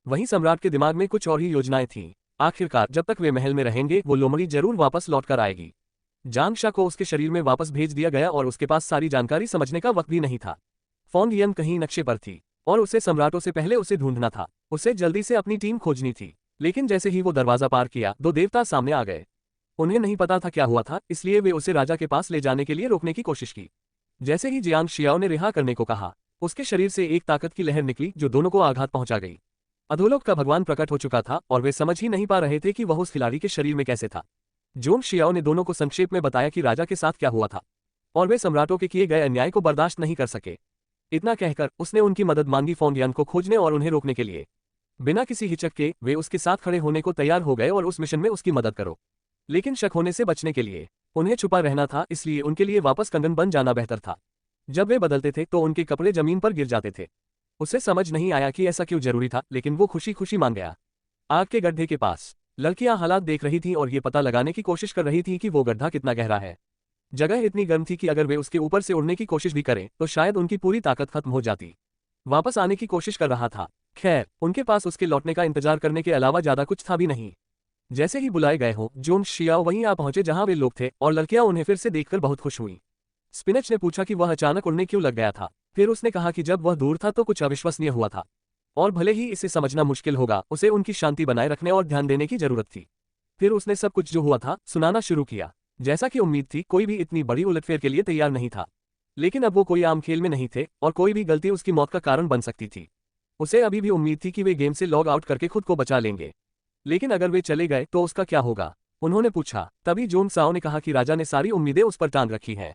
वहीं सम्राट के दिमाग में कुछ और ही योजनाएं थीं। आखिरकार जब तक वे महल में रहेंगे वो लोमड़ी जरूर वापस लौट कर आएगी। जांग शा को उसके शरीर में वापस भेज दिया गया और उसके पास सारी जानकारी समझने का वक्त भी नहीं था। फोंग यन कहीं नक्शे पर थी और उसे सम्राटों से पहले उसे ढूंढना था। उसे जल्दी से अपनी टीम खोजनी थी। लेकिन जैसे ही वो दरवाजा पार किया, 2 देवता सामने आ गए। उन्हें नहीं पता था क्या हुआ था, इसलिए वे उसे राजा के पास ले जाने के लिए रोकने की कोशिश की। जैसे ही जियांग शियाओ ने रिहा करने को कहा, उसके शरीर से एक ताकत की लहर निकली जो दोनों को आघात पहुंचा गई। अधोलोक का भगवान प्रकट हो चुका था और वे समझ ही नहीं पा रहे थे कि वह उस खिलाड़ी के शरीर में कैसे था। जोंग शियाओ ने दोनों को संक्षेप में बताया कि राजा के साथ क्या हुआ था और वे सम्राटों के किए गए अन्याय को बर्दाश्त नहीं कर सके। इतना कहकर उसने उनकी मदद मांगी फोंग यान को खोजने और उन्हें रोकने के लिए। बिना किसी हिचक के वे उसके साथ खड़े होने को तैयार हो गए और उस मिशन में उसकी मदद करो। लेकिन शक होने से बचने के लिए उन्हें छुपा रहना था, इसलिए उनके लिए वापस कंगन बन जाना बेहतर था। जब वे बदलते थे तो उनके कपड़े जमीन पर गिर जाते थे। उसे समझ नहीं आया कि ऐसा क्यों जरूरी था, लेकिन वो खुशी खुशी मान गया। आग के गड्ढे के पास लड़कियां हालात देख रही थीं और ये पता लगाने की कोशिश कर रही थीं कि वो गड्ढा कितना गहरा है। जगह इतनी गर्म थी कि अगर वे उसके ऊपर से उड़ने की कोशिश भी करें तो शायद उनकी पूरी ताकत खत्म हो जाती। वापस आने की कोशिश कर रहा था। खैर, उनके पास उसके लौटने का इंतजार करने के अलावा ज्यादा कुछ था भी नहीं। जैसे ही बुलाए गए हों, जोंग शियाओ वहीं आ पहुंचे जहां वे लोग थे और लड़कियां उन्हें फिर से देखकर बहुत खुश हुई। स्पिनच ने पूछा कि वह अचानक उड़ने क्यों लग गया था। फिर उसने कहा कि जब वह दूर था तो कुछ अविश्वसनीय हुआ था और भले ही इसे समझना मुश्किल होगा, उसे उनकी शांति बनाए रखने और ध्यान देने की जरूरत थी। फिर उसने सब कुछ जो हुआ था सुनाना शुरू किया। जैसा कि उम्मीद थी, कोई भी इतनी बड़ी उलटफेर के लिए तैयार नहीं था। लेकिन अब वो कोई आम खेल में नहीं थे और कोई भी गलती उसकी मौत का कारण बन सकती थी। उसे अभी भी उम्मीद थी कि वे गेम से लॉग आउट करके खुद को बचा लेंगे, लेकिन अगर वे चले गए तो उसका क्या होगा, उन्होंने पूछा। तभी जोंग साओ ने कहा कि राजा ने सारी उम्मीदें उस पर टांग रखी हैं।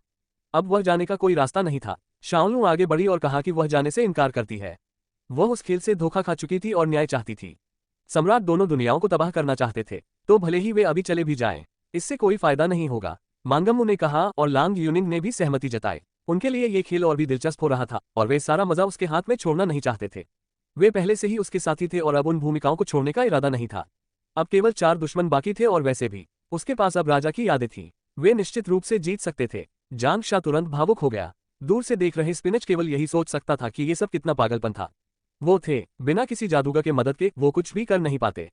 अब वह जाने का कोई रास्ता नहीं था। शाओलू आगे बढ़ी और कहा कि वह जाने से इनकार करती है। वह उस खेल से धोखा खा चुकी थी और न्याय चाहती थी। सम्राट दोनों दुनियाओं को तबाह करना चाहते थे, तो भले ही वे अभी चले भी जाएं, इससे कोई फायदा नहीं होगा। मांगमू ने कहा और लांग यूनिंग ने भी सहमति जताई। उनके लिए ये खेल और भी दिलचस्प हो रहा था और वे सारा मजा उसके हाथ में छोड़ना नहीं चाहते थे। वे पहले से ही उसके साथी थे और अब उन भूमिकाओं को छोड़ने का इरादा नहीं था। अब केवल 4 दुश्मन बाकी थे और वैसे भी उसके पास अब राजा की यादें थीं। वे निश्चित रूप से जीत सकते थे। जांग शा तुरंत भावुक हो गया। दूर से देख रहे स्पिनच केवल यही सोच सकता था कि ये सब कितना पागलपन था। वो थे, बिना किसी जादूगर के मदद के वो कुछ भी कर नहीं पाते।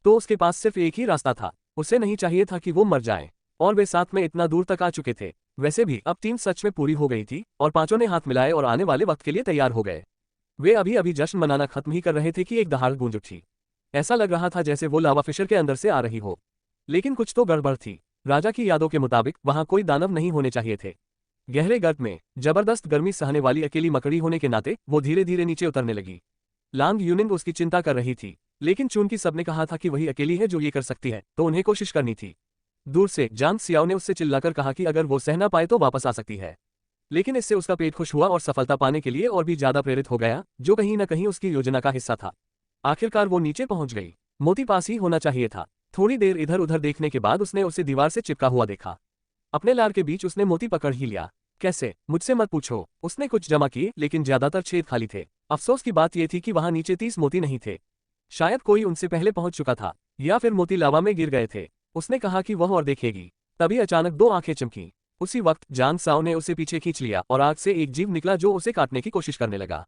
तो उसके पास सिर्फ एक ही रास्ता था। उसे नहीं चाहिए था कि वो मर जाएं, और वे साथ में इतना दूर तक आ चुके थे। वैसे भी अब टीम सच में पूरी हो गई थी और पांचों ने हाथ मिलाए और आने वाले वक्त के लिए तैयार हो गए। वे अभी अभी जश्न मनाना खत्म ही कर रहे थे कि एक दहाड़ गूंज उठी। ऐसा लग रहा था जैसे वो लावा फिशर के अंदर से आ रही हो। लेकिन कुछ तो गड़बड़ थी। राजा की यादों के मुताबिक वहां कोई दानव नहीं होने चाहिए थे। गहरे गर्त में जबरदस्त गर्मी सहने वाली अकेली मकड़ी होने के नाते वो धीरे धीरे नीचे उतरने लगी। लांग यूनिंग उसकी चिंता कर रही थी, लेकिन चुनकी सबने कहा था कि वही अकेली है जो ये कर सकती है, तो उन्हें कोशिश करनी थी। दूर से जांग सियाओ ने उससे चिल्लाकर कहा कि अगर वो सह ना पाए तो वापस आ सकती है। लेकिन इससे उसका पेट खुश हुआ और सफलता पाने के लिए और भी ज्यादा प्रेरित हो गया, जो कहीं न कहीं उसकी योजना का हिस्सा था। आखिरकार वो नीचे पहुंच गई। मोती पास ही होना चाहिए था। थोड़ी देर इधर उधर देखने के बाद उसने उसे दीवार से चिपका हुआ देखा। अपने लार के बीच उसने मोती पकड़ ही लिया। कैसे, मुझसे मत पूछो। उसने कुछ जमा किए, लेकिन ज्यादातर छेद खाली थे। अफसोस की बात यह थी कि वहां नीचे 30 मोती नहीं थे। शायद कोई उनसे पहले पहुंच चुका था, या फिर मोती लावा में गिर गए थे। उसने कहा कि वह और देखेगी। तभी अचानक 2 आंखें चमकी। उसी वक्त जांग साओ ने उसे पीछे खींच लिया और आग से एक जीव निकला जो उसे काटने की कोशिश करने लगा।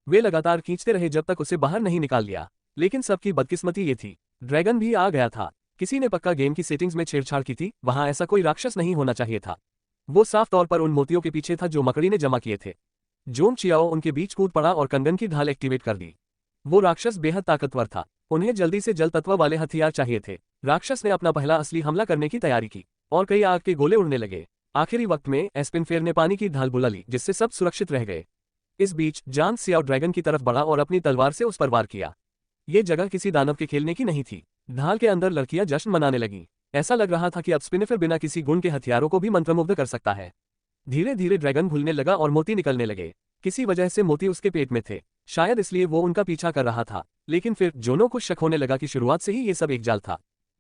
वे लगातार खींचते रहे जब तक उसे बाहर नहीं निकाल लिया। लेकिन सबकी बदकिस्मती ये थी, ड्रैगन भी आ गया था। किसी ने पक्का गेम की सेटिंग्स में छेड़छाड़ की थी। वहां ऐसा कोई राक्षस नहीं होना चाहिए था। वो साफ तौर पर उन मोतियों के पीछे था जो मकड़ी ने जमा किए थे। जोंग चियाओ उनके बीच कूद पड़ा और कंगन की ढाल एक्टिवेट कर दी। वो राक्षस बेहद ताकतवर था, उन्हें जल्दी से जल तत्व वाले हथियार चाहिए थे। राक्षस ने अपना पहला असली हमला करने की तैयारी की और कई आग के गोले उड़ने लगे। आखिरी वक्त में एस्पिनफेयर ने पानी की ढाल बुला ली, जिससे सब सुरक्षित रह गए। इस बीच जांग सियाओ ड्रैगन की तरफ बढ़ा और अपनी तलवार से उस पर वार किया। ये जगह किसी दानव के खेलने की नहीं थी। ढाल के अंदर लड़कियां जश्न मनाने लगीं। ऐसा लग रहा था कि अब स्पिनफेयर बिना किसी गुण के हथियारों को भी मंत्रमुग्ध कर सकता है। धीरे धीरे ड्रैगन घुलने लगा और मोती निकलने लगे। किसी वजह से मोती उसके पेट में थे, शायद इसलिए वो उनका पीछा कर रहा था। लेकिन फिर जोनो को शक होने लगा कि शुरुआत से ही ये सब एक जाल था।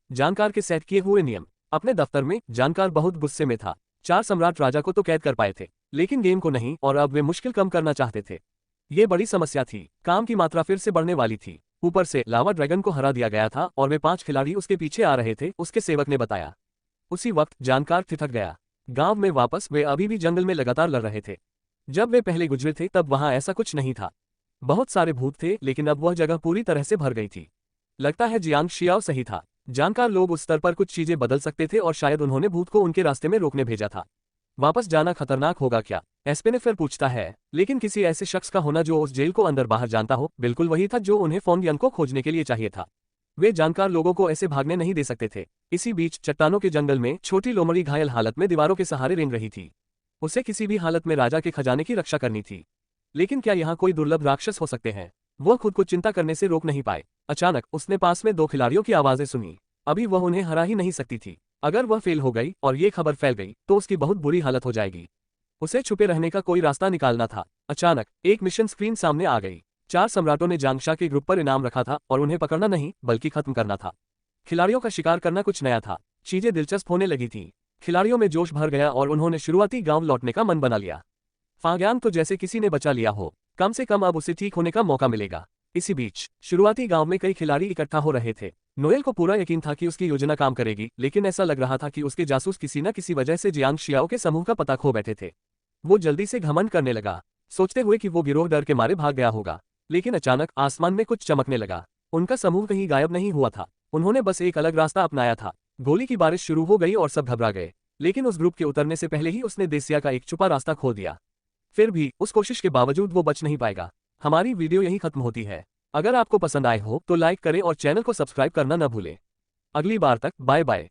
जानकार के सेट किए हुए नियम। अपने दफ्तर में जानकार बहुत गुस्से में था। 4 सम्राट राजा को तो कैद कर पाए थे, लेकिन गेम को नहीं, और अब वे मुश्किल कम करना चाहते थे। ये बड़ी समस्या थी। काम की मात्रा फिर से बढ़ने वाली थी। ऊपर से लावा ड्रैगन को हरा दिया गया था और वे 5 खिलाड़ी उसके पीछे आ रहे थे, उसके सेवक ने बताया। उसी वक्त जानकार ठिठक गया। गांव में वापस वे अभी भी जंगल में लगातार लड़ रहे थे। जब वे पहले गुजरे थे तब वहां ऐसा कुछ नहीं था। बहुत सारे भूत थे, लेकिन अब वह जगह पूरी तरह से भर गई थी। लगता है जियांग शियाओ सही था। जानकार लोग उस स्तर पर कुछ चीजें बदल सकते थे और शायद उन्होंने भूत को उनके रास्ते में रोकने भेजा था। वापस जाना खतरनाक होगा क्या? एस्पेनेफर पूछता है। लेकिन किसी ऐसे शख्स का होना जो उस जेल को अंदर बाहर जानता हो, बिल्कुल वही था जो उन्हें फोंगियन को खोजने के लिए चाहिए था। वे जानकार लोगों को ऐसे भागने नहीं दे सकते थे। इसी बीच चट्टानों के जंगल में छोटी लोमड़ी घायल हालत में दीवारों के सहारे रेंग रही थी। उसे किसी भी हालत में राजा के खजाने की रक्षा करनी थी। लेकिन क्या यहाँ कोई दुर्लभ राक्षस हो सकते हैं? वह खुद को चिंता करने से रोक नहीं पाए। अचानक उसने पास में 2 खिलाड़ियों की आवाजें सुनी। अभी वह उन्हें हरा ही नहीं सकती थी। अगर वह फेल हो गई और ये खबर फैल गई तो उसकी बहुत बुरी हालत हो जाएगी। उसे छुपे रहने का कोई रास्ता निकालना था। अचानक एक मिशन स्क्रीन सामने आ गई। 4 सम्राटों ने जांगशा के ग्रुप पर इनाम रखा था और उन्हें पकड़ना नहीं बल्कि खत्म करना था। खिलाड़ियों का शिकार करना कुछ नया था। चीजें दिलचस्प होने लगी थीं। खिलाड़ियों में जोश भर गया और उन्होंने शुरुआती गांव लौटने का मन बना लिया। फाग्यांग तो जैसे किसी ने बचा लिया हो, कम से कम अब उसे ठीक होने का मौका मिलेगा। इसी बीच शुरुआती गांव में कई खिलाड़ी इकट्ठा हो रहे थे। नोएल को पूरा यकीन था कि उसकी योजना काम करेगी, लेकिन ऐसा लग रहा था कि उसके जासूस किसी न किसी वजह से जियांग शियाओ के समूह का पता खो बैठे थे। वो जल्दी से घमंड करने लगा, सोचते हुए कि वो गिरोह डर के मारे भाग गया होगा। लेकिन अचानक आसमान में कुछ चमकने लगा। उनका समूह कहीं गायब नहीं हुआ था। उन्होंने बस एक अलग रास्ता अपनाया था। गोली की बारिश शुरू हो गई और सब घबरा गए। लेकिन उस ग्रुप के उतरने से पहले ही उसने देसिया का एक छुपा रास्ता खोल दिया। फिर भी उस कोशिश के बावजूद वो बच नहीं पाएगा। हमारी वीडियो यहीं खत्म होती है। अगर आपको पसंद आए हो तो लाइक करें और चैनल को सब्सक्राइब करना न भूलें। अगली बार तक बाय बाय।